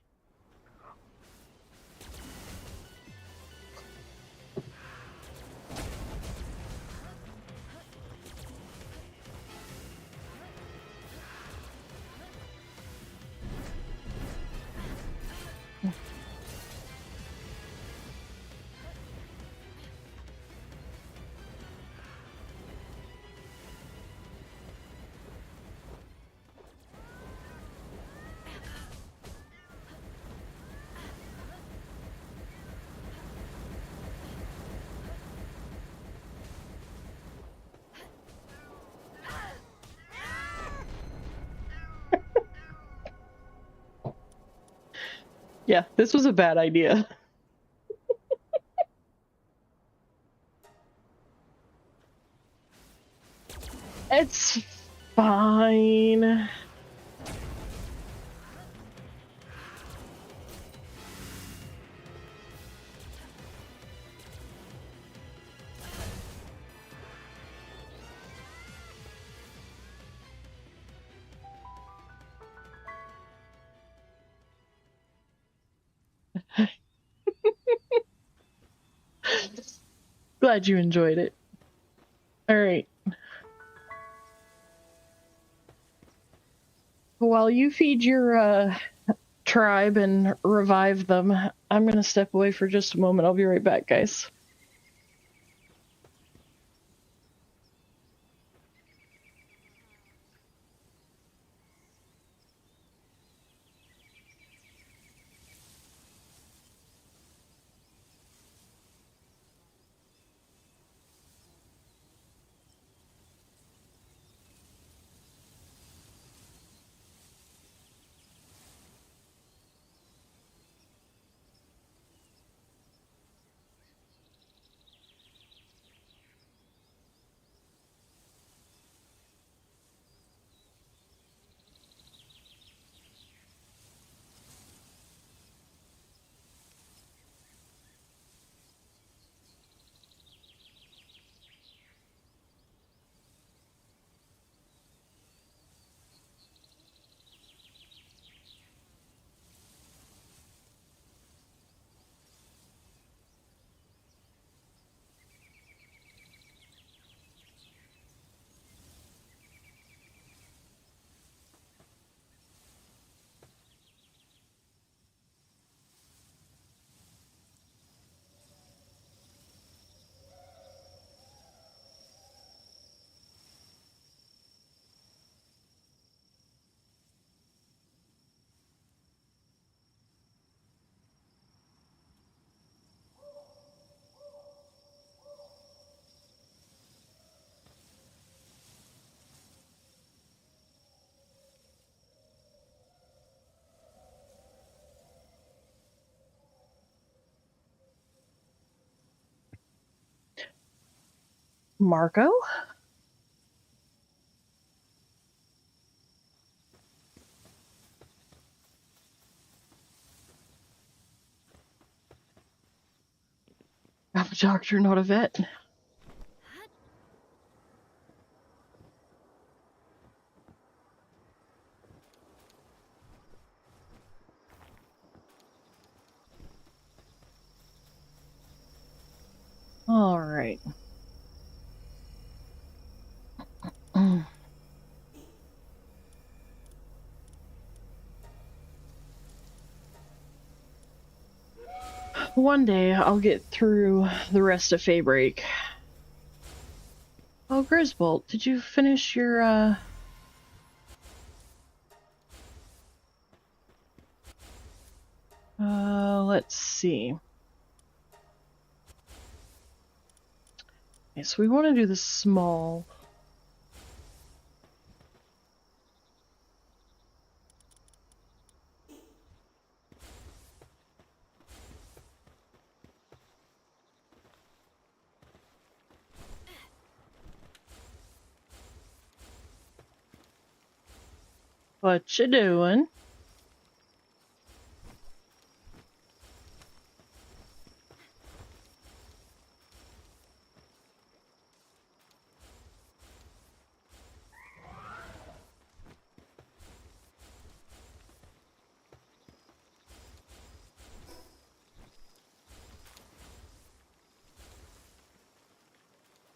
Yeah, this was a bad idea. It's fine. Glad you enjoyed it. Alright. While you feed your tribe and revive them, I'm gonna step away for just a moment. I'll be right back, guys. Marco? I'm a doctor, not a vet. All right. One day I'll get through the rest of Faybreak. Oh, Griswold, did you finish your, let's see. Okay, so we want to do the small. What you doing?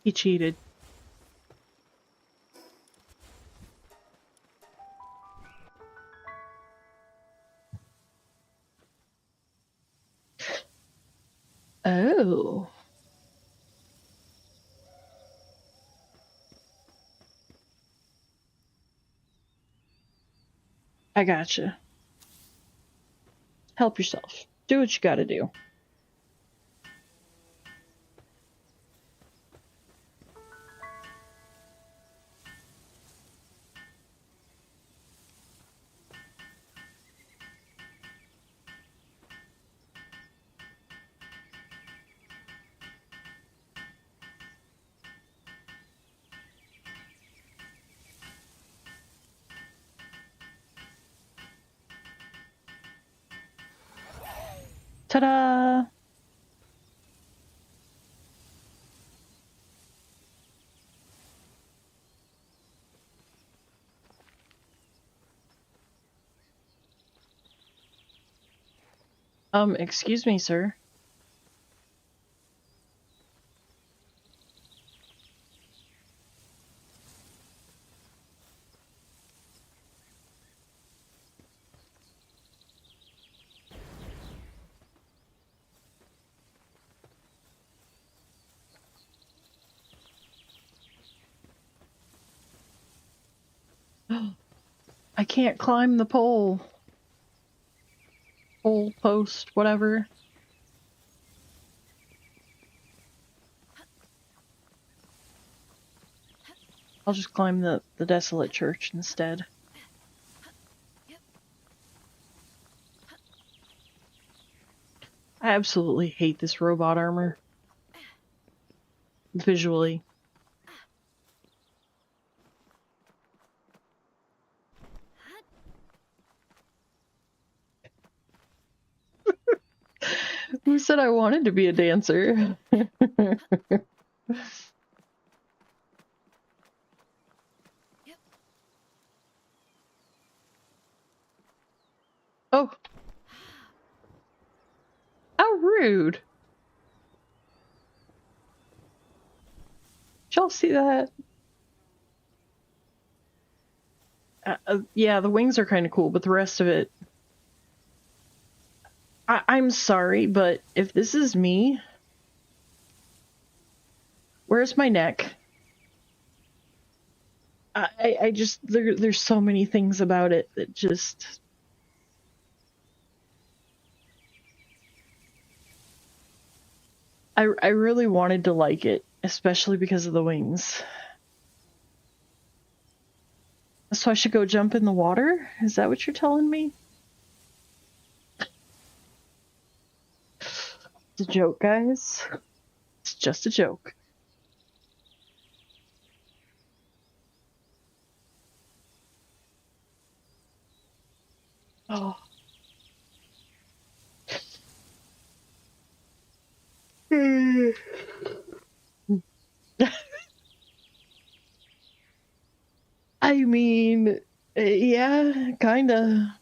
He cheated. Oh. I gotcha. Help yourself. Do what you gotta do. Ta-da! Excuse me, sir. I can't climb the pole. Pole, post, whatever. I'll just climb the desolate church instead. I absolutely hate this robot armor. Visually. Who said I wanted to be a dancer? Oh. How rude. Did y'all see that? Yeah, the wings are kind of cool, but the rest of it... I'm sorry, but if this is me... Where's my neck? I just... There's so many things about it that just... I really wanted to like it, especially because of the wings. So I should go jump in the water? Is that what you're telling me? It's a joke, guys. It's just a joke. Oh. I mean, yeah, kinda.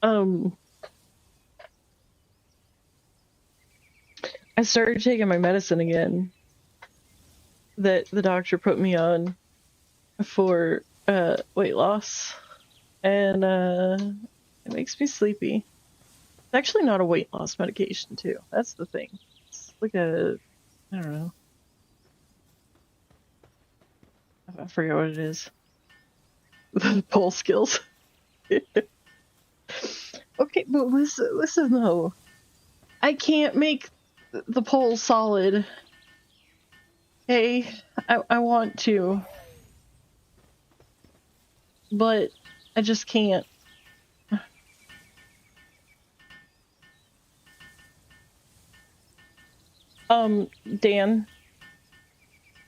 Um, I started taking my medicine again that the doctor put me on for weight loss, and it makes me sleepy. It's actually not a weight loss medication, too. That's the thing. It's like a, I don't know. I forget what it is. Pole skills. Okay, but listen though. I can't make the pole solid. Hey, I want to, but I just can't. Dan,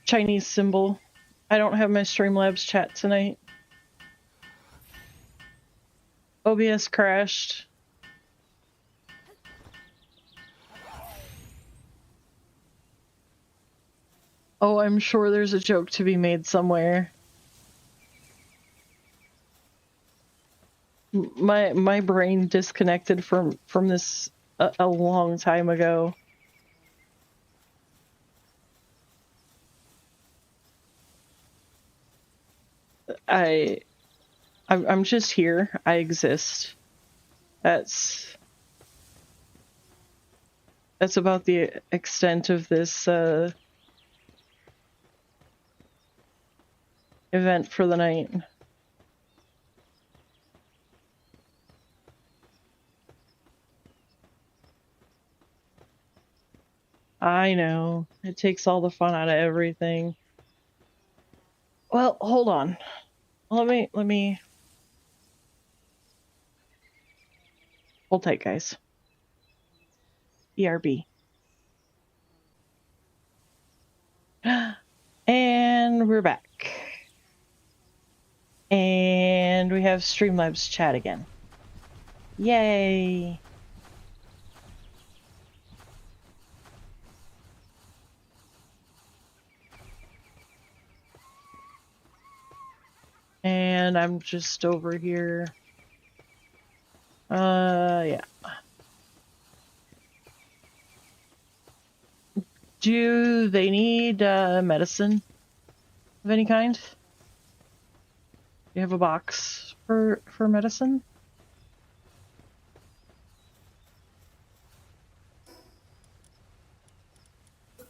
Chinese symbol. I don't have my Streamlabs chat tonight. OBS crashed. Oh, I'm sure there's a joke to be made somewhere. My brain disconnected from this a long time ago. I'm just here. I exist. That's about the extent of this event for the night. I know. It takes all the fun out of everything. Well, hold on. Let me hold tight, guys. ERB. And we're back. And we have Streamlabs chat again. Yay! And I'm just over here. Yeah. Do they need medicine of any kind? Do you have a box for medicine?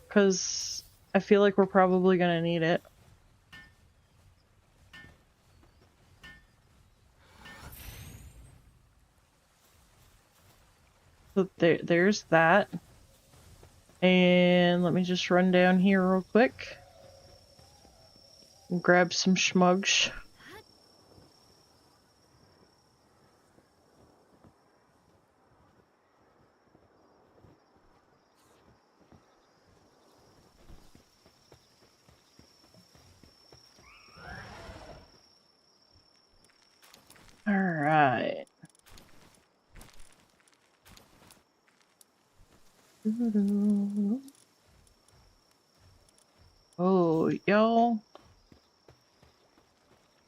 Because I feel like we're probably gonna need it. So there's that. And let me just run down here real quick and grab some schmugs. Alright. Oh, y'all.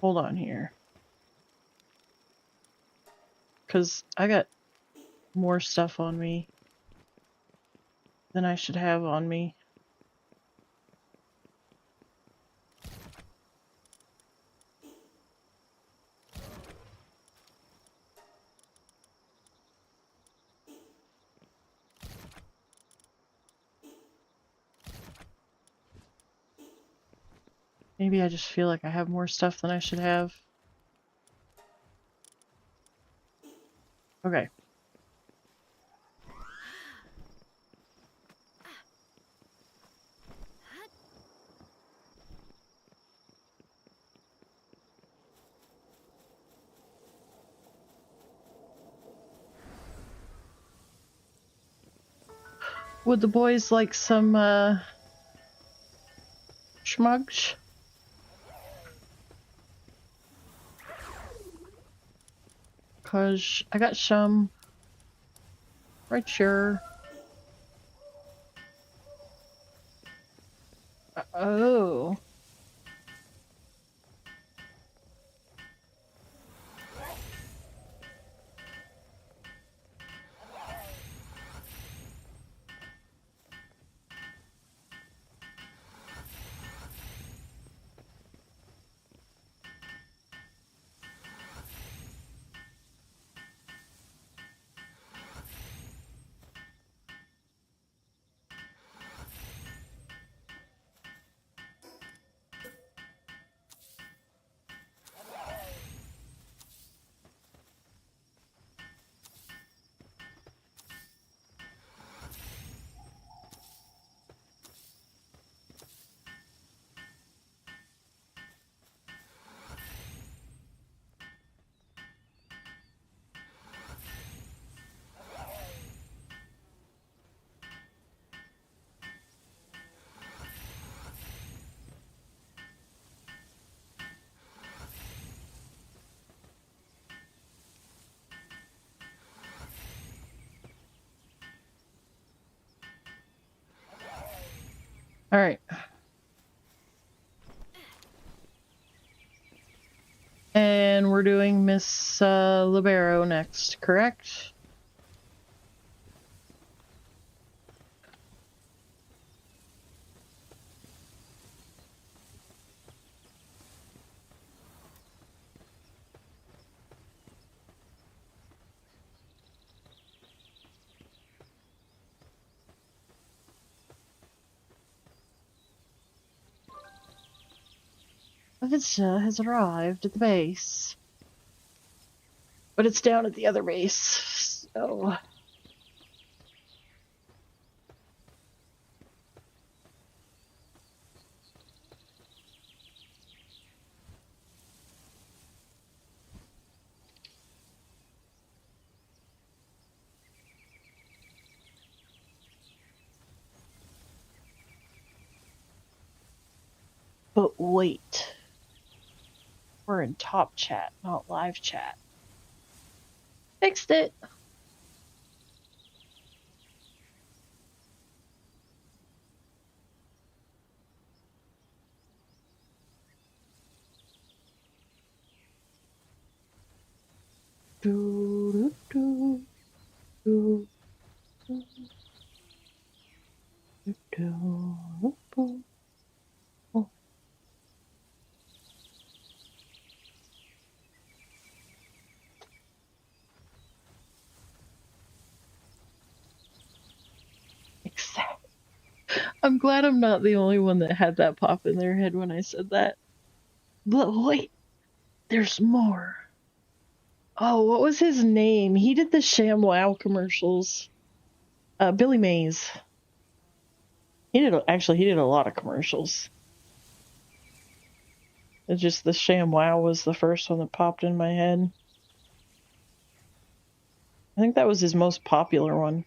Hold on here. Because I got more stuff on me than I should have on me. Maybe I just feel like I have more stuff than I should have. Okay. Would the boys like some schmugs? cause I got some right here. Oh. All right. And we're doing Miss Libero next, correct? A visitor has arrived at the base. But it's down at the other base, so... But wait. We're in top chat, not live chat. Fixed it! Do, do, do, do, do, do, do. Oh. Exactly. I'm glad I'm not the only one that had that pop in their head when I said that. But wait, there's more. Oh, what was his name? He did the ShamWow commercials. Billy Mays. He did a lot of commercials. It's just the ShamWow was the first one that popped in my head. I think that was his most popular one.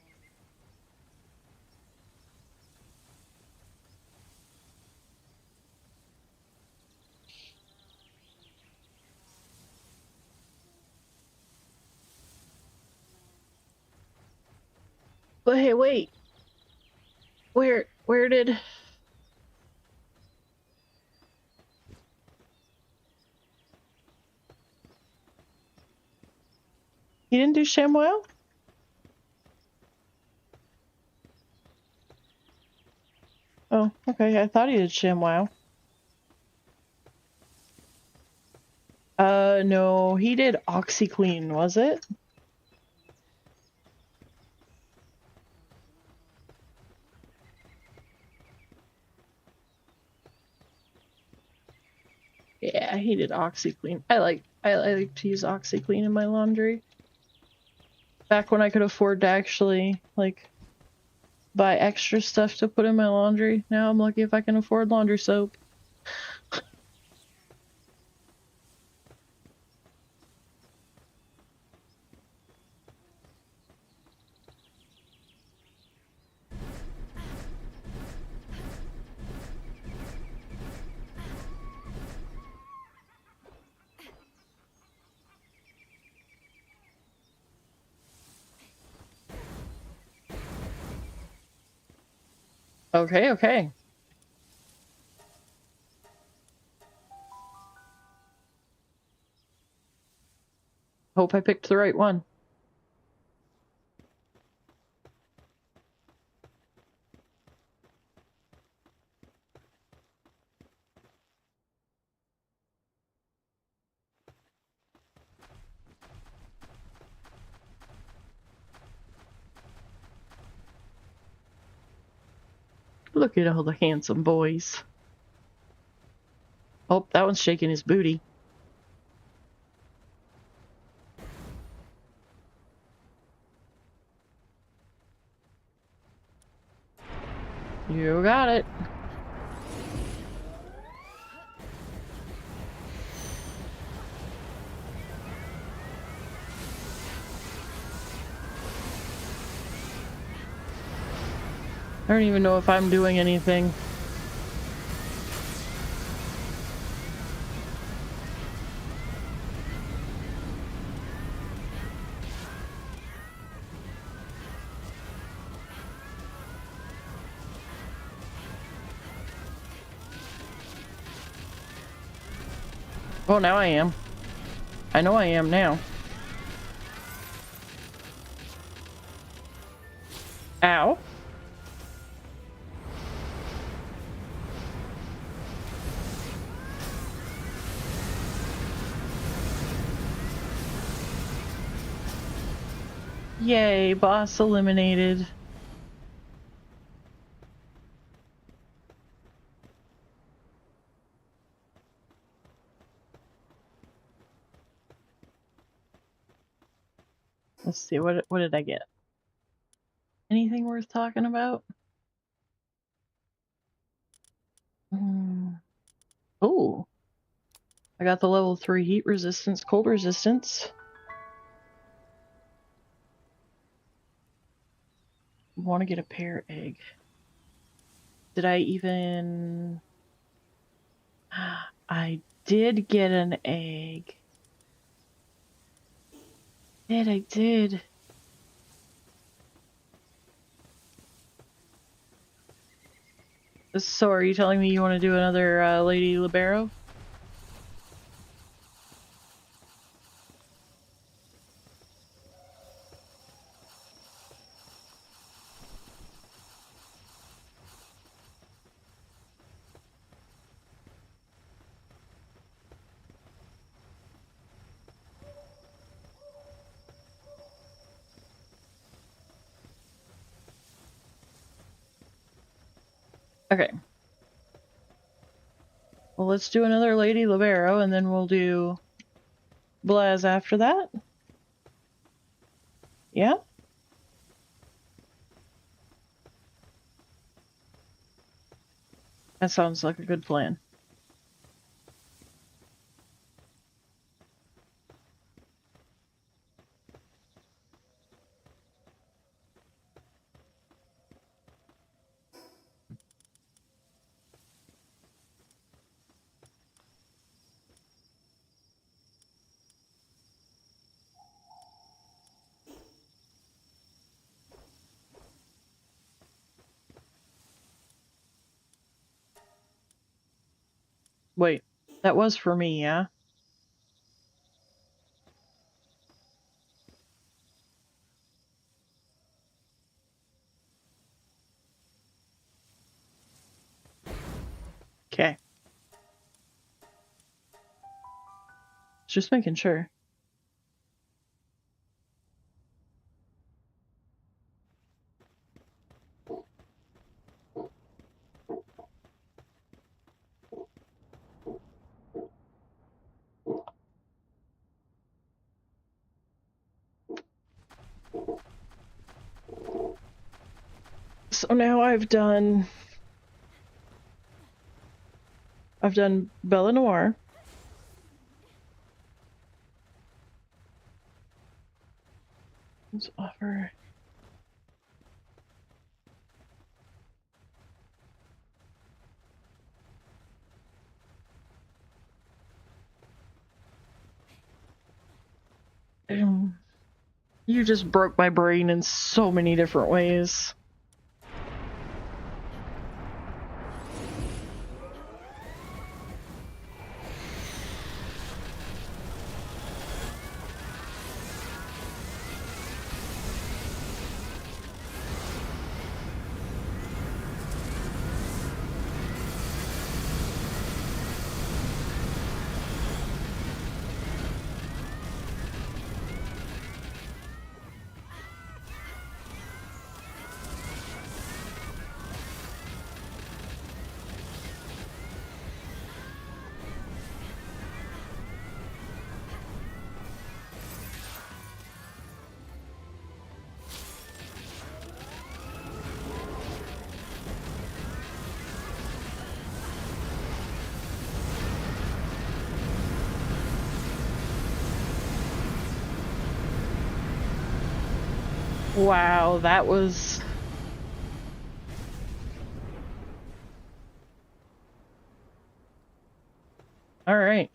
But hey, wait. Where did... He didn't do ShamWow? Oh, okay. I thought he did ShamWow. No, he did OxyClean, was it? Yeah, he did OxyClean. I like to use OxyClean in my laundry. Back when I could afford to actually, like, buy extra stuff to put in my laundry. Now I'm lucky if I can afford laundry soap. Okay, okay. Hope I picked the right one. Look at all the handsome boys. Oh, that one's shaking his booty. You got it. I don't even know if I'm doing anything. Oh, now I am. I know I am now. Ow. Yay, boss eliminated. Let's see, what did I get? Anything worth talking about? Oh, I got the level 3 heat resistance, cold resistance. Want to get a pear egg. Did I even... I did get an egg. I did. So are you telling me you want to do another Lady Libero? Okay. Well, let's do another Lady Libero, and then we'll do Blaz after that. Yeah? That sounds like a good plan. Wait, that was for me, yeah? Okay. Just making sure. So now I've done Bella Noir. Let's offer. You just broke my brain in so many different ways. Wow, that was... All right.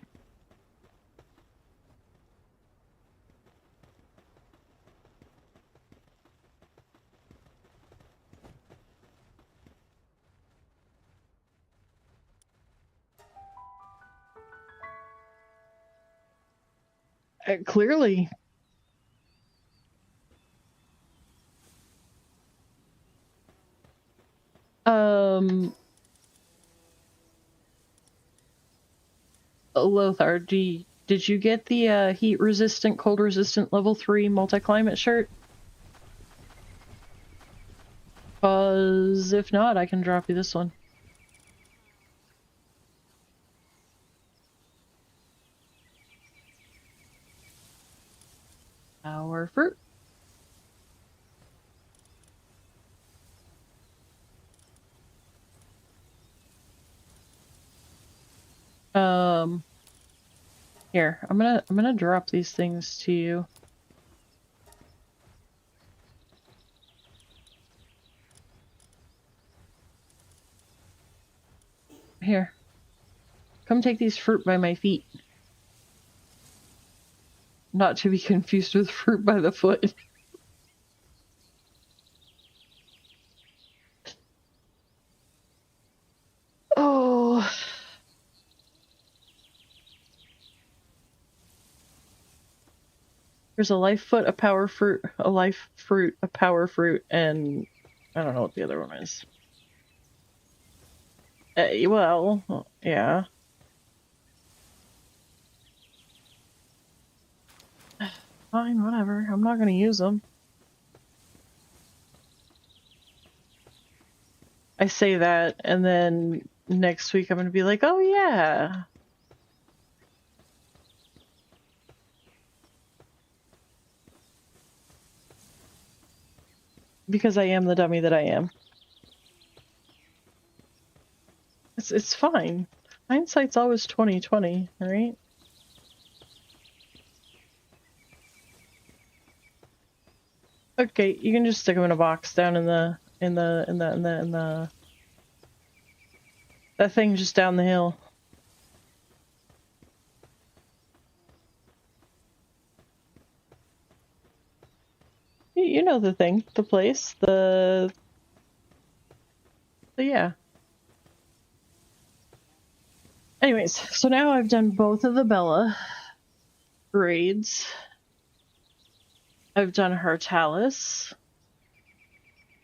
Clearly. Lothar, did you get the heat resistant, cold resistant level 3 multi-climate shirt? Cause if not, I can drop you this one. Power fruit. Here, I'm gonna drop these things to you. Here. Come take these fruit by my feet. Not to be confused with fruit by the foot. Oh. There's a life foot, a power fruit, a life fruit, a power fruit, and I don't know what the other one is. Well, yeah. Fine, whatever. I'm not gonna use them. I say that, and then next week I'm gonna be like, oh yeah. Because I am the dummy that I am. It's fine. Hindsight's always 20/20, right? Okay, you can just stick them in a box down in the that thing just down the hill. You know the thing, the place, the yeah. Anyways, so now I've done both of the Bella raids. I've done Hartalis.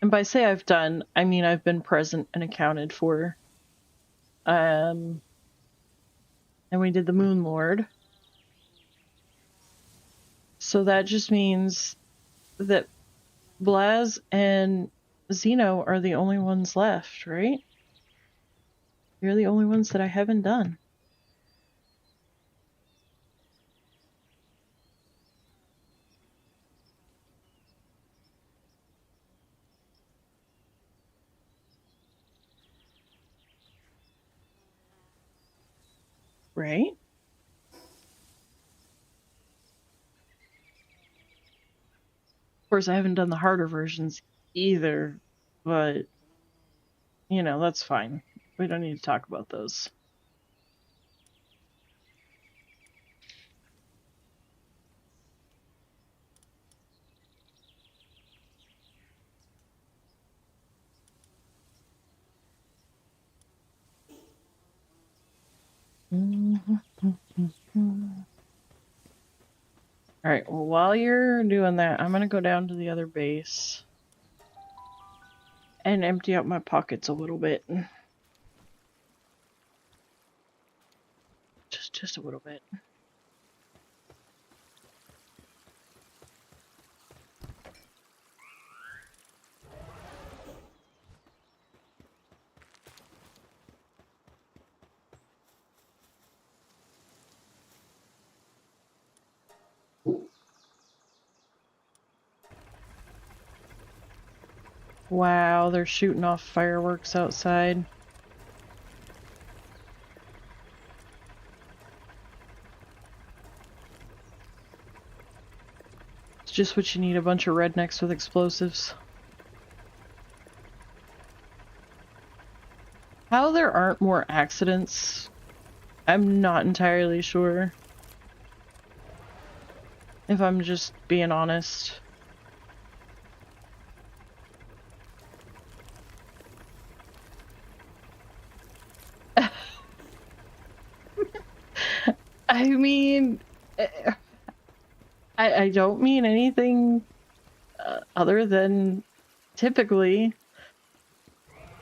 And by say I've done, I mean I've been present and accounted for. And we did the Moon Lord. So that just means that Blaz and Zeno are the only ones left, right? You're the only ones that I haven't done. Right? Of course, I haven't done the harder versions either, but, you know, that's fine. We don't need to talk about those. Alright, well, while you're doing that, I'm gonna go down to the other base and empty out my pockets a little bit. Just a little bit. Wow, they're shooting off fireworks outside. just what you need, a bunch of rednecks with explosives. How there aren't more accidents, I'm not entirely sure. If I'm just being honest. I mean, I don't mean anything other than typically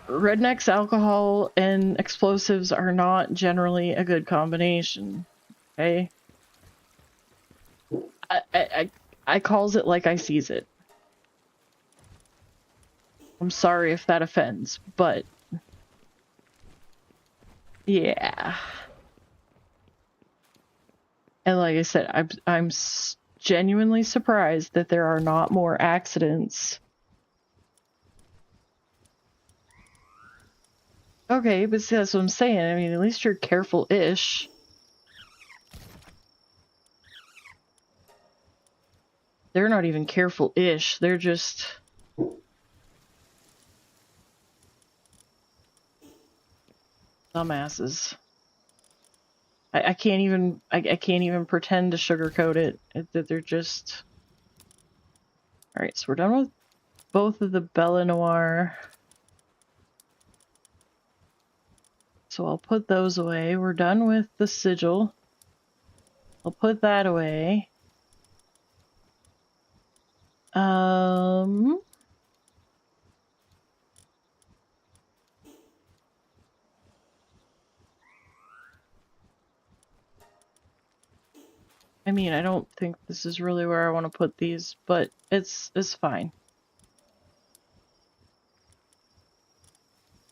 rednecks, alcohol, and explosives are not generally a good combination. Okay? I calls it like I sees it. I'm sorry if that offends, but yeah. And like I said, I'm genuinely surprised that there are not more accidents. Okay, but see, that's what I'm saying. I mean, at least you're careful-ish. They're not even careful-ish. They're just... dumbasses. I can't even pretend to sugarcoat it. That they're just... Alright, so we're done with both of the Bella Noir. So I'll put those away. We're done with the sigil. I'll put that away. I mean, I don't think this is really where I want to put these, but it's fine.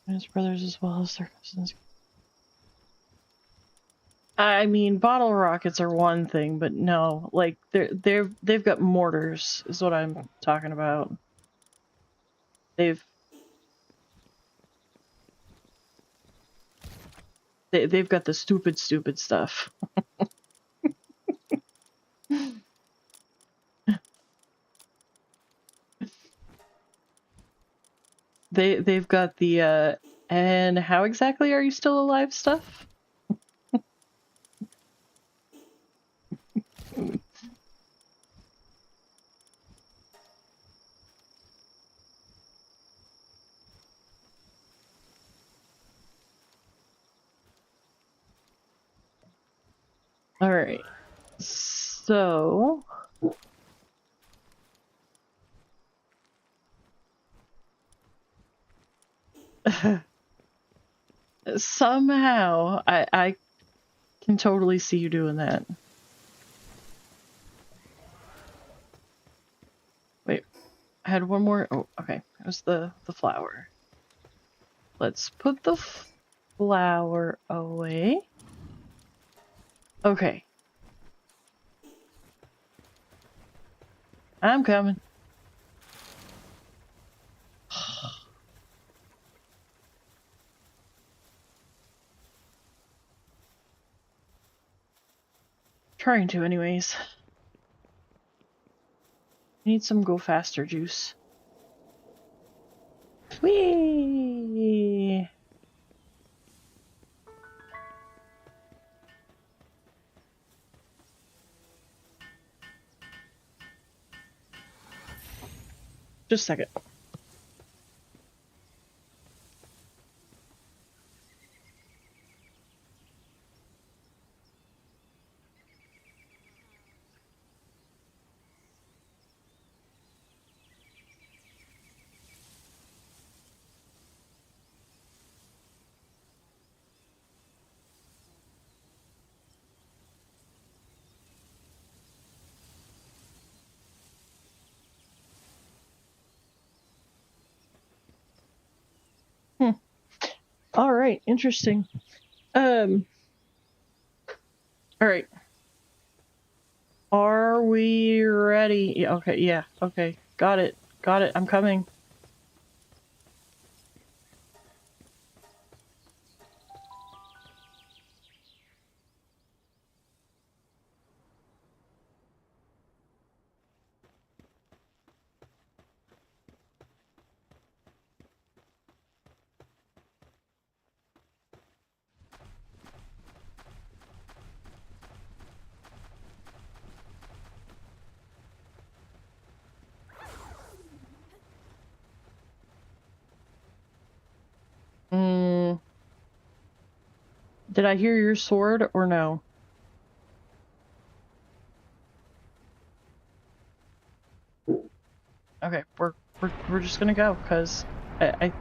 His brothers as well as their cousins. I mean, bottle rockets are one thing, but no, like they've got mortars is what I'm talking about. They've got the stupid stuff. They've got the and how exactly are you still alive stuff? All right. So somehow I can totally see you doing that. Wait, I had one more. Oh, okay. It was the flower. Let's put the flower away. Okay. I'm coming. Trying to anyways. Need some go faster juice. Whee! Just a second. All right, interesting. All right. Are we ready? Yeah, okay, yeah, okay. Got it. Got it. I'm coming. Did I hear your sword or no? Okay, we're just gonna go, cause I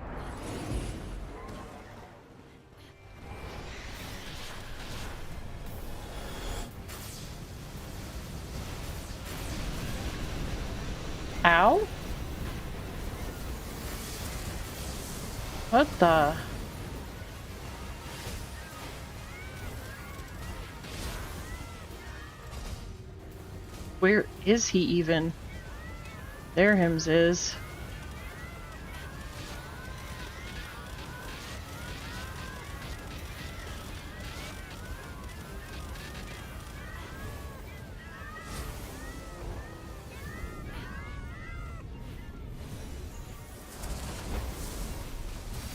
Ow? What the? Where is he even? There hims is.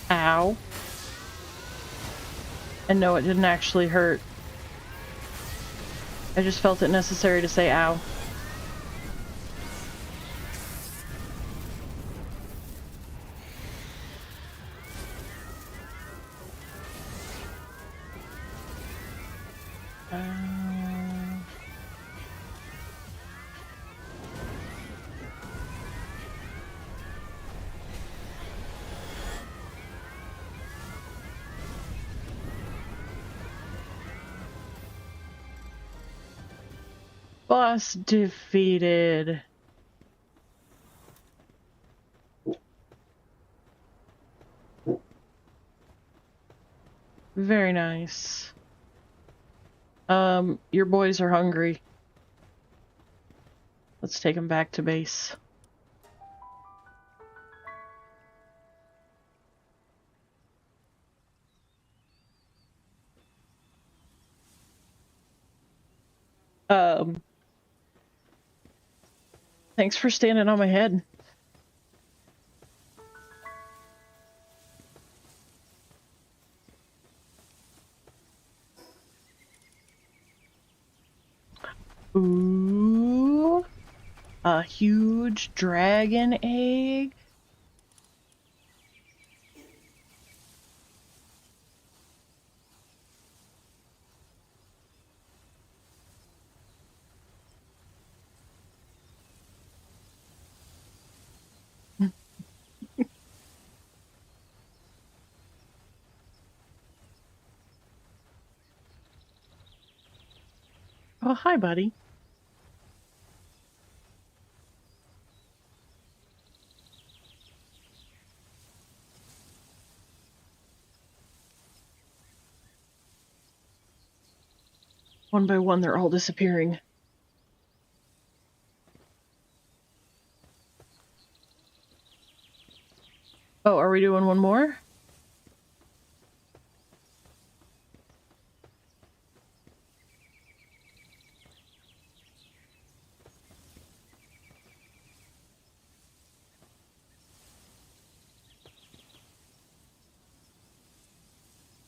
Ow. And no, it didn't actually hurt. I just felt it necessary to say ow. Boss defeated. Very nice. Your boys are hungry. Let's take them back to base. Thanks for standing on my head. Ooh, a huge dragon egg. Oh, hi, buddy. One by one, they're all disappearing. Oh, are we doing one more?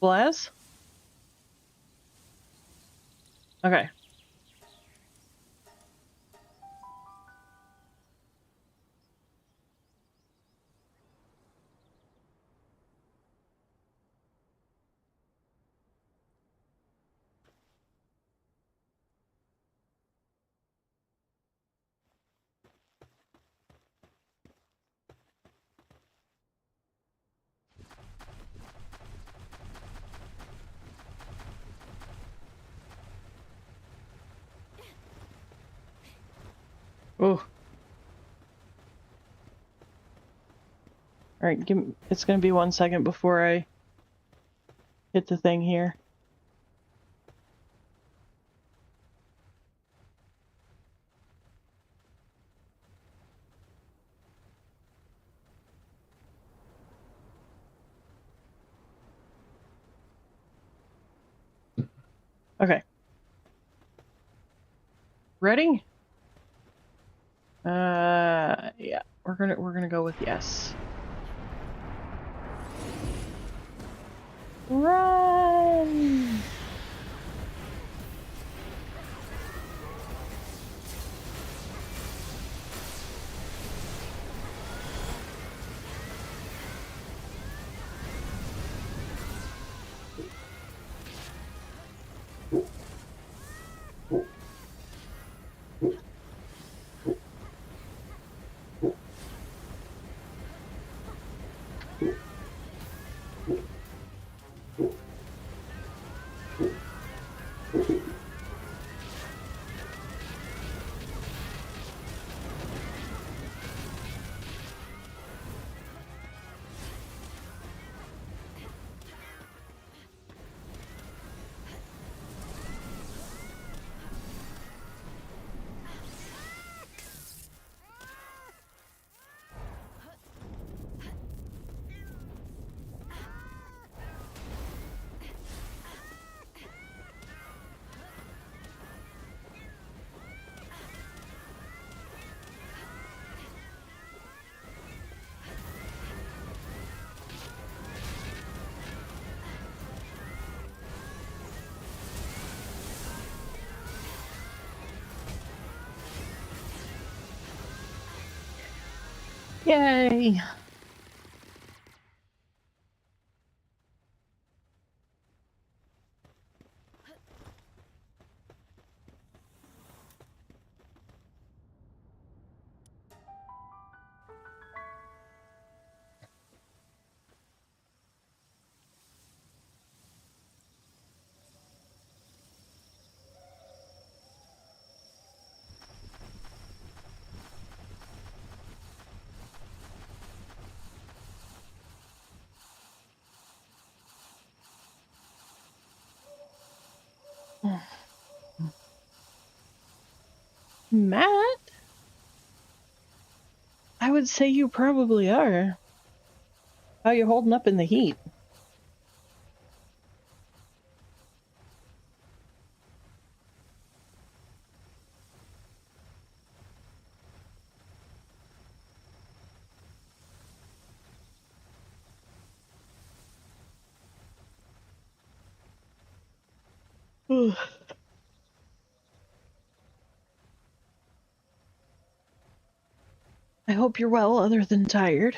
Blaz? Okay. Oh. Alright, it's gonna be 1 second before I hit the thing here. Okay. Ready? Yeah. We're gonna go with yes. Run! Yay! Matt? I would say you probably are. How you holding up in the heat? I hope you're well, other than tired.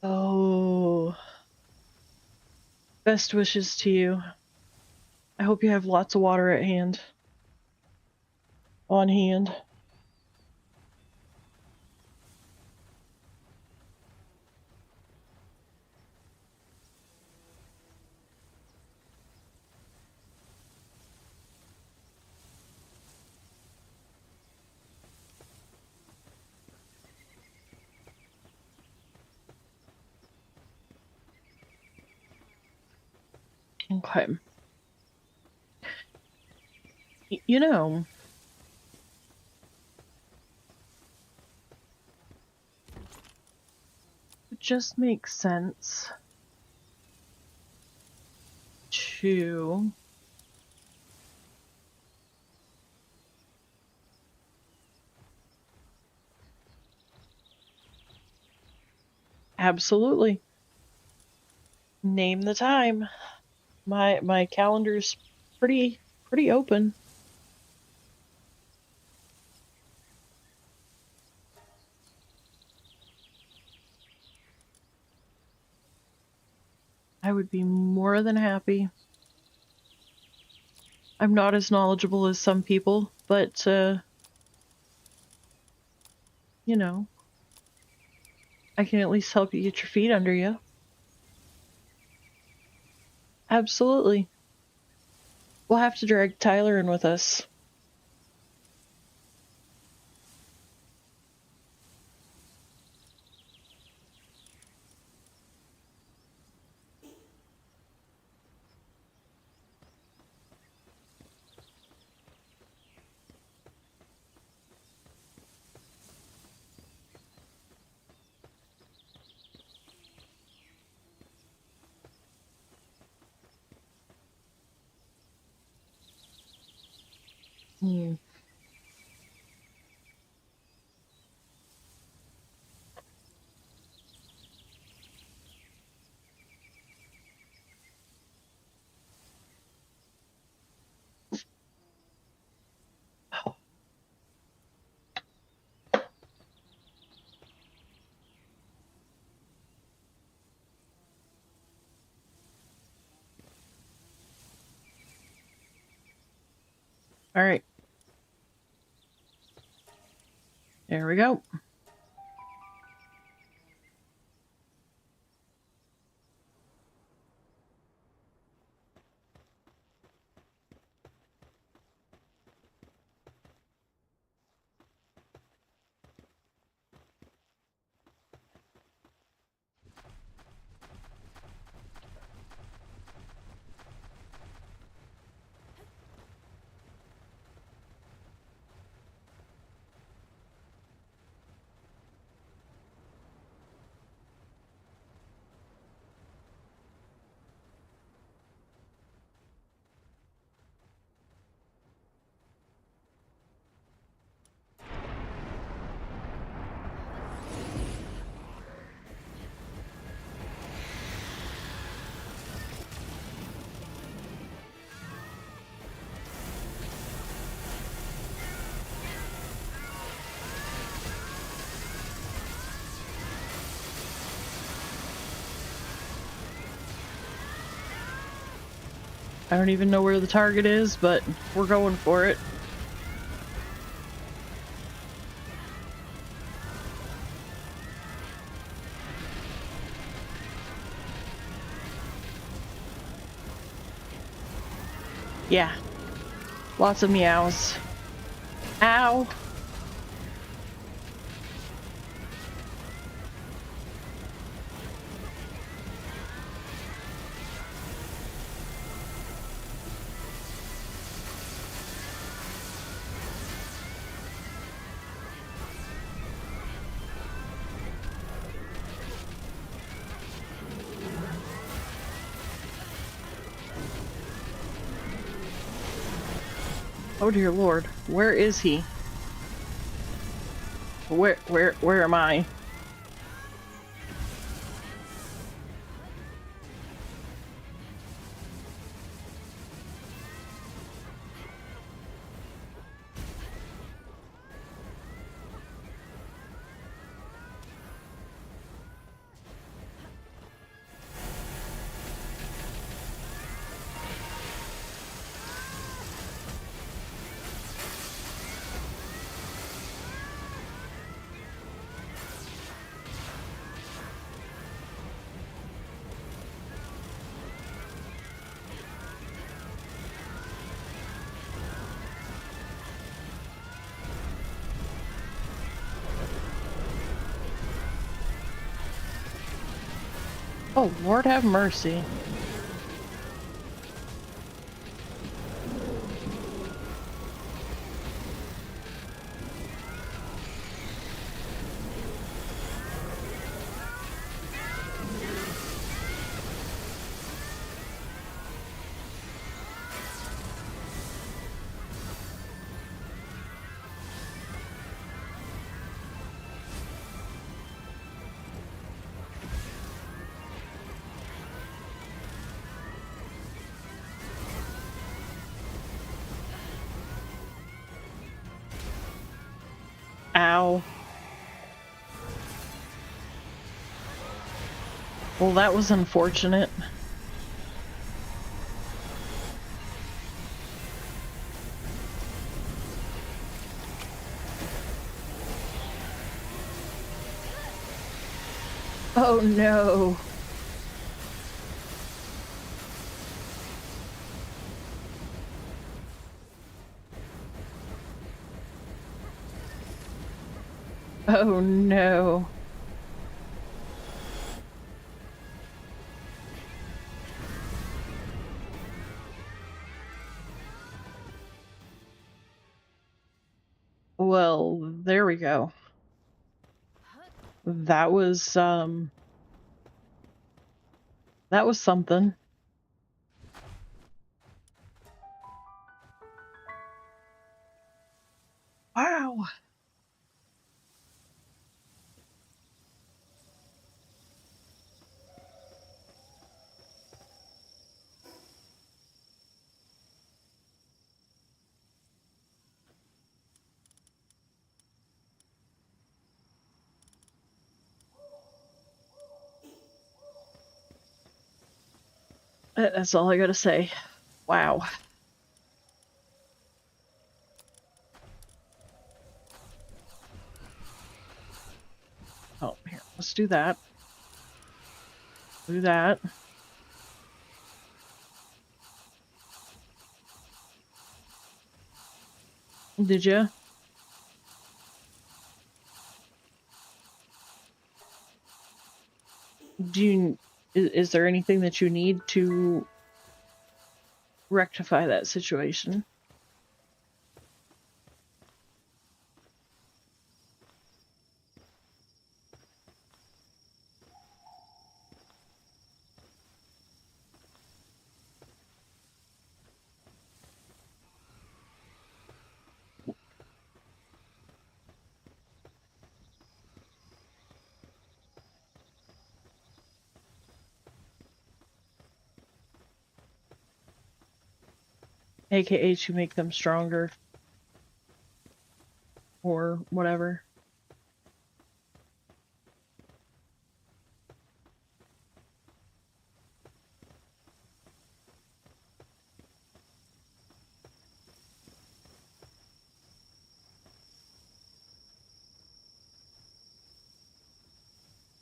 Oh, best wishes to you. I hope you have lots of water at hand. On hand. Okay. You know, it just makes sense to absolutely name the time. My calendar's pretty open. I would be more than happy. I'm not as knowledgeable as some people, but you know, I can at least help you get your feet under you. Absolutely. We'll have to drag Tyler in with us. Hmm. All right. There we go. I don't even know where the target is, but we're going for it. Yeah. Lots of meows. Ow! Oh dear Lord, where is he? Where am I? Oh, Lord have mercy. Ow. Well, that was unfortunate. Oh no. Oh no. Well, there we go. That was something. Wow. That's all I gotta say. Wow. Oh, here, let's do that. Do that. Did you? Do you, is there anything that you need to rectify that situation? AKA to make them stronger or whatever.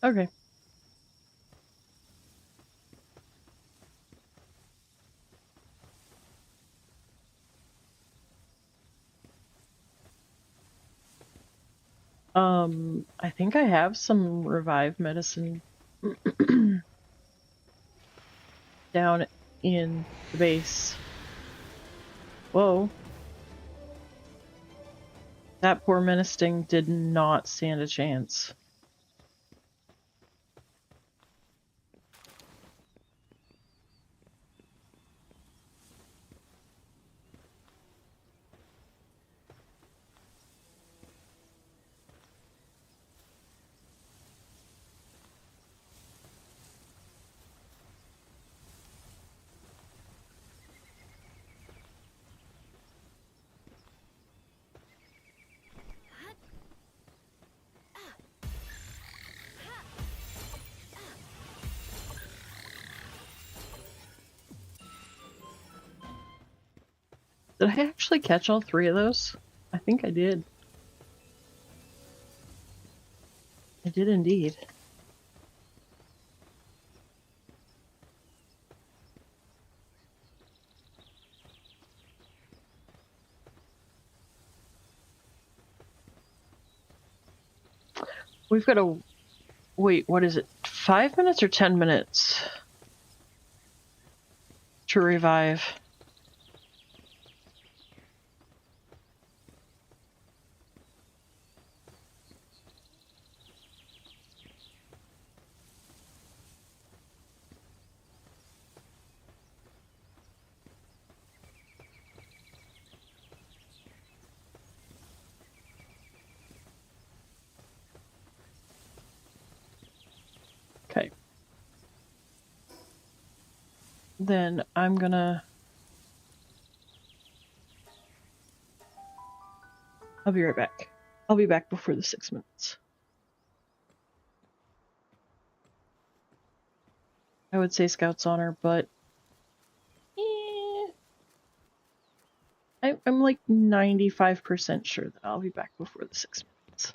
Okay. I think I have some revive medicine down in the base. Whoa. That poor menacing did not stand a chance. Did I actually catch all 3 of those? I think I did. I did indeed. We've got to wait, what is it? 5 minutes or 10 minutes to revive? Okay. Then I'm gonna... I'll be right back. I'll be back before the 6 minutes. I would say Scout's Honor, but... I'm like 95% sure that I'll be back before the 6 minutes.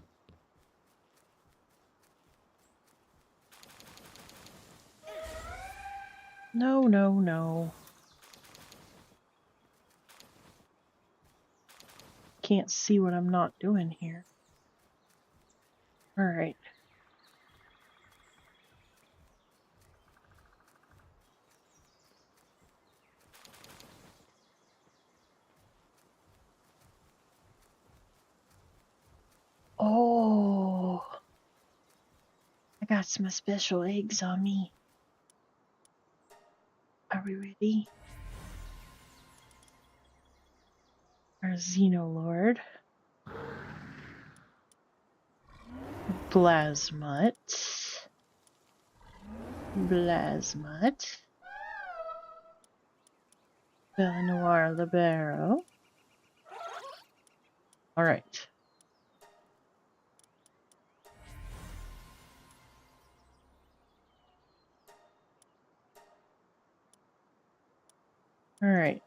No, no, no. Can't see what I'm not doing here. Alright. Oh, I got some special eggs on me. Are we ready? Our Xenolord. Blasmut. Blasmut. Belanoir Libero. Alright. Alright.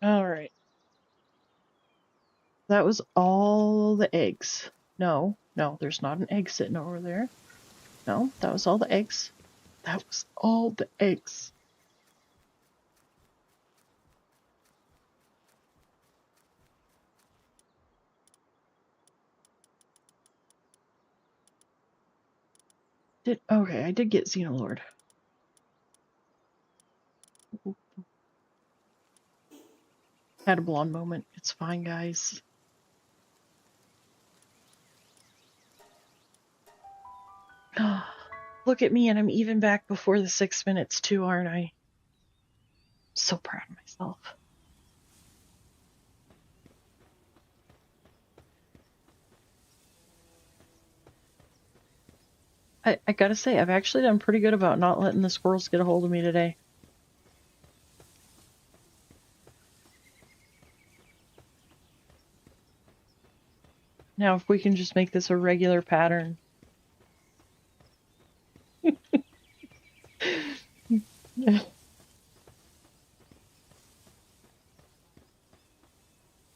Alright. That was all the eggs. No, there's not an egg sitting over there. No, that was all the eggs. That was all the eggs. Okay, I did get Xenolord. Had a blonde moment. It's fine, guys. Look at me, and I'm even back before the 6 minutes too, aren't I? So proud of myself. I gotta say, I've actually done pretty good about not letting the squirrels get a hold of me today. Now, if we can just make this a regular pattern.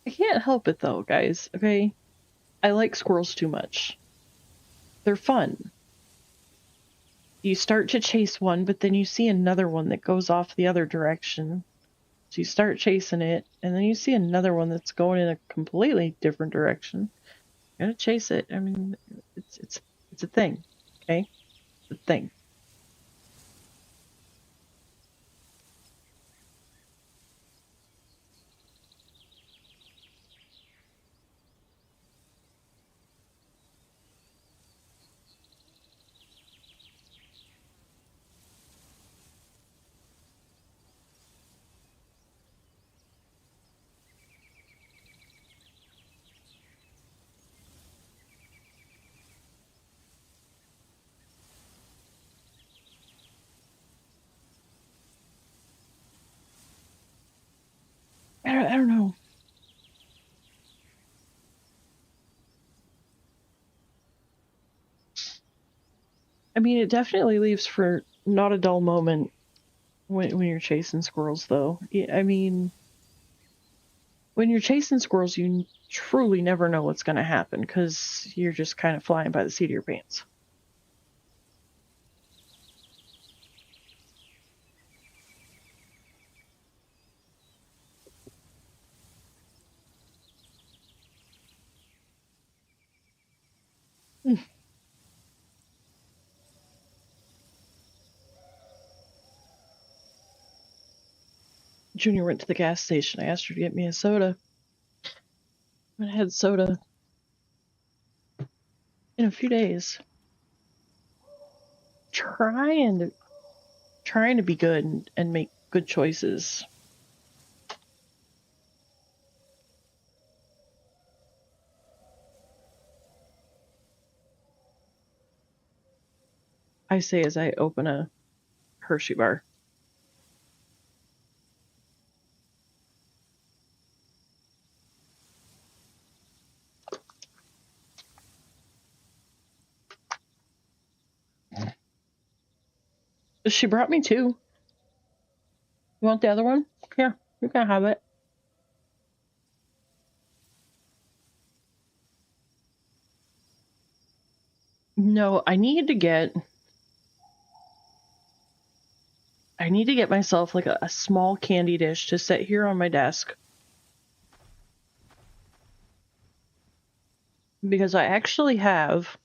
I can't help it though, guys, okay? I like squirrels too much. They're fun. You start to chase one, but then you see another one that goes off the other direction. So you start chasing it, and then you see another one that's going in a completely different direction. You gotta chase it. I mean, it's a thing, okay? It's a thing. I don't know. I mean, it definitely leaves for not a dull moment when you're chasing squirrels, though. I mean, when you're chasing squirrels, you truly never know what's going to happen because you're just kind of flying by the seat of your pants. Junior went to the gas station. I asked her to get me a soda. I haven't had soda in a few days. Trying to be good and make good choices. I say as I open a Hershey bar. She brought me two. You want the other one? Yeah, you can have it. No, I need to get myself like a small candy dish to set here on my desk. Because I actually have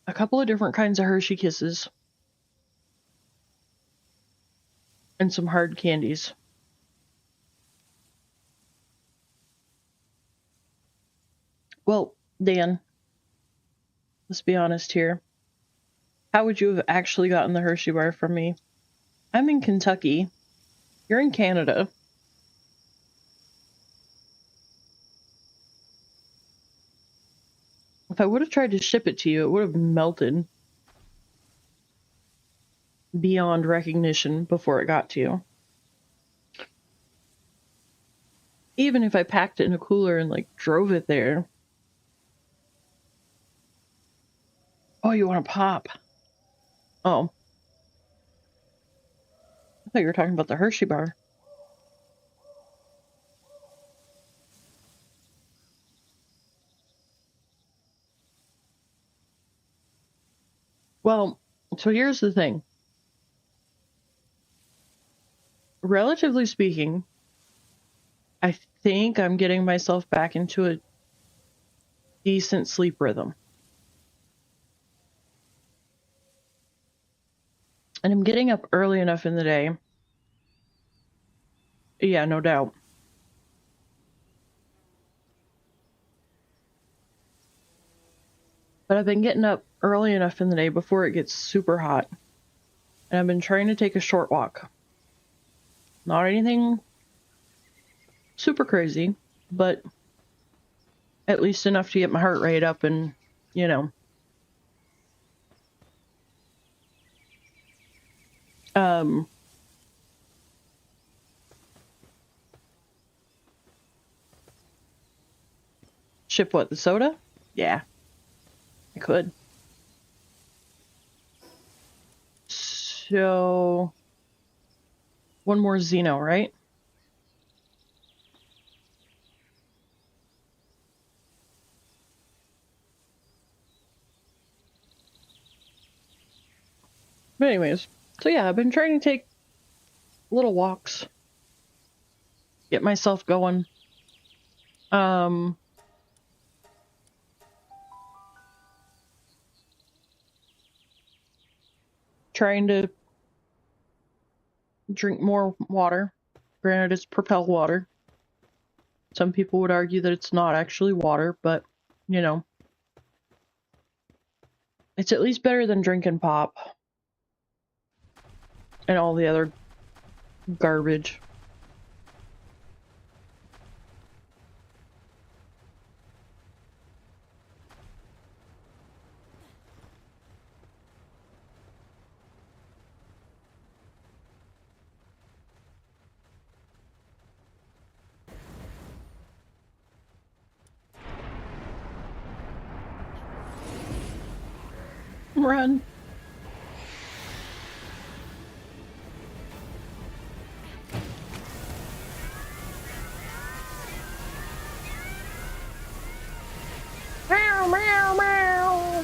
a couple of different kinds of Hershey Kisses and some hard candies. Well, Dan, let's be honest here. How would you have actually gotten the Hershey bar from me? I'm in Kentucky. You're in Canada. If I would have tried to ship it to you, it would have melted beyond recognition before it got to you. Even if I packed it in a cooler and like drove it there. Oh, you want a pop? Oh. I thought you were talking about the Hershey bar. Well, so here's the thing. Relatively speaking, I think I'm getting myself back into a decent sleep rhythm. And I'm getting up early enough in the day. Yeah, no doubt. But I've been getting up early enough in the day before it gets super hot. And I've been trying to take a short walk. Not anything super crazy, but at least enough to get my heart rate up and, you know, ship what, the soda? Yeah, I could. So, one more Xeno, right? But anyways, so yeah, I've been trying to take little walks, get myself going. Trying to drink more water. Granted, it's Propel water. Some people would argue that it's not actually water, but, you know, it's at least better than drinking pop and all the other garbage. Run. Meow, meow, meow.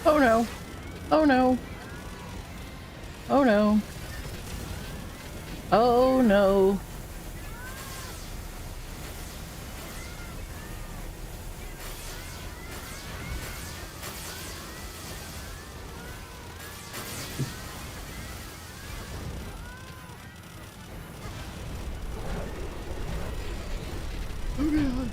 Oh no. Oh no. Oh no. Oh no. Oh god.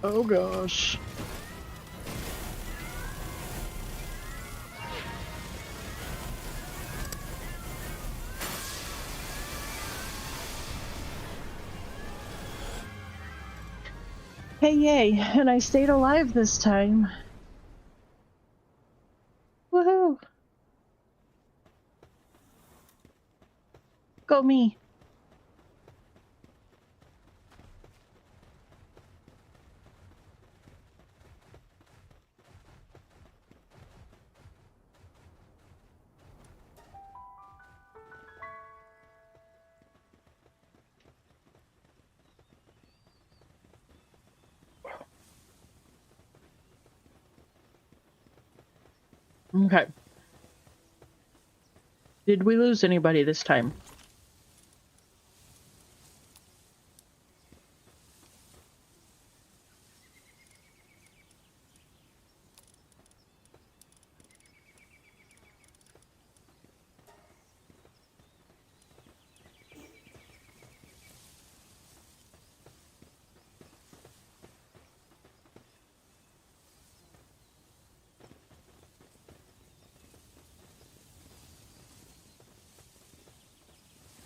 Oh gosh. Hey, yay, and I stayed alive this time. Woohoo! Go me! Okay. Did we lose anybody this time?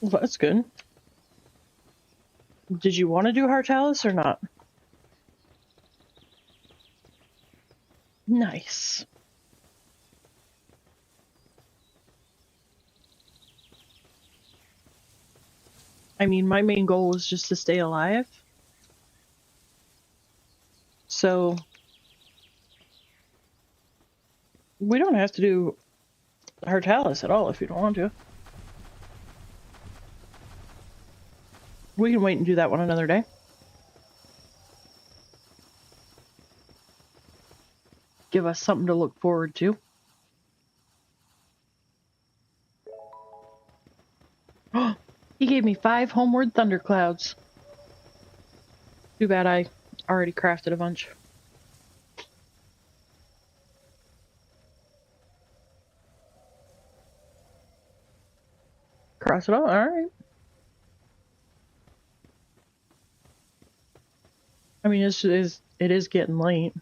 Well, that's good. Did you want to do Hartalis or not? Nice. I mean, my main goal was just to stay alive. So we don't have to do Hartalis at all if you don't want to. We can wait and do that one another day. Give us something to look forward to. He gave me 5 homeward thunderclouds. Too bad I already crafted a bunch. Cross it all? Alright. I mean, it is getting late.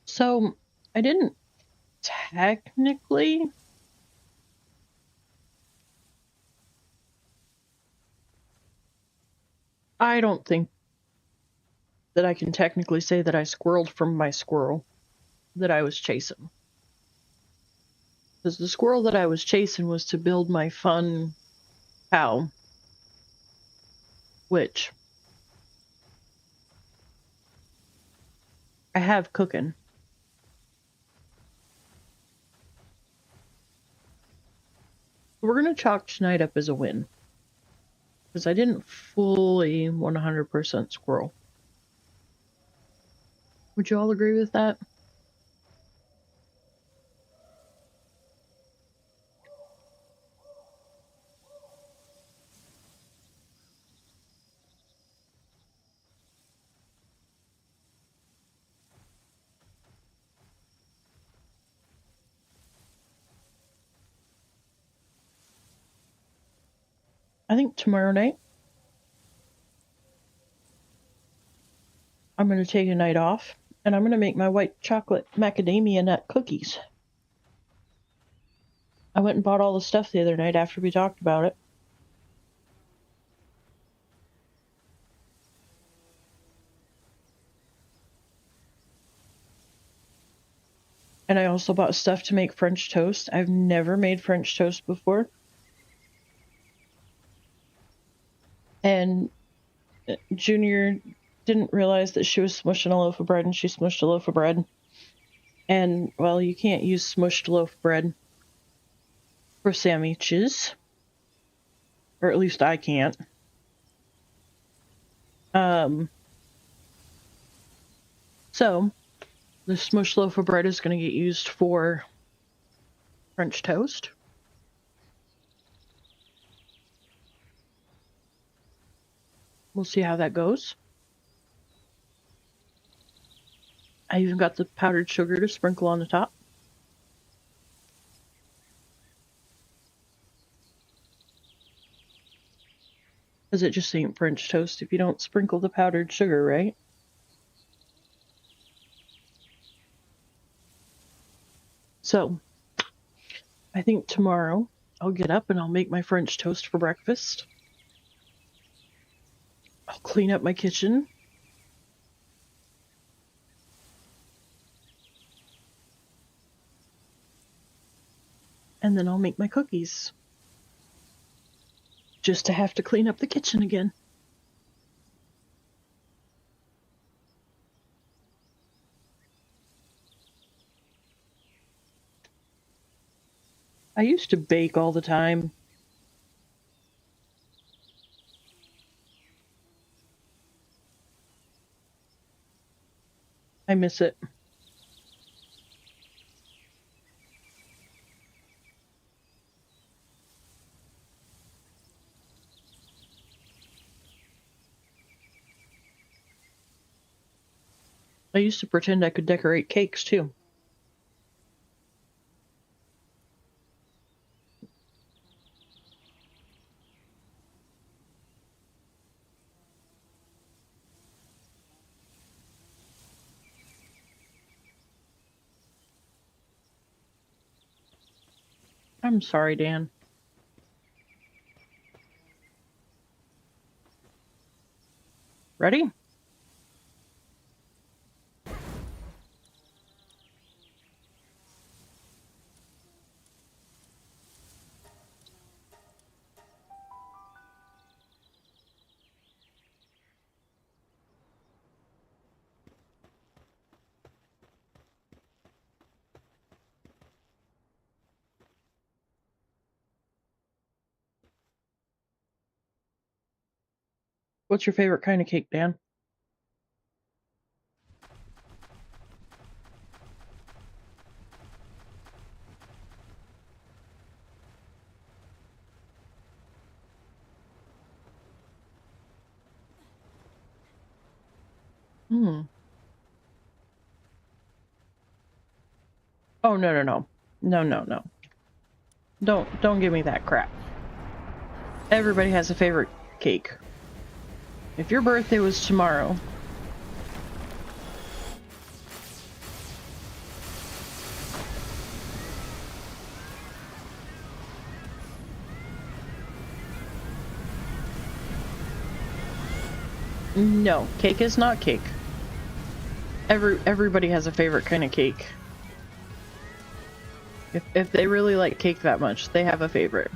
So, I didn't technically... I don't think that I can technically say that I squirreled from my squirrel that I was chasing. Because the squirrel that I was chasing was to build my fun cow, which I have cooking. We're going to chalk tonight up as a win. Because I didn't fully 100% squirrel. Would you all agree with that? I think tomorrow night I'm going to take a night off and I'm going to make my white chocolate macadamia nut cookies. I went and bought all the stuff the other night after we talked about it. And I also bought stuff to make French toast. I've never made French toast before. And Junior didn't realize that she was smushing a loaf of bread, and she smushed a loaf of bread. And, well, you can't use smushed loaf bread for sandwiches. Or at least I can't. So, the smushed loaf of bread is going to get used for French toast. We'll see how that goes. I even got the powdered sugar to sprinkle on the top. Because it just ain't French toast if you don't sprinkle the powdered sugar, right? So, I think tomorrow I'll get up and I'll make my French toast for breakfast. I'll clean up my kitchen. And then I'll make my cookies. Just to have to clean up the kitchen again. I used to bake all the time. I miss it. I used to pretend I could decorate cakes too. I'm sorry, Dan. Ready? What's your favorite kind of cake, Dan? Oh, no, no, no. No, no, no. Don't give me that crap. Everybody has a favorite cake. If your birthday was tomorrow... No, cake is not cake. Everybody has a favorite kind of cake. If they really like cake that much, they have a favorite.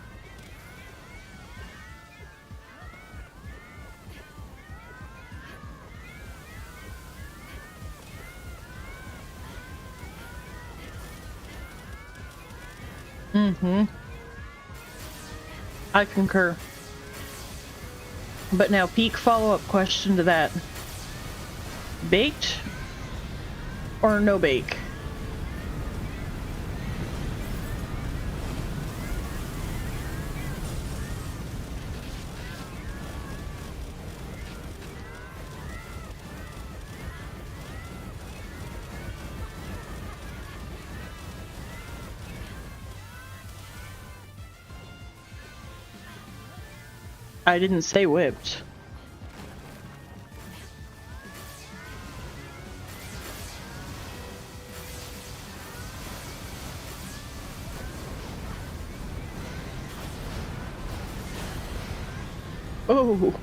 Mm-hmm. I concur. But now, peak follow-up question to that. Baked or no bake? I didn't say whipped. Oh.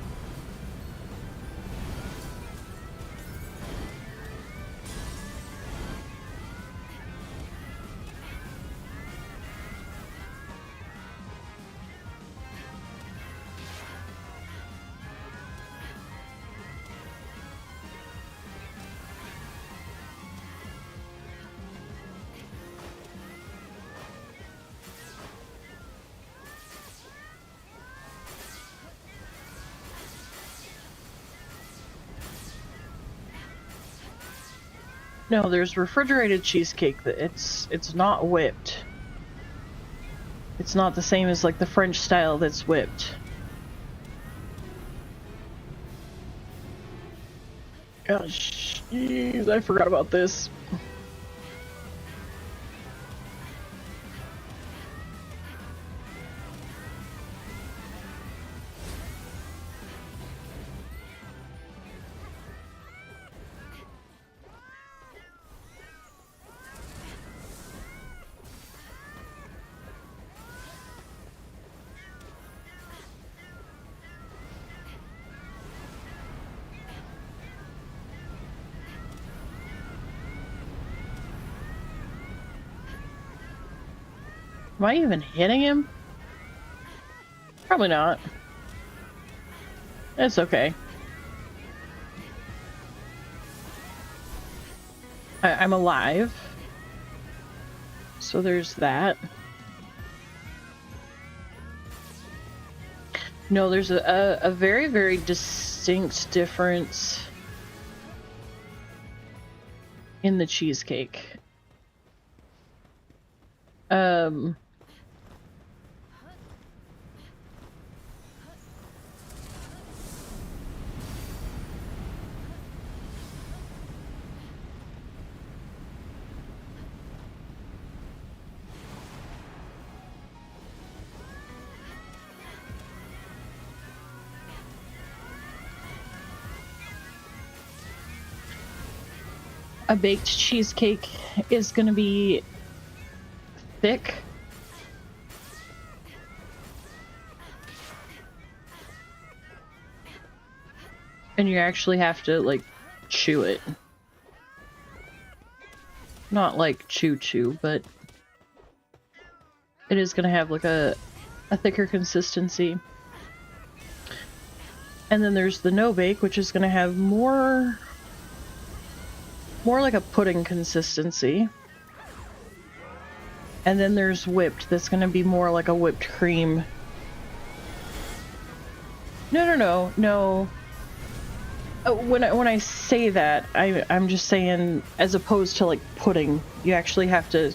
No, there's refrigerated cheesecake that it's not whipped. It's not the same as like the French style that's whipped. Oh, jeez, I forgot about this. Am I even hitting him? Probably not. It's okay. I'm alive. So there's that. No, there's a very, very distinct difference in the cheesecake. A baked cheesecake is going to be thick. And you actually have to, like, chew it. Not like chew, but it is going to have, like, a thicker consistency. And then there's the no-bake, which is going to have more like a pudding consistency. And then there's whipped, that's going to be more like a whipped cream. No. When I say that, I'm just saying, as opposed to like pudding, you actually have to.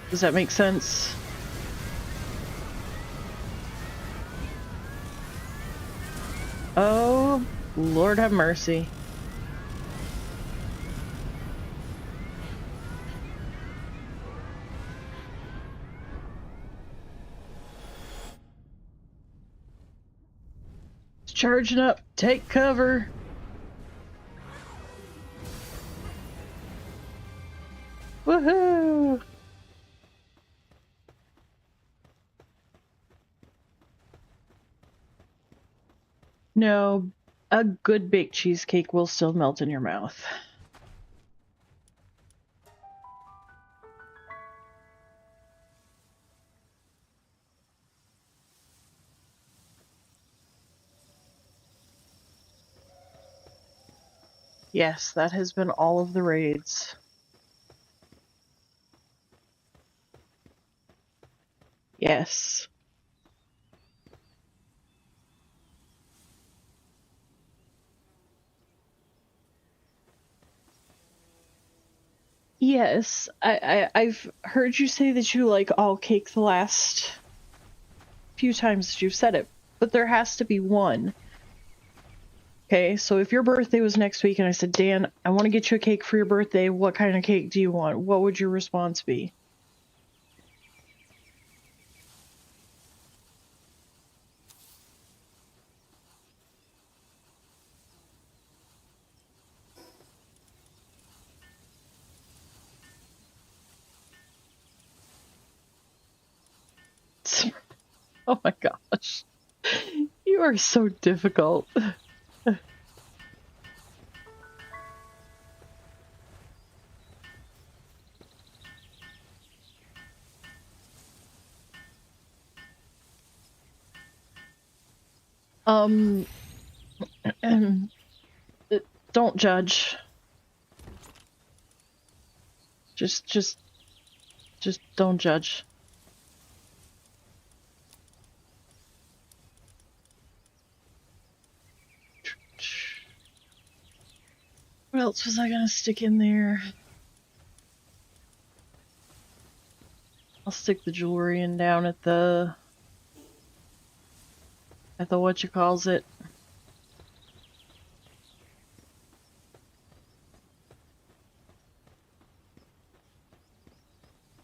Does that make sense? Oh, Lord have mercy. It's charging up. Take cover. Woohoo! No, a good baked cheesecake will still melt in your mouth. Yes, that has been all of the raids. Yes. Yes, I've heard you say that you like all cake the last few times that you've said it, but there has to be one. Okay, so if your birthday was next week and I said, Dan, I want to get you a cake for your birthday, what kind of cake do you want? What would your response be? Oh my gosh. You are so difficult. Don't judge. Just don't judge. What else was I gonna stick in there? I'll stick the jewelry in down at the at the whatchamacallit.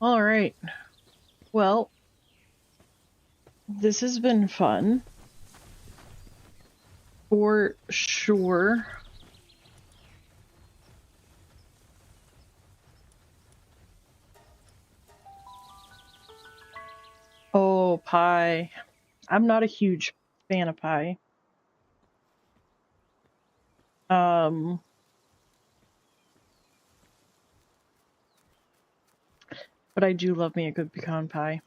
All right. Well, this has been fun. For sure. Oh, pie. I'm not a huge fan of pie. But I do love me a good pecan pie.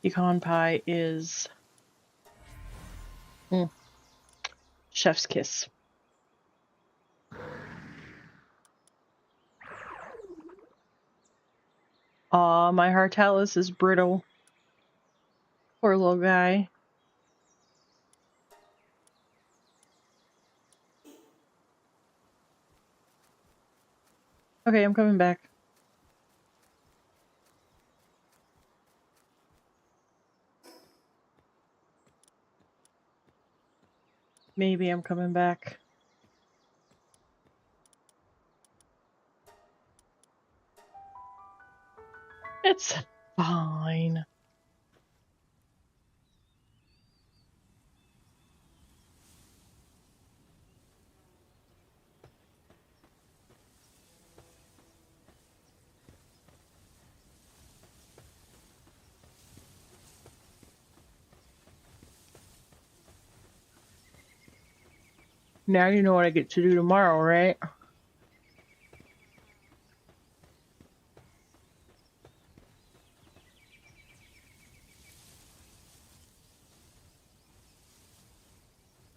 Pecan pie is chef's kiss. Aw, my Hartalis is brittle. Poor little guy. Okay, I'm coming back. Maybe I'm coming back. It's fine. Now you know what I get to do tomorrow, right?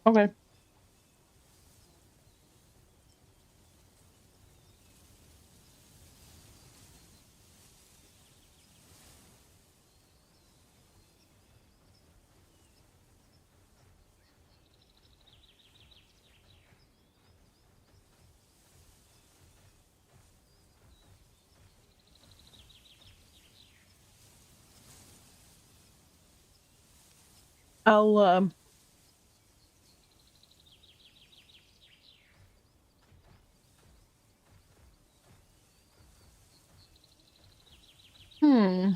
Okay. I'll hmm.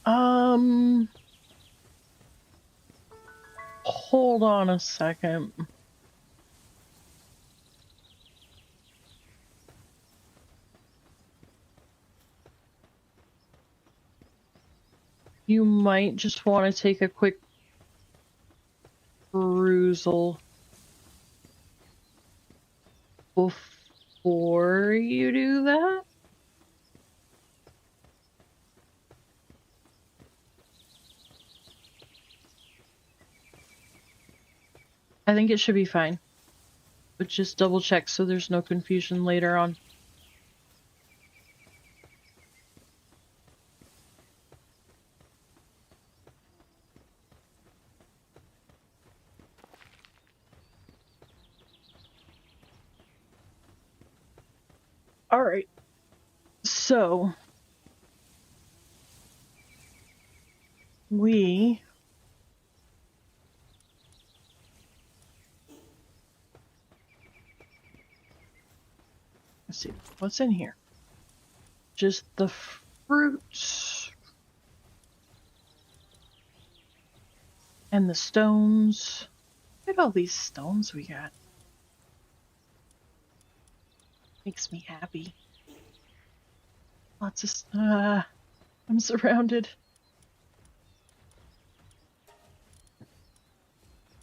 Um, hold on a second. You might just want to take a quick perusal before you do that. I think it should be fine. But just double check so there's no confusion later on. All right. So let's see what's in here. Just the fruits and the stones. Look at all these stones we got. Makes me happy. Lots of I'm surrounded.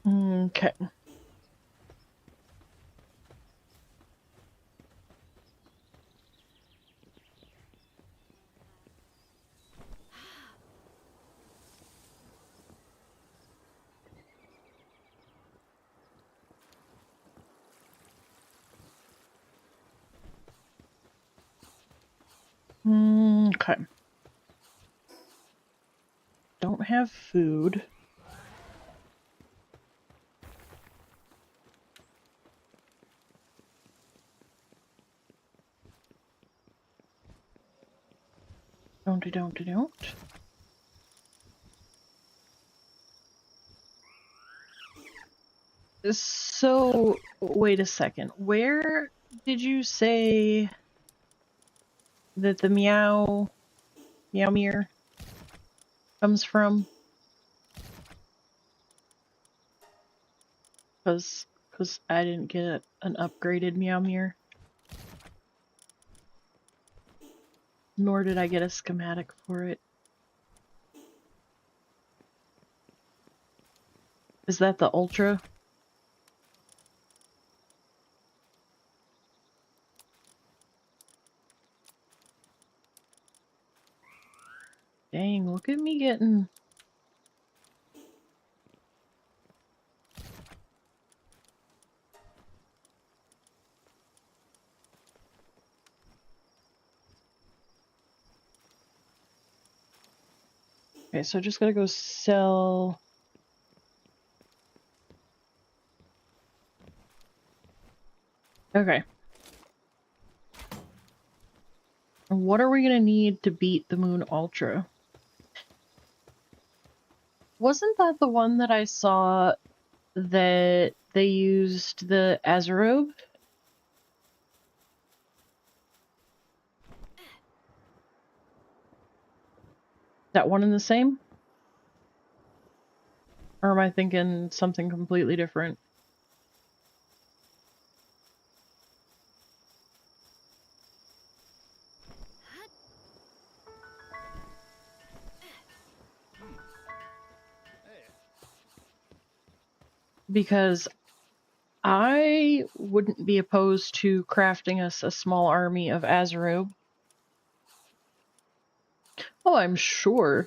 Okay. Okay. have food. Don't. So, wait a second. Where did you say that the Meowmere comes from? Because I didn't get an upgraded Meowmere. Nor did I get a schematic for it. Is that the Ultra? Dang, look at me getting... Okay, so I just gotta go sell... Okay. And what are we gonna need to beat the Moon Ultra? Wasn't that the one that I saw that they used the Azerobe? That one and the same? Or am I thinking something completely different? Because I wouldn't be opposed to crafting us a small army of Azerobe. Oh, I'm sure.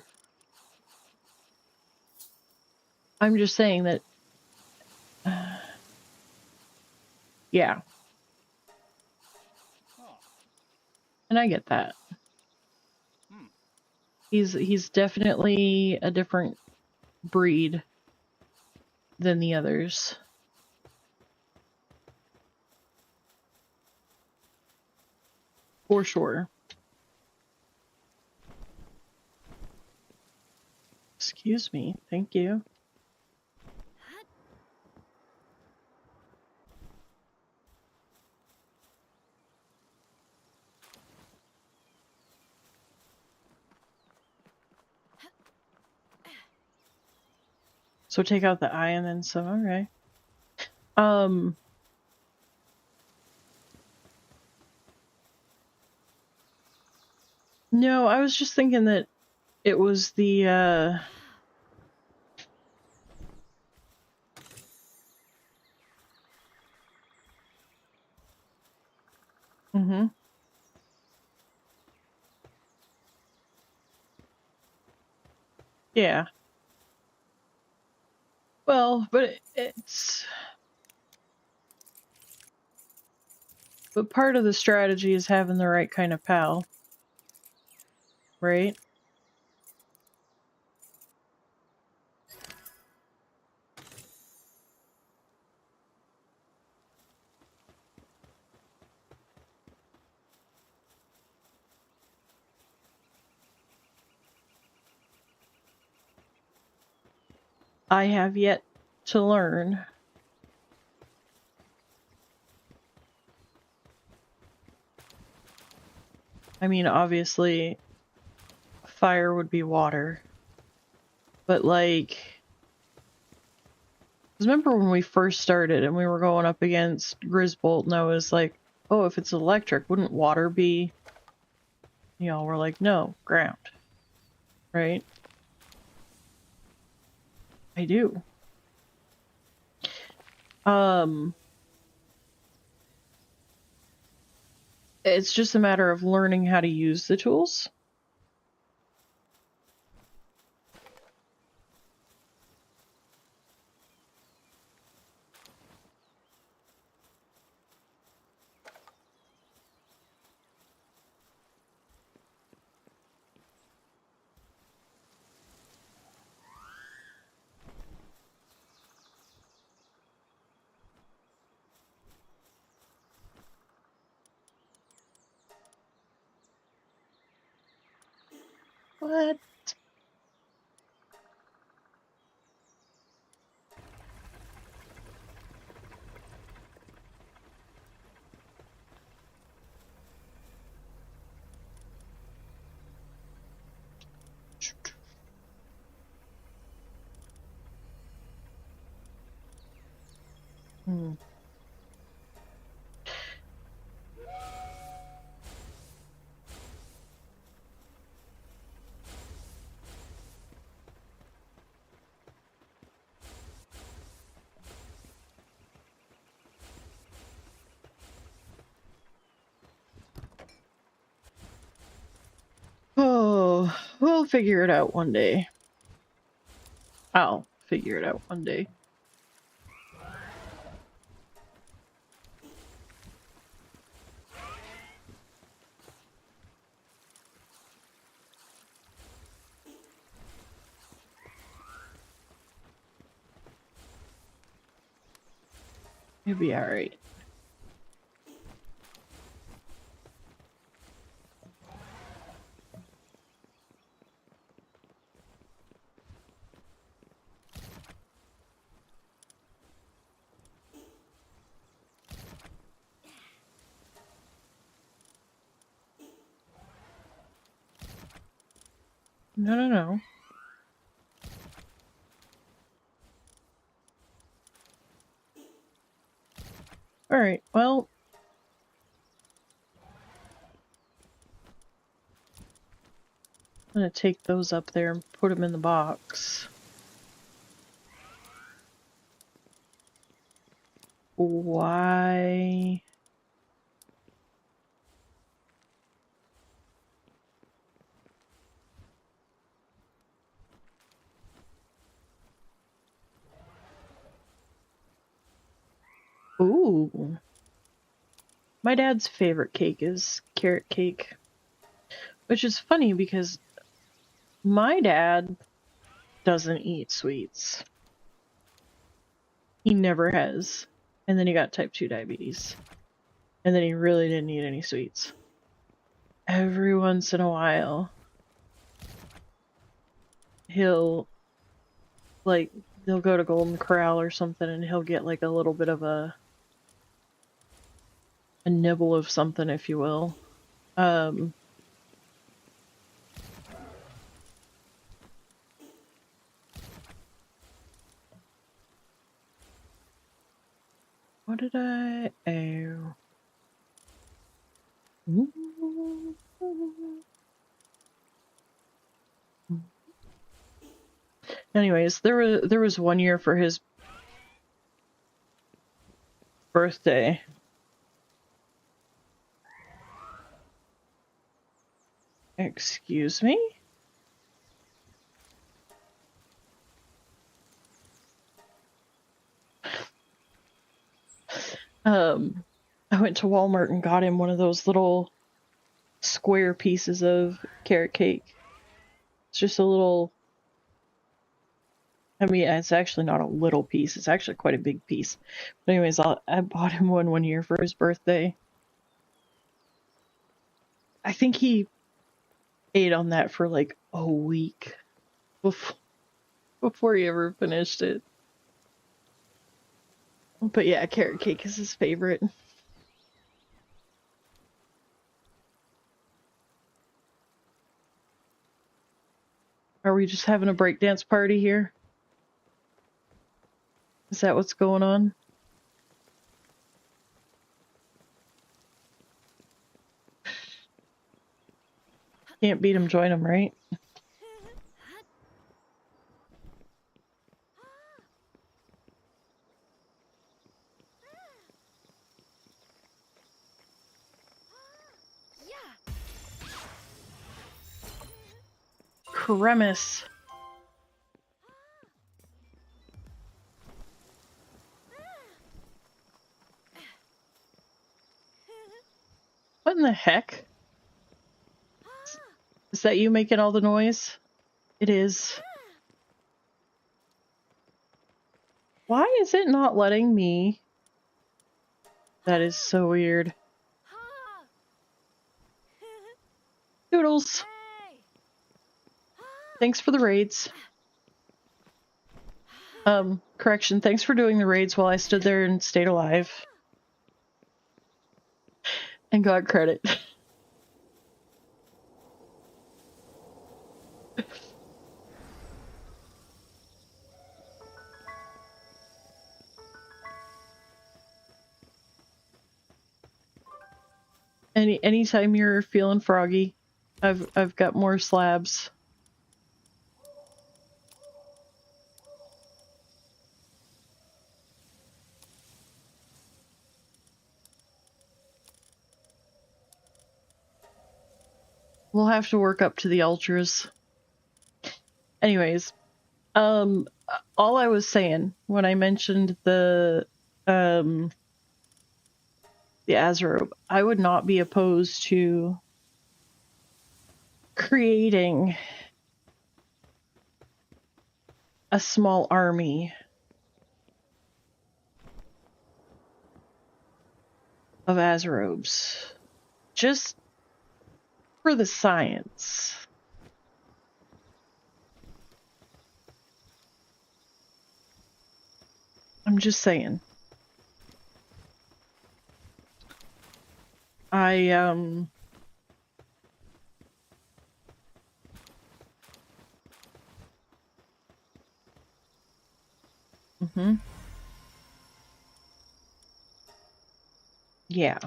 I'm just saying that... yeah. And I get that. He's definitely a different breed than the others. For sure. Excuse me. Thank you. So take out the eye and then some. Okay. No, I was just thinking that it was the, mm-hmm. Yeah. Well, but it's... But part of the strategy is having the right kind of pal. Right? I have yet to learn. I mean, obviously, fire would be water. But, like... Because remember when we first started and we were going up against Grisbolt and I was like, oh, if it's electric, wouldn't water be... Y'all were like, no, ground. Right? I do. It's just a matter of learning how to use the tools. What? Hmm. Oh, we'll figure it out one day. I'll figure it out one day. You'll be alright. No, no, no. Alright, well. I'm gonna take those up there and put them in the box. Why? Ooh. My dad's favorite cake is carrot cake. Which is funny because my dad doesn't eat sweets. He never has. And then he got type 2 diabetes. And then he really didn't eat any sweets. Every once in a while, he'll, like, they'll go to Golden Corral or something and he'll get like a little bit of a nibble of something, if you will. What did I... Oh. Anyways, there was one year for his birthday. Excuse me? I went to Walmart and got him one of those little square pieces of carrot cake. It's just a little... I mean, it's actually not a little piece. It's actually quite a big piece. But anyways, I bought him one year for his birthday. I think he ate on that for like a week before he ever finished it. But yeah, carrot cake is his favorite. Are we just having a breakdance party here? Is that what's going on? Can't beat him, join him, right? Cremis. What in the heck? Is that you making all the noise? It is. Why is it not letting me? That is so weird. Doodles. Thanks for the raids. Correction, thanks for doing the raids while I stood there and stayed alive. And got credit. Anytime you're feeling froggy, I've got more slabs. We'll have to work up to the ultras. Anyways, all I was saying when I mentioned the Azerobe, I would not be opposed to creating a small army of Azerobes. Just for the science. I'm just saying. Yeah.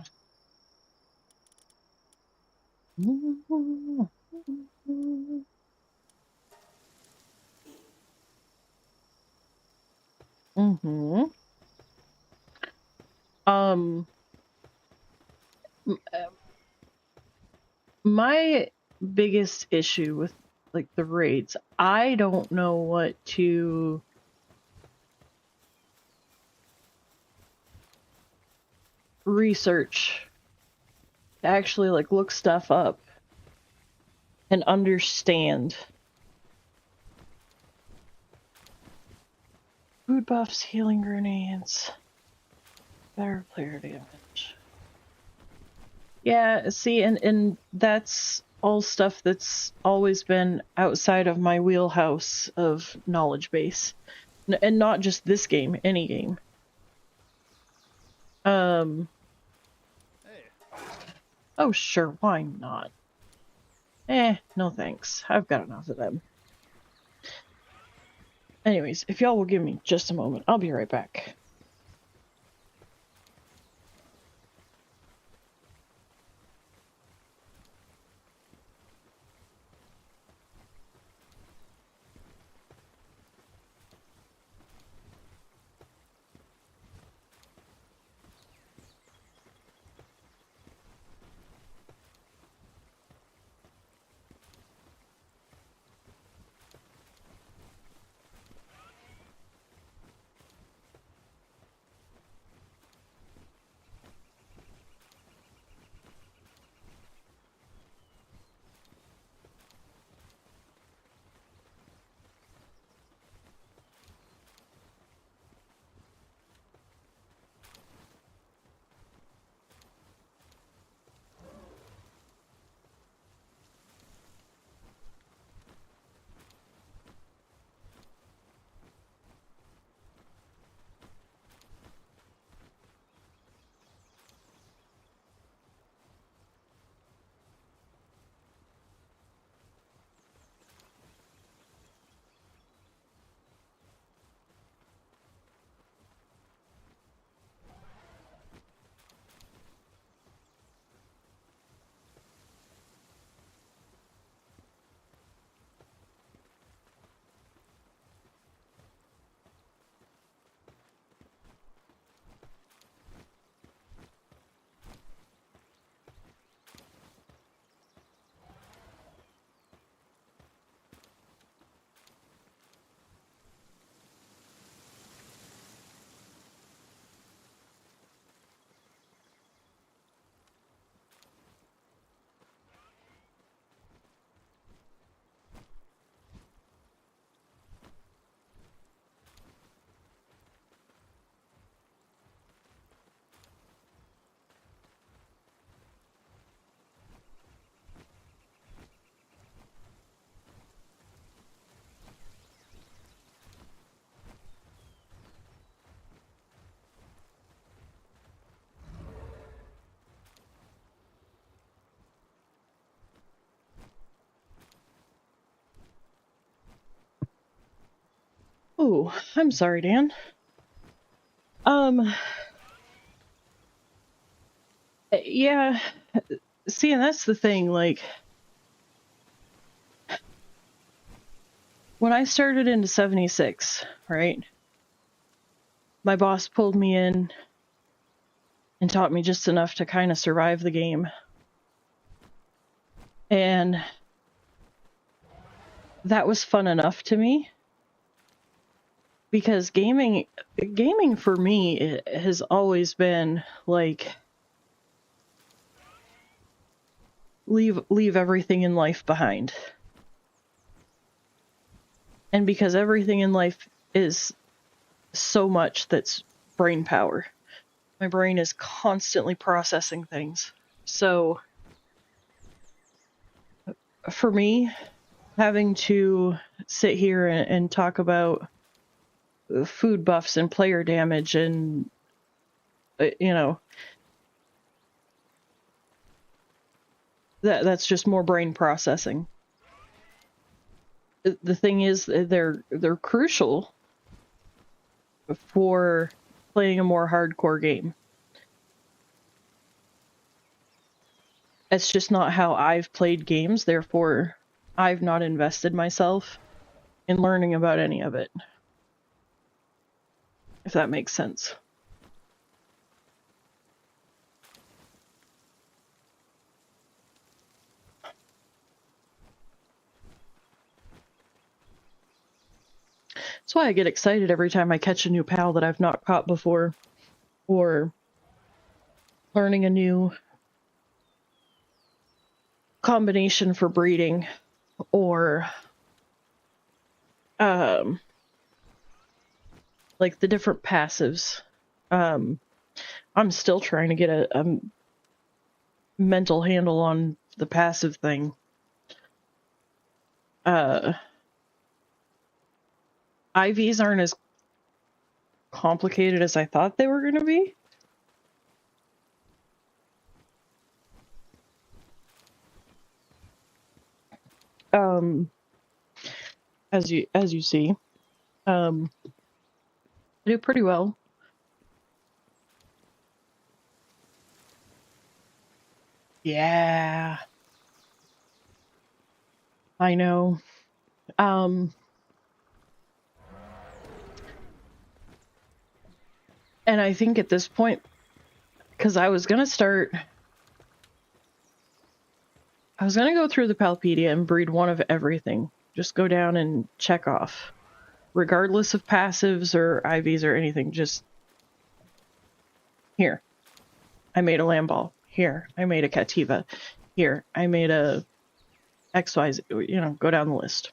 My biggest issue with like the raids, I don't know what to research to actually like look stuff up and understand. Food buffs, healing grenades, better player damage. Yeah, see, and that's all stuff that's always been outside of my wheelhouse of knowledge base. And not just this game, any game. Hey. Oh, sure, why not? No thanks. I've got enough of them. Anyways, if y'all will give me just a moment, I'll be right back. Oh, I'm sorry, Dan. Yeah, see, and that's the thing, like, when I started into 76, right, my boss pulled me in and taught me just enough to kind of survive the game. And that was fun enough to me, because gaming for me has always been like, leave everything in life behind. And because everything in life is so much that's brain power, my brain is constantly processing things. So for me, having to sit here and talk about food buffs and player damage and, that's just more brain processing. The thing is, they're crucial for playing a more hardcore game. It's just not how I've played games, therefore I've not invested myself in learning about any of it. If that makes sense. That's why I get excited every time I catch a new pal that I've not caught before, or learning a new combination for breeding, or like the different passives. I'm still trying to get a mental handle on the passive thing. IVs aren't as complicated as I thought they were going to be. As you see, I do pretty well. Yeah, I know. And I think at this point, because I was gonna go through the Palpedia and breed one of everything. Just go down and check off, regardless of passives or IVs or anything. Just here, I made a Lamball. Here, I made a Cativa. Here, I made a XYZ. Go down the list.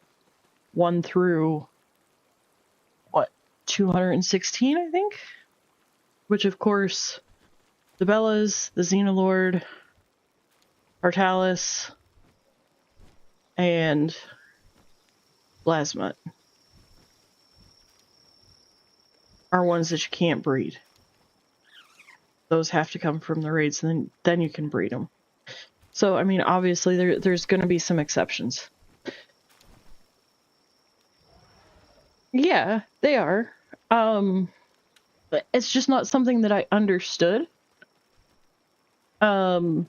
1 through, what, 216, I think? Which, of course, the Bellas, the Xenolord, Artalis, and Blasmut are ones that you can't breed. Those have to come from the raids, and then you can breed them. So, I mean, obviously, there's going to be some exceptions. Yeah, they are. It's just not something that I understood. Because,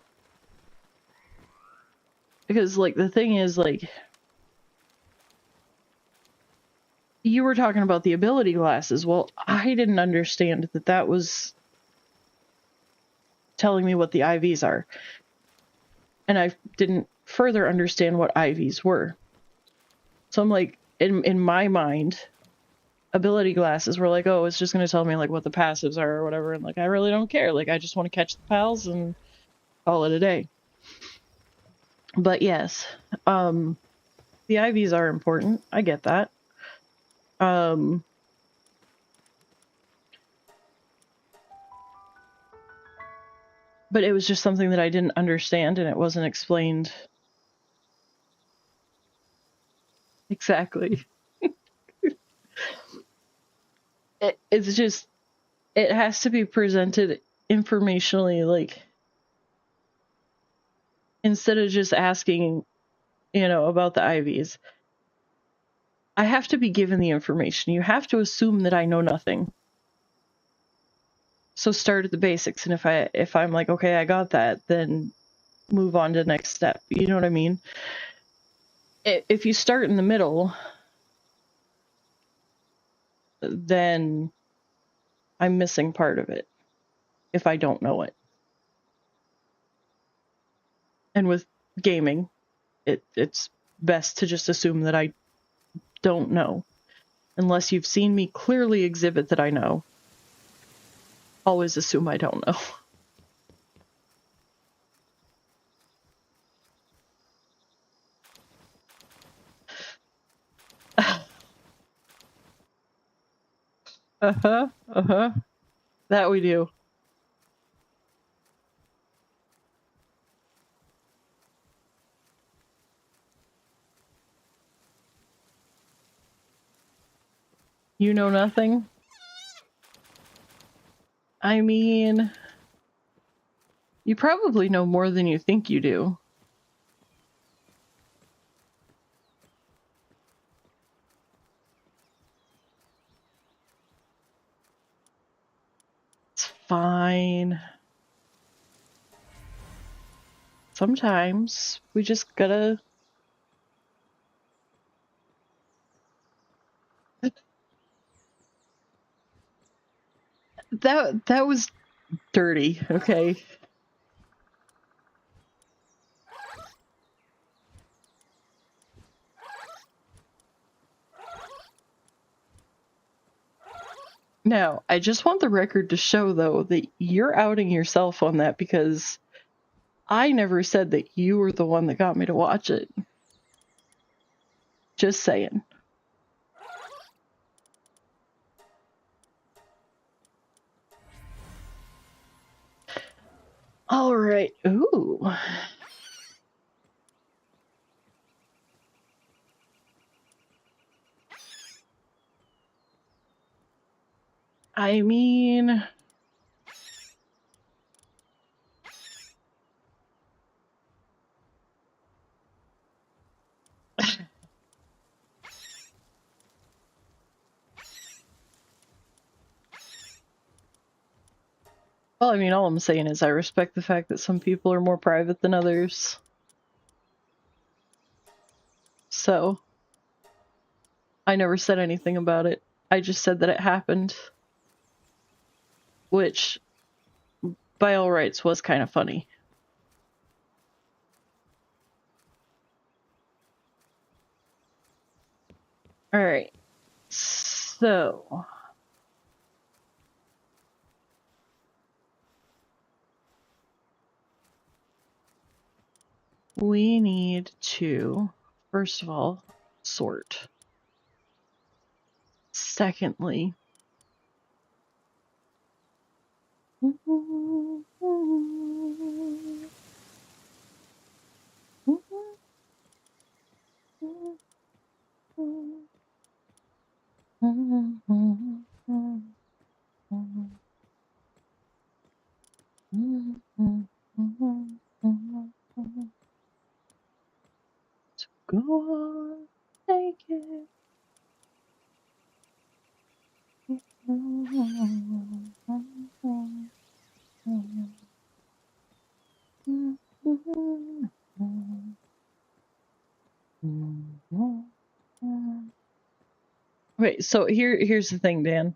like, the thing is, like, you were talking about the ability glasses. Well, I didn't understand that was telling me what the IVs are. And I didn't further understand what IVs were. So I'm like, in my mind, ability glasses were like, oh, it's just going to tell me, like, what the passives are or whatever. And, like, I really don't care. Like, I just want to catch the pals and call it a day. But yes, the IVs are important. I get that. But it was just something that I didn't understand, and it wasn't explained exactly. It's just, it has to be presented informationally, like, instead of just asking, about the IVs. I have to be given the information. You have to assume that I know nothing. So start at the basics, and if I'm like, okay, I got that, then move on to the next step. You know what I mean? If you start in the middle, then I'm missing part of it if I don't know it. And with gaming, it's best to just assume that I don't know. Unless you've seen me clearly exhibit that I know. Always assume I don't know. That we do. You know nothing? I mean, you probably know more than you think you do. It's fine. Sometimes we just gotta... That was dirty, okay? Now, I just want the record to show, though, that you're outing yourself on that because I never said that you were the one that got me to watch it. Just saying. All right. Ooh. I mean... Well, I mean, all I'm saying is I respect the fact that some people are more private than others. So, I never said anything about it. I just said that it happened. Which, by all rights, was kind of funny. Alright. So... we need to, first of all, sort. Secondly, go on, take it. Wait, so here's the thing, Dan.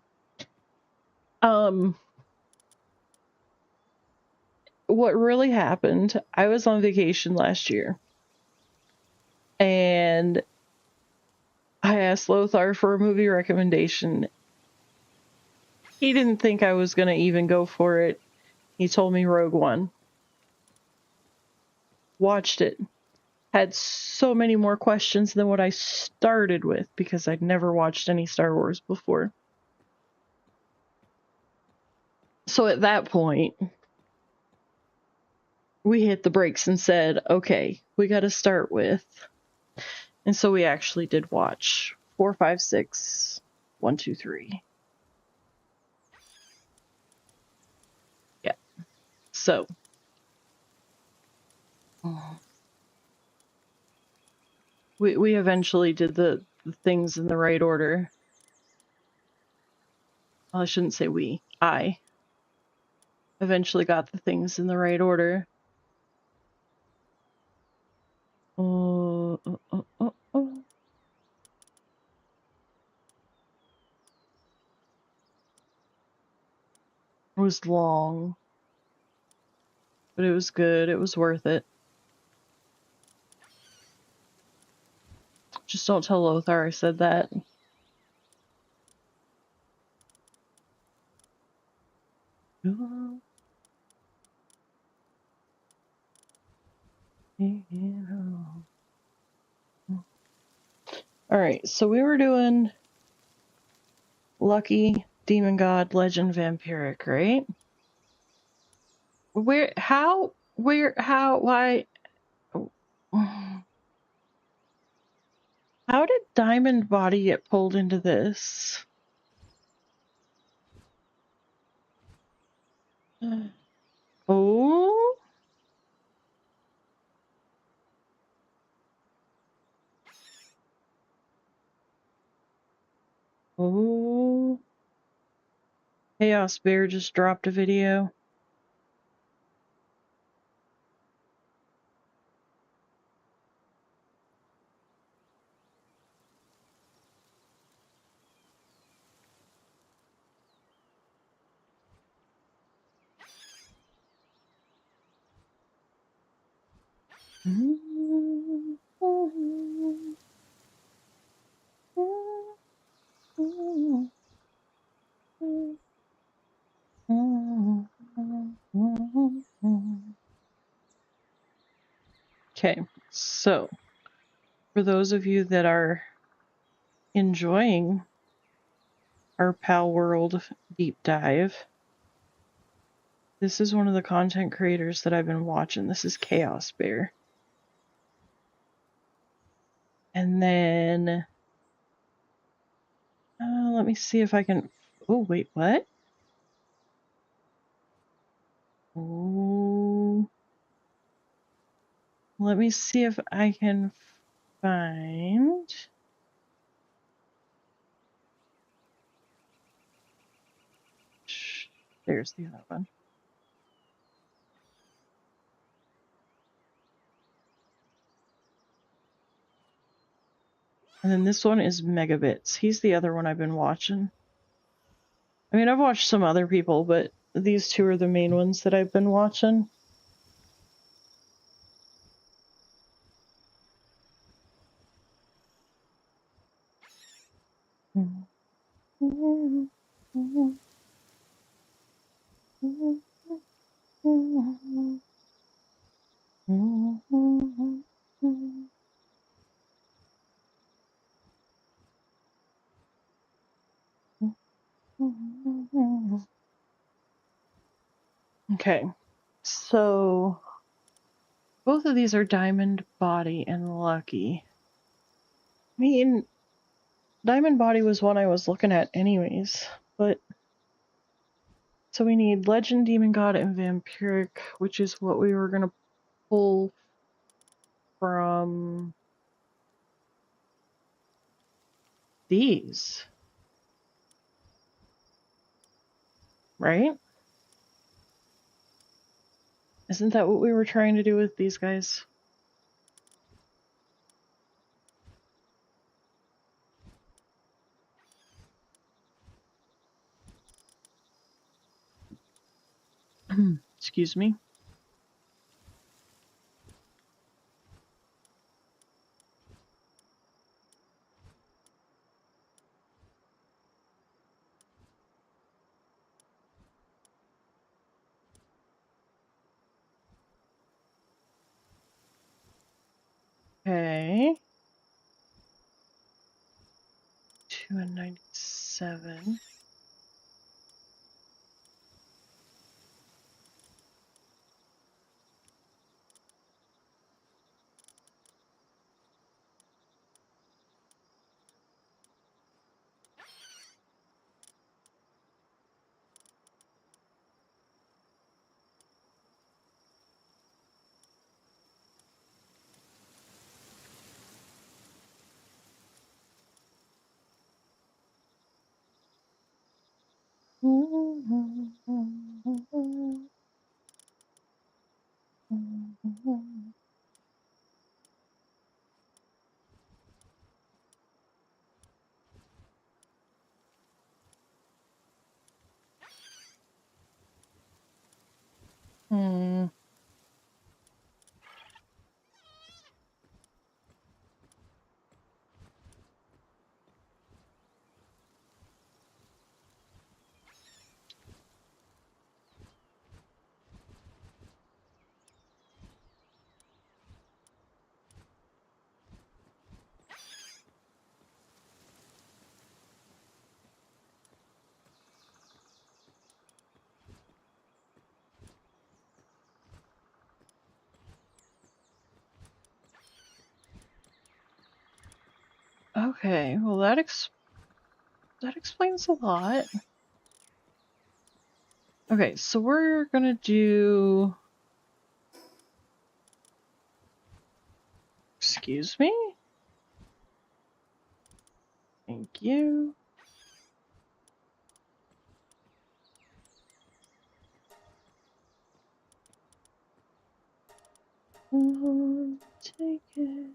What really happened, I was on vacation last year. And I asked Lothar for a movie recommendation. He didn't think I was going to even go for it. He told me Rogue One. Watched it. Had so many more questions than what I started with because I'd never watched any Star Wars before. So at that point, we hit the brakes and said, okay, we got to start with. And so we actually did watch 4, 5, 6, 1, 2, 3. Yeah. So. We eventually did the the things in the right order. Well, I shouldn't say we. I eventually got the things in the right order. Oh. It was long, but it was good. It was worth it. Just don't tell Lothar I said that. Alright, so we were doing Lucky, Demon God, Legend, Vampiric, right? Why? How did Diamond Body get pulled into this? Oh? Oh. Chaos Bear just dropped a video. Okay, so for those of you that are enjoying our Palworld deep dive, this is one of the content creators that I've been watching. This is Chaos Bear. And then let me see if I can. Oh, wait, what? Oh, let me see if I can find. There's the other one. And then this one is Megabits. He's the other one I've been watching. I mean, I've watched some other people, but these two are the main ones that I've been watching. Okay, so both of these are Diamond Body and Lucky. I mean, Diamond Body was one I was looking at anyways, but so we need Legend, Demon God, and Vampiric, which is what we were gonna pull from these, right? Isn't that what we were trying to do with these guys? Excuse me. Okay. 297. Hmm. Okay, well that explains a lot. Okay, so we're gonna do... Excuse me? Thank you. Take it.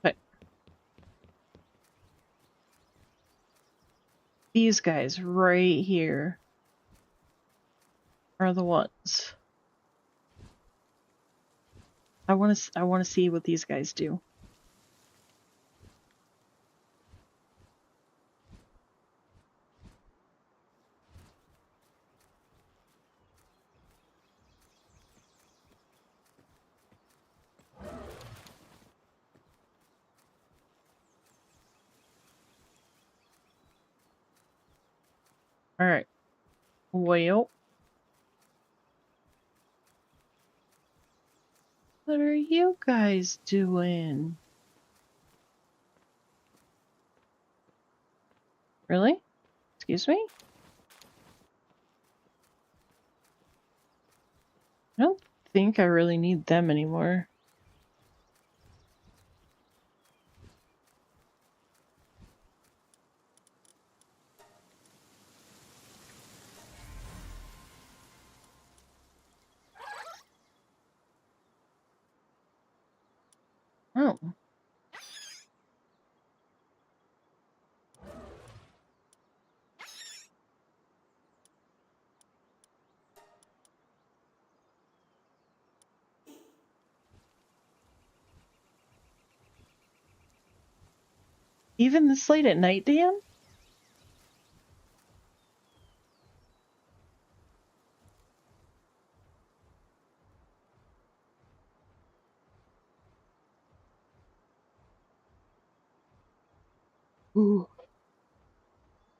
Okay. These guys right here are the ones. I want to see what these guys do. All right. Well, what are you guys doing? Really? Excuse me? I don't think I really need them anymore. Oh. Even this late at night, Dan? Ooh.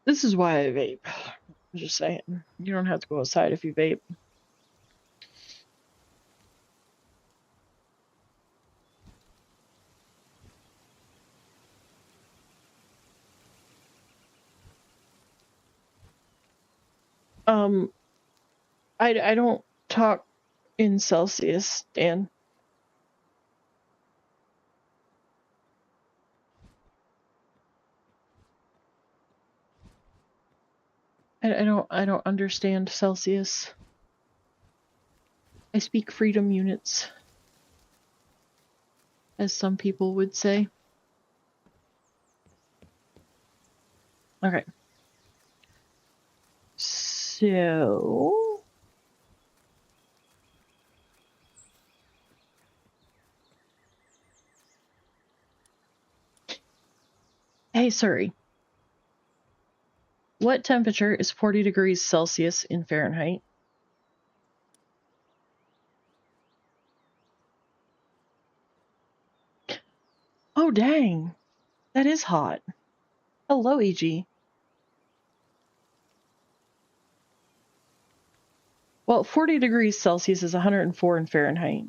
This is why I vape. I'm just saying. You don't have to go outside if you vape. I don't talk in Celsius, Dan. I don't understand Celsius. I speak freedom units, as some people would say. Okay. So... Hey, sorry. What temperature is 40 degrees Celsius in Fahrenheit? Oh, dang. That is hot. Hello, EG. Well, 40 degrees Celsius is 104 in Fahrenheit.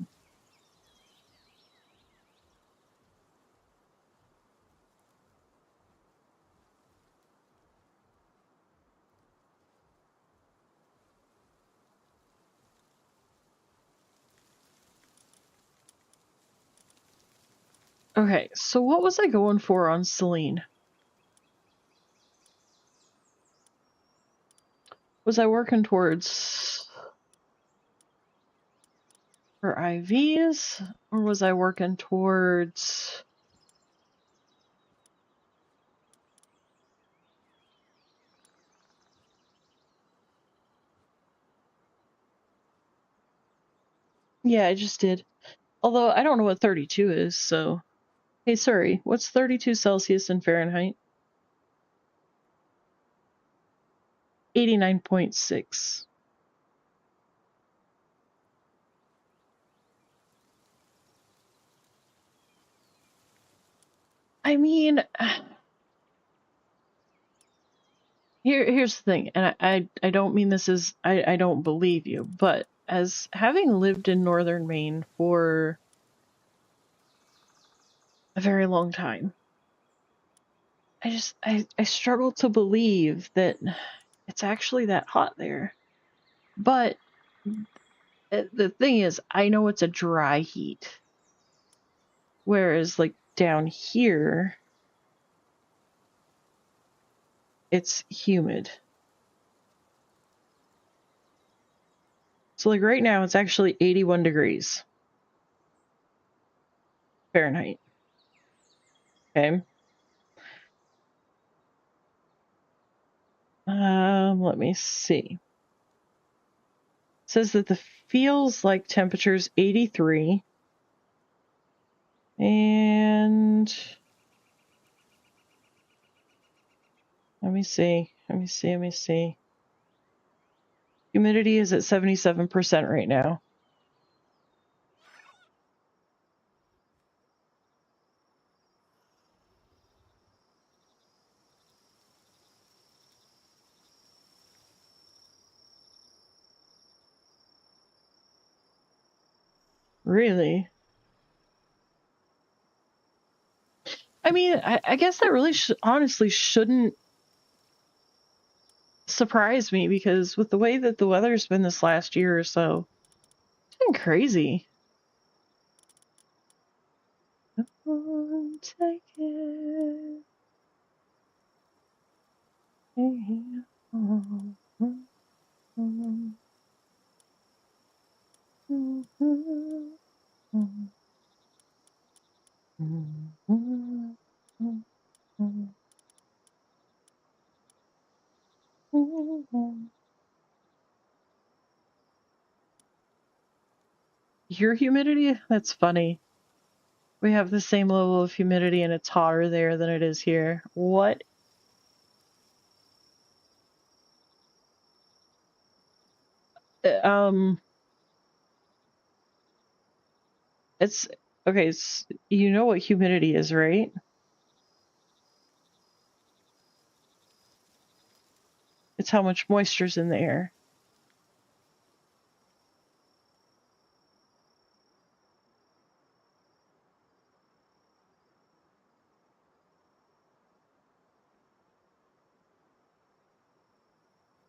Okay, so what was I going for on Celine? Was I working towards her IVs, or was I working towards... Yeah, I just did. Although I don't know what 32 is, so... Hey, sorry, what's 32 Celsius in Fahrenheit? 89.6. I mean... Here's the thing, and I don't mean this as... I don't believe you, but as having lived in northern Maine for a very long time, I struggle to believe that it's actually that hot there. But the thing is, I know it's a dry heat. Whereas, like, down here, it's humid. So, like, right now, it's actually 81 degrees Fahrenheit. Okay. Let me see. It says that the feels like temperature's 83. And let me see. Humidity is at 77% right now. Really? I mean, I guess that really honestly shouldn't surprise me, because with the way that the weather's been this last year or so, it's been crazy. Take it. Your humidity? That's funny. We have the same level of humidity and it's hotter there than it is here. What? It's okay. You know what humidity is, right? It's how much moisture's in the air.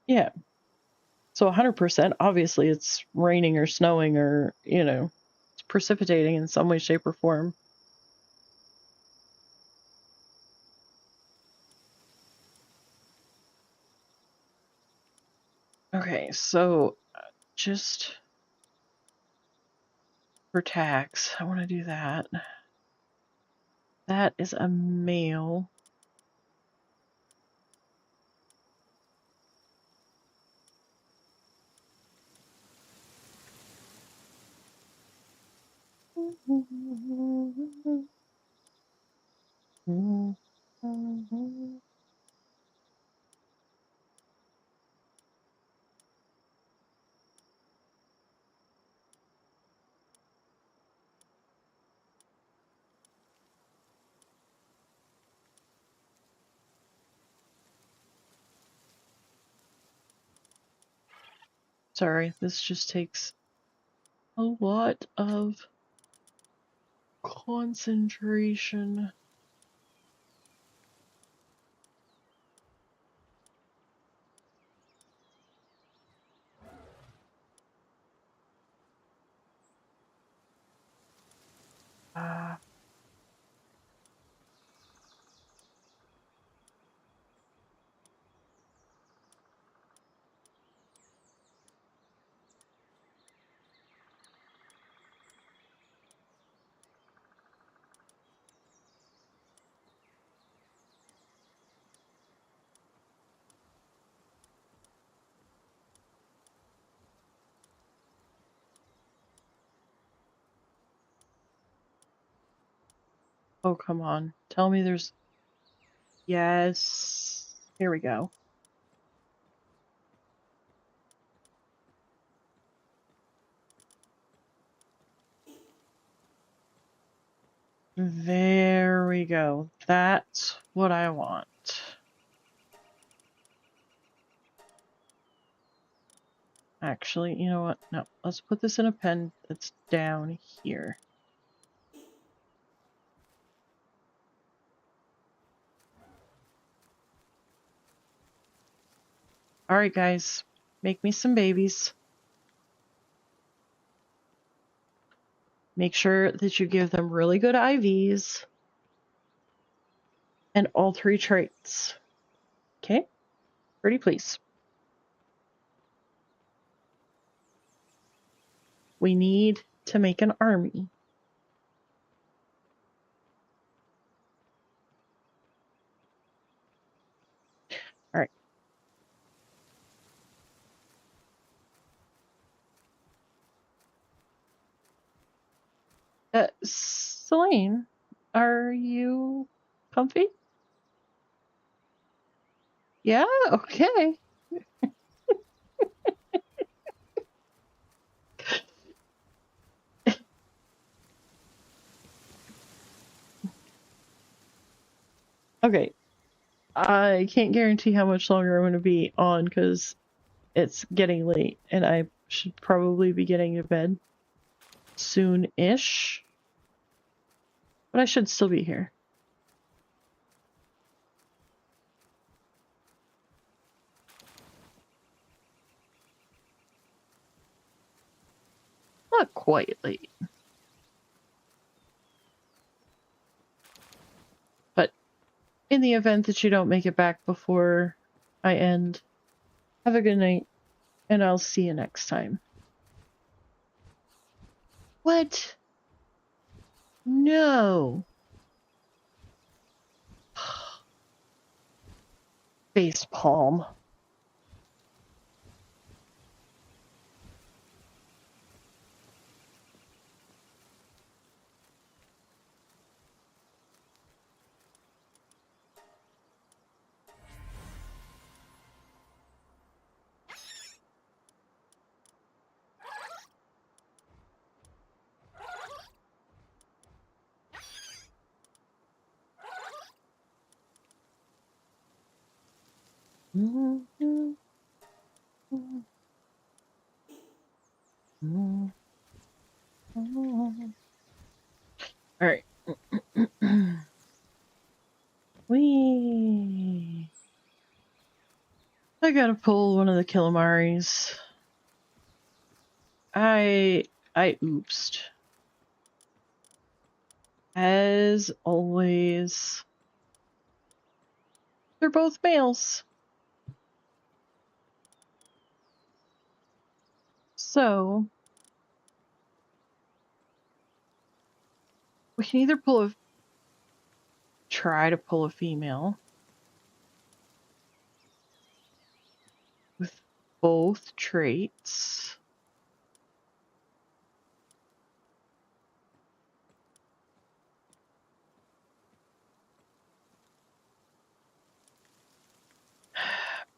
Yeah. So 100%, obviously it's raining or snowing or, it's precipitating in some way, shape, or form. Okay, so just for tax, I want to do that. That is a male. Sorry, this just takes a lot of concentration. Oh, come on. Tell me there's... Yes. Here we go. There we go. That's what I want. Actually, you know what? No, let's put this in a pen that's down here. Alright, guys. Make me some babies. Make sure that you give them really good IVs. And all 3 traits. Okay? Pretty please. We need to make an army. Alright. Celine, are you comfy? Yeah? Okay. Okay. I can't guarantee how much longer I'm going to be on because it's getting late and I should probably be getting to bed soon-ish. But I should still be here. Not quite late. But in the event that you don't make it back before I end, have a good night, and I'll see you next time. What? No. Face palm. Alright. Whee! I gotta pull one of the Kilamaris. I oopsed. As always. They're both males. So we can either try to pull a female with both traits.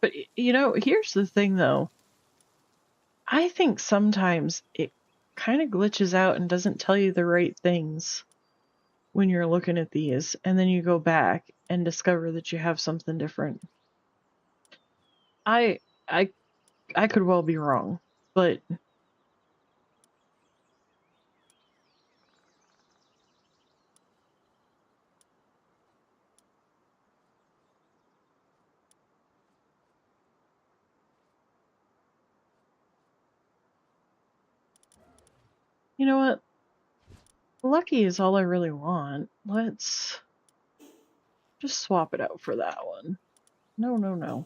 But, you know, here's the thing, though. I think sometimes it kind of glitches out and doesn't tell you the right things when you're looking at these, and then you go back and discover that you have something different. I could well be wrong, but... You know what? Lucky is all I really want. Let's just swap it out for that one. No, no, no.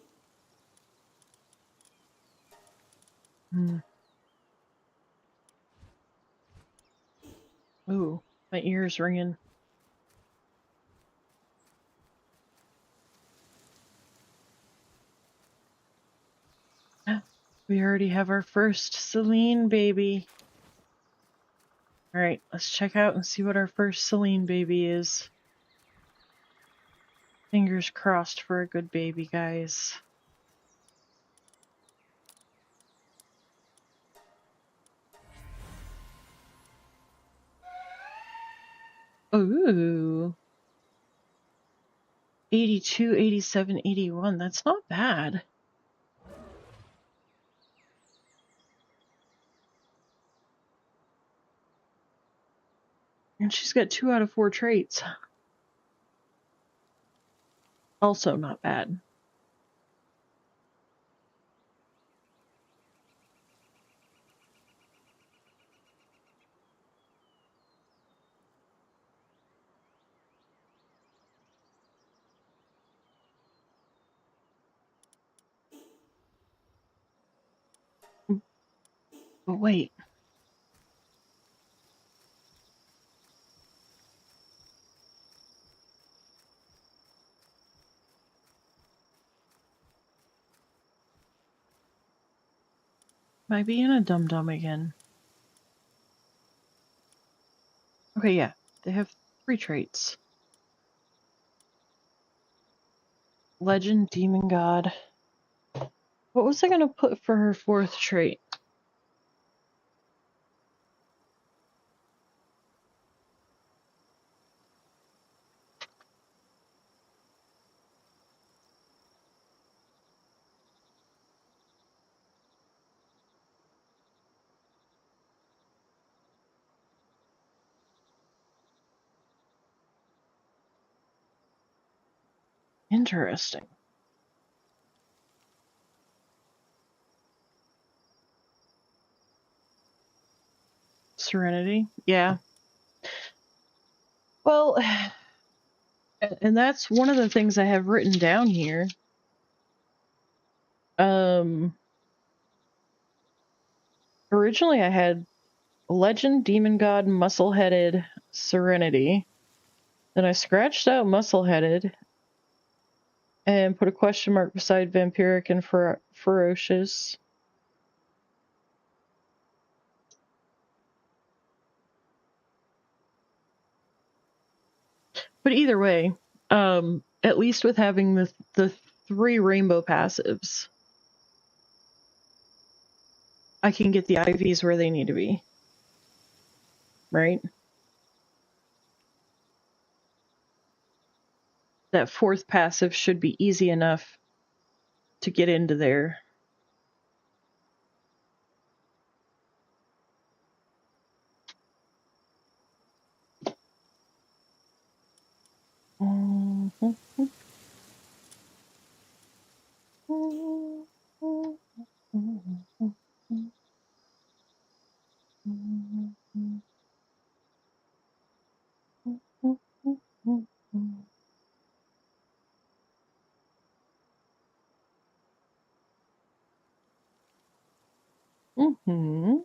Ooh, my ear's ringing. We already have our first Celine baby. Alright, let's check out and see what our first Celine baby is. Fingers crossed for a good baby, guys. Ooh. 82, 87, 81. That's not bad. And she's got 2 out of 4 traits. Also not bad. But wait. Am I being a dum-dum again? Okay, yeah. They have 3 traits. Legend, Demon God. What was I gonna put for her 4th trait? Interesting. Serenity? Yeah. Well, and that's one of the things I have written down here. Originally I had Legend, Demon God, Muscle-Headed, Serenity. Then I scratched out Muscle-Headed and put a question mark beside Vampiric and Ferocious. But either way, at least with having the 3 rainbow passives, I can get the IVs where they need to be. Right? That 4th passive should be easy enough to get into there. Mm-hmm.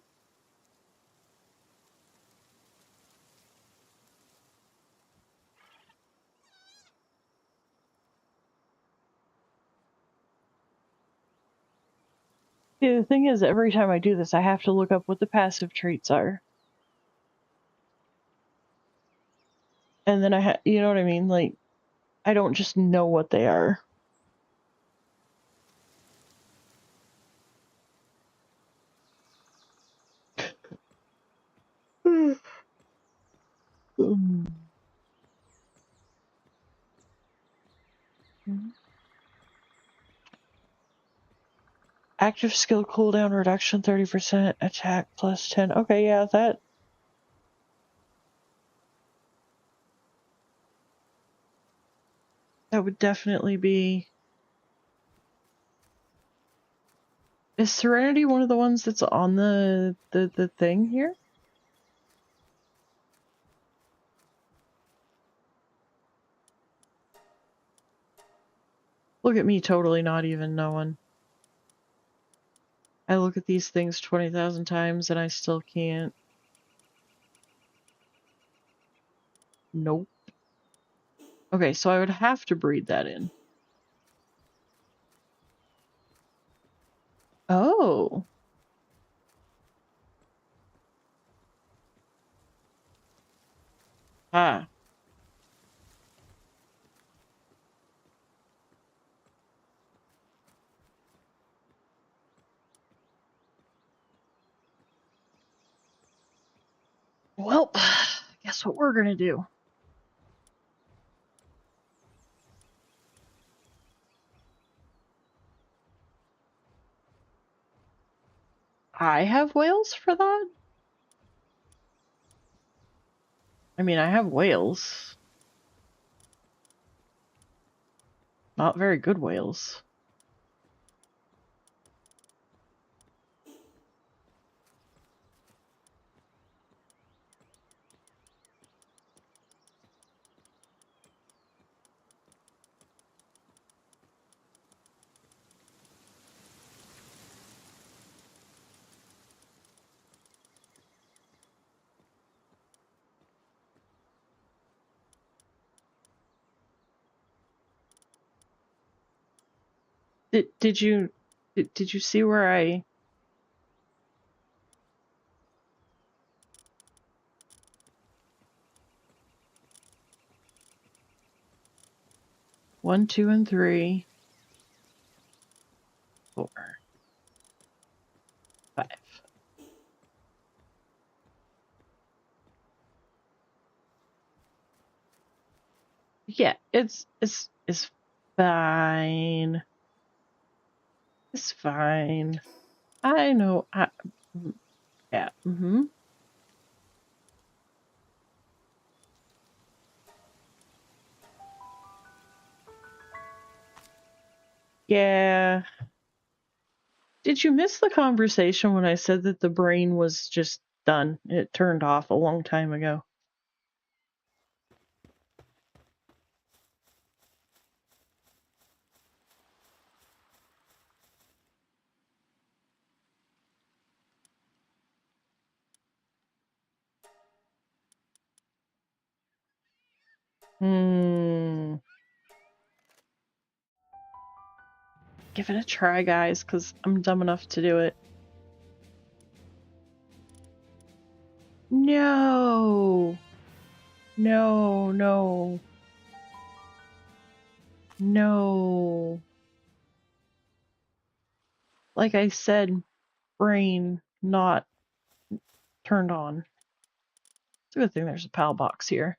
Yeah, the thing is, every time I do this, I have to look up what the passive traits are. And then you know what I mean? Like, I don't just know what they are. Active skill cooldown reduction 30%, attack plus 10. Okay, yeah, that would definitely be. Is Serenity one of the ones that's on the thing here? Look at me totally not even knowing. I look at these things 20,000 times and I still can't. Nope. Okay, so I would have to breed that in. Oh. Ah. That's what we're gonna do. I have whales for that? I mean, I have whales. Not very good whales. Did you see where I... One, two, and three, 4, 5. Yeah, it's fine. It's fine. I know. Yeah. Yeah. Did you miss the conversation when I said that the brain was just done? It turned off a long time ago. Give it a try, guys, because I'm dumb enough to do it. No. No, no. No. Like I said, brain not turned on. It's a good thing there's a PAL box here.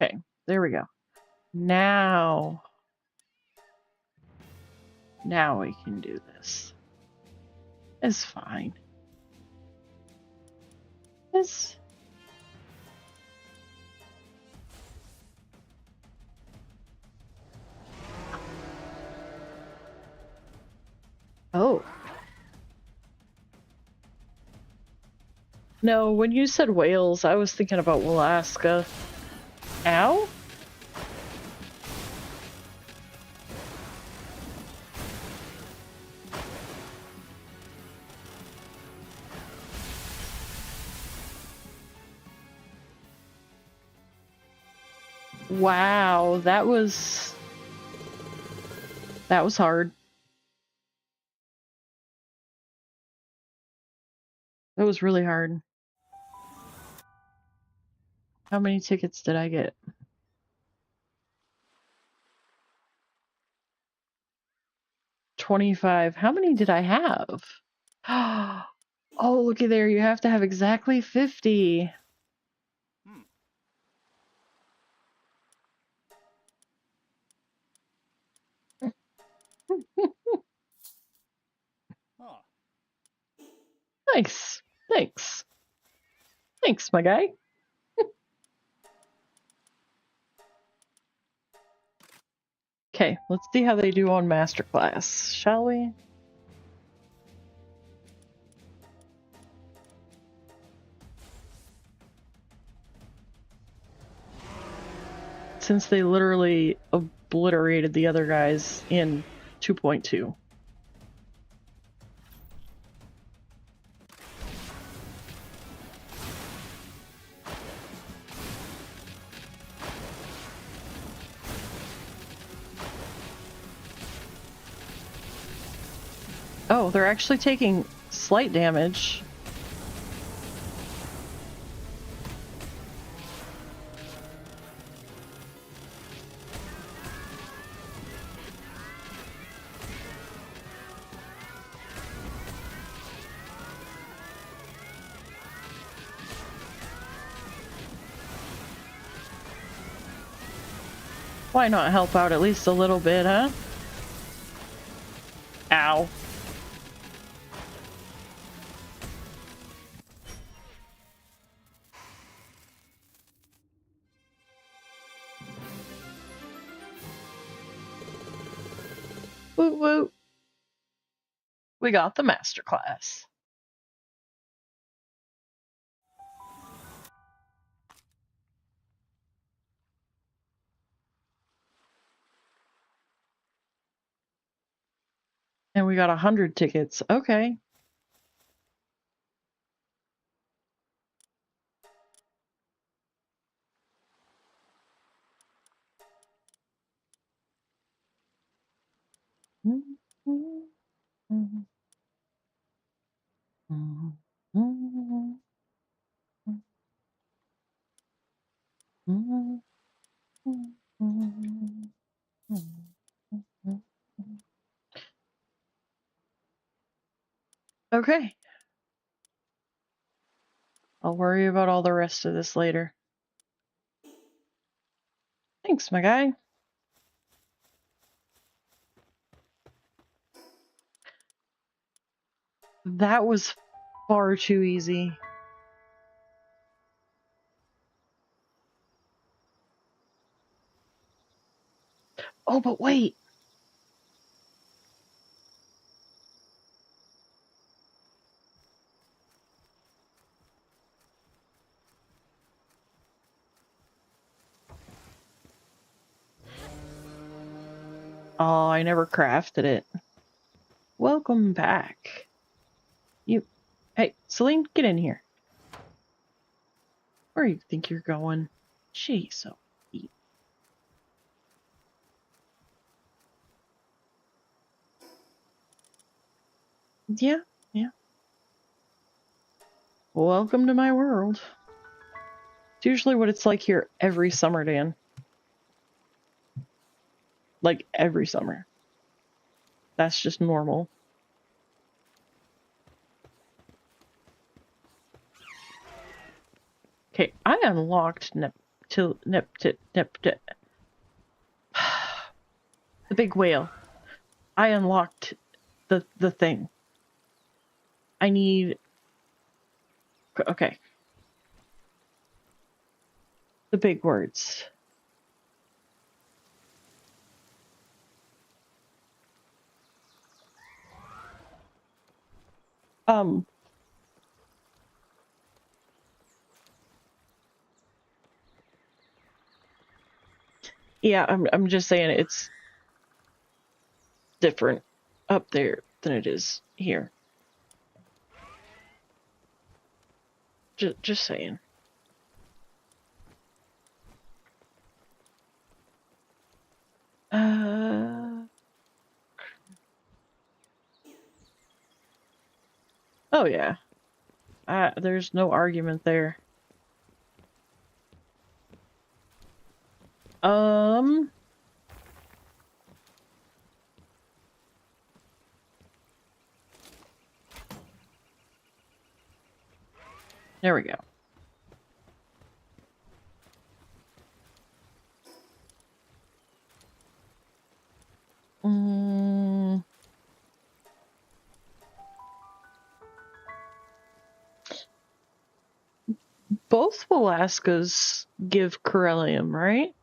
Okay, there we go. Now we can do this. It's fine. It's... Oh. No, when you said Wales, I was thinking about Alaska. Ow? Wow, that was hard. That was really hard. How many tickets did I get? 25. How many did I have? Oh, looky there. You have to have exactly 50. Nice. Thanks. Thanks, my guy. Okay, let's see how they do on Masterclass, shall we? Since they literally obliterated the other guys in 2.2. Oh, they're actually taking slight damage. Why not help out at least a little bit, huh? Ow. Woot woot. We got the master class. And we got 100 tickets. Okay. Okay. I'll worry about all the rest of this later. Thanks, my guy. That was far too easy. Oh, but wait. Oh, I never crafted it. Welcome back. Hey, Celine, get in here. Where do you think you're going? Jeez, so eat. Yeah. Welcome to my world. It's usually what it's like here every summer, Dan. Like, every summer. That's just normal. Okay, I unlocked the big whale. I unlocked the thing. I need... Okay. The big words. Yeah, I'm just saying it's different up there than it is here. Just saying. Oh yeah. There's no argument there. There we go. Both Alaskas give Corellium, right?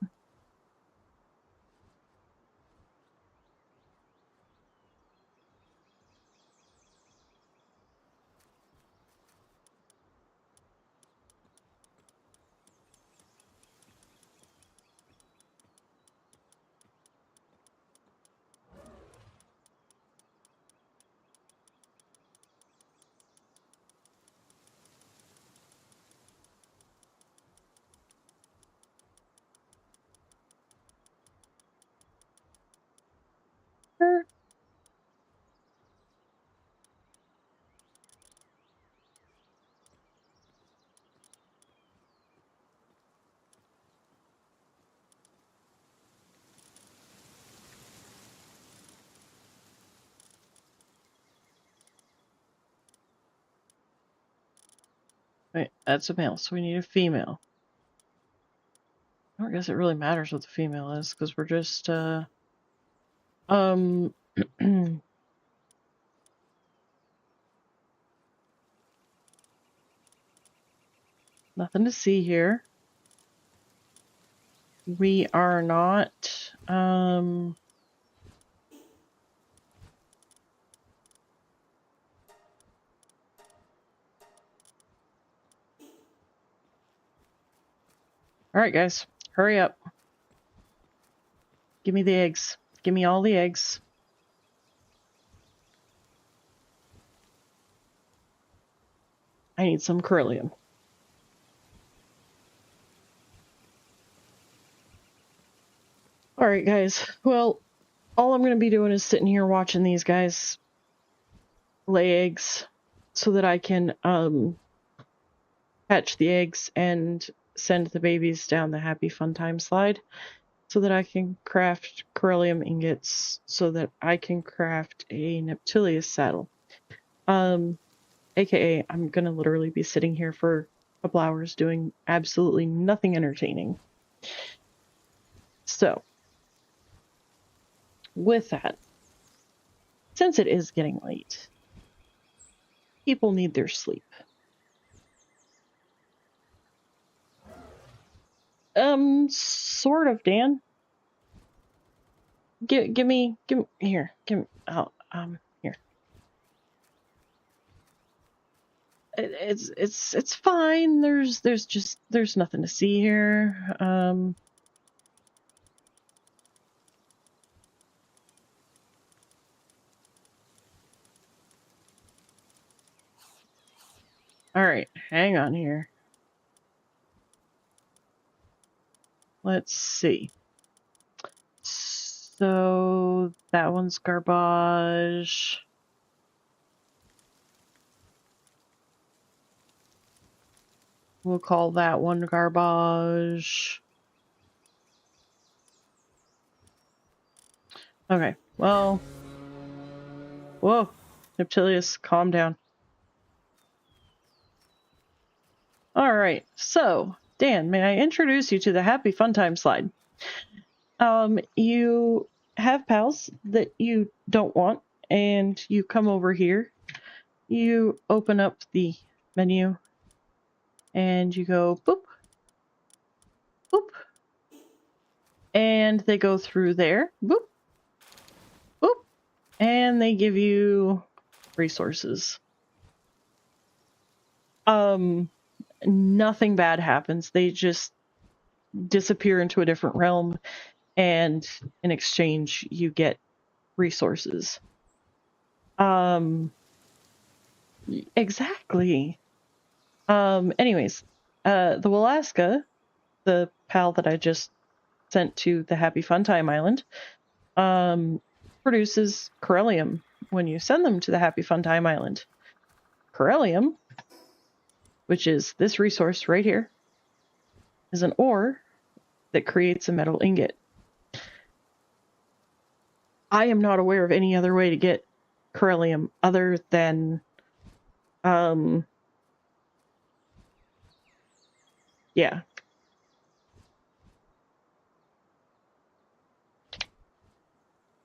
Sure. Wait, that's a male, so we need a female. I don't guess it really matters what the female is, because we're just, nothing to see here. We are not, Alright guys, hurry up. Give me the eggs. Give me all the eggs. I need some Corellium. Alright guys, well, all I'm going to be doing is sitting here watching these guys lay eggs so that I can hatch the eggs and send the babies down the Happy Fun Time slide so that I can craft Corellium ingots so that I can craft a Neptilius saddle. AKA, I'm going to literally be sitting here for a couple hours doing absolutely nothing entertaining. So, with that, since it is getting late, people need their sleep. Sort of, Dan. Give me, here, here. It's fine. There's nothing to see here. All right, hang on here. Let's see. So that one's garbage. We'll call that one garbage. Okay, well. Whoa, Neptilius, calm down. Alright, so, Dan, may I introduce you to the Happy Fun Time slide? You have pals that you don't want, and you come over here. You open up the menu, and you go boop, boop, and they go through there, boop, boop, and they give you resources. Nothing bad happens. They just disappear into a different realm, and in exchange you get resources. Exactly. Anyways, the Walaska, the pal that I just sent to the Happy Fun Time Island, produces Corellium when you send them to the Happy Fun Time Island. Corellium, which is this resource right here, is an ore that creates a metal ingot. I am not aware of any other way to get Corellium other than yeah.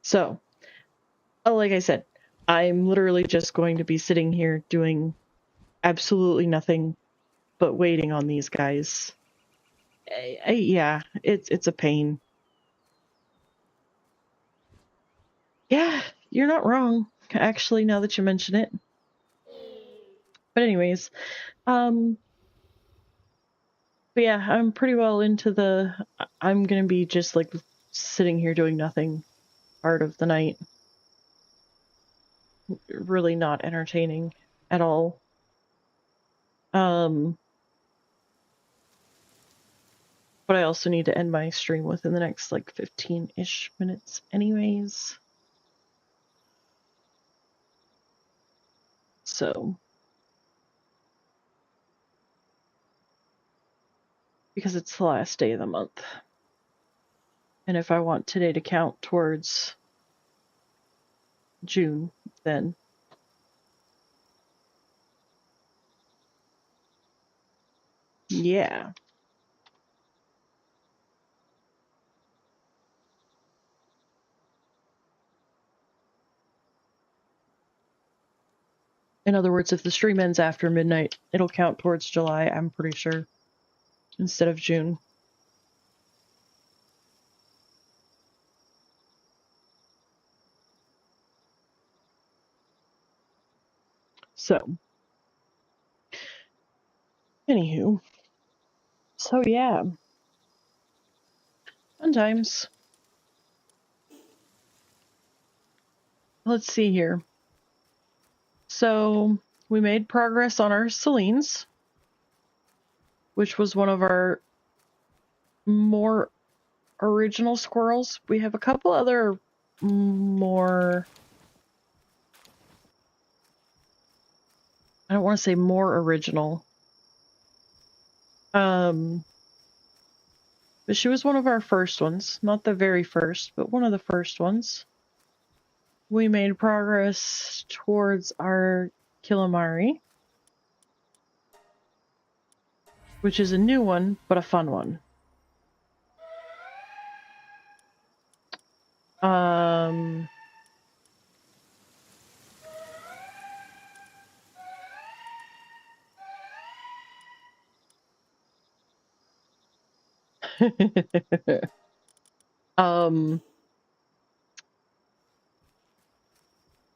So, like I said, I'm literally just going to be sitting here doing absolutely nothing but waiting on these guys. Yeah, it's a pain. Yeah, you're not wrong, actually, now that you mention it. But anyways, but yeah, I'm pretty well into I'm gonna be just like sitting here doing nothing part of the night. Really not entertaining at all. But I also need to end my stream within the next like 15-ish minutes anyways. So, because it's the last day of the month. And if I want today to count towards June, then yeah. In other words, if the stream ends after midnight, it'll count towards July, I'm pretty sure, instead of June. So, anywho. So yeah. Fun times. Let's see here. So, we made progress on our Selines, which was one of our more original squirrels. We have a couple other more... I don't want to say more original. But she was one of our first ones. Not the very first, but one of the first ones. We made progress towards our Kilimari, which is a new one, but a fun one.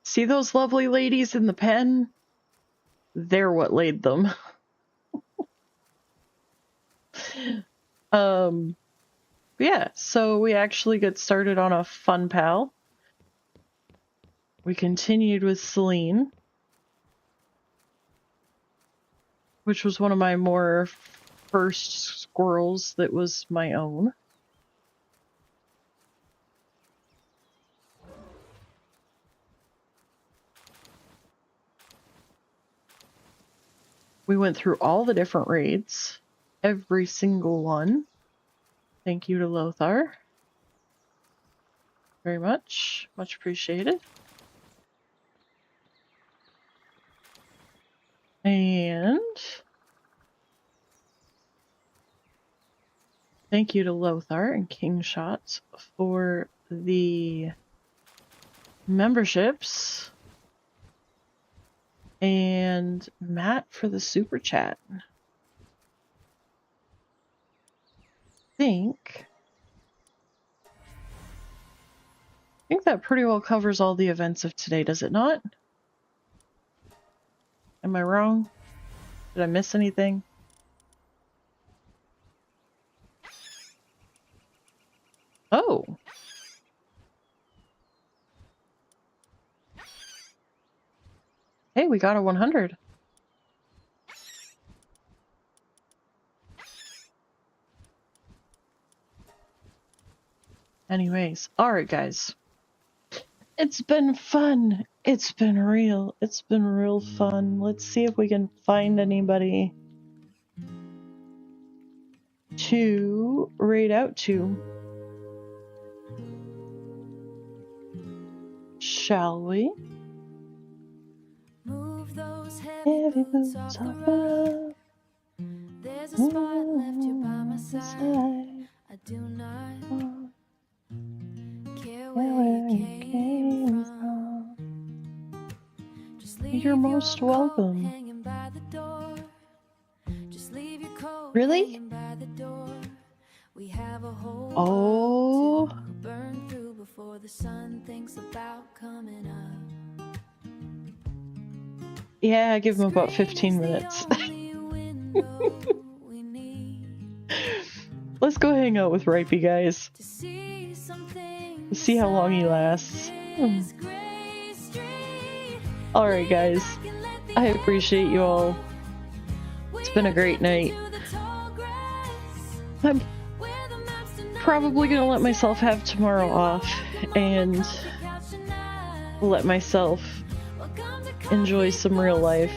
See those lovely ladies in the pen? They're what laid them. Yeah, so we actually get started on a fun pal. We continued with Celine, which was one of my more first squirrels that was my own. We went through all the different raids, every single one. Thank you to Lothar. Very much. Much appreciated. And thank you to Lothar and King Shots for the memberships. And Matt for the super chat. I think that pretty well covers all the events of today, does it not? Am I wrong? Did I miss anything? Oh. Hey, we got a 100. Anyways, alright guys. It's been fun. It's been real. It's been real fun. Let's see if we can find anybody to raid out to. Shall we? Move those heavy boots off the rug. There's a spot left here by my side. I do not care where you came from. Just leave You're most your coat welcome. hanging by the door. Just leave your coat Really? hanging by the door. We have a whole Oh. world to burn through before the sun thinks about coming up. Yeah, give him about 15 minutes. Let's go hang out with Ripey, guys. See how long he lasts. Alright, guys. I appreciate you all. It's been a great night. I'm probably gonna let myself have tomorrow off and let myself enjoy some real life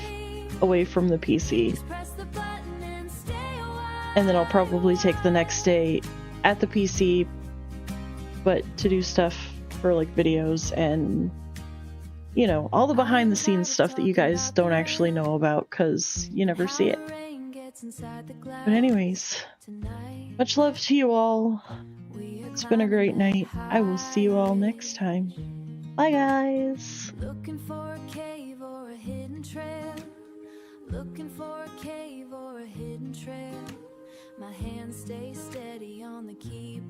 away from the PC. And then I'll probably take the next day at the PC, but to do stuff for like videos and, you know, all the behind the scenes stuff that you guys don't actually know about because you never see it. But anyways, much love to you all. It's been a great night. I will see you all next time. Bye guys. Looking for a cave or a hidden trail, looking for a cave or a hidden trail. My hands stay steady on the keyboard.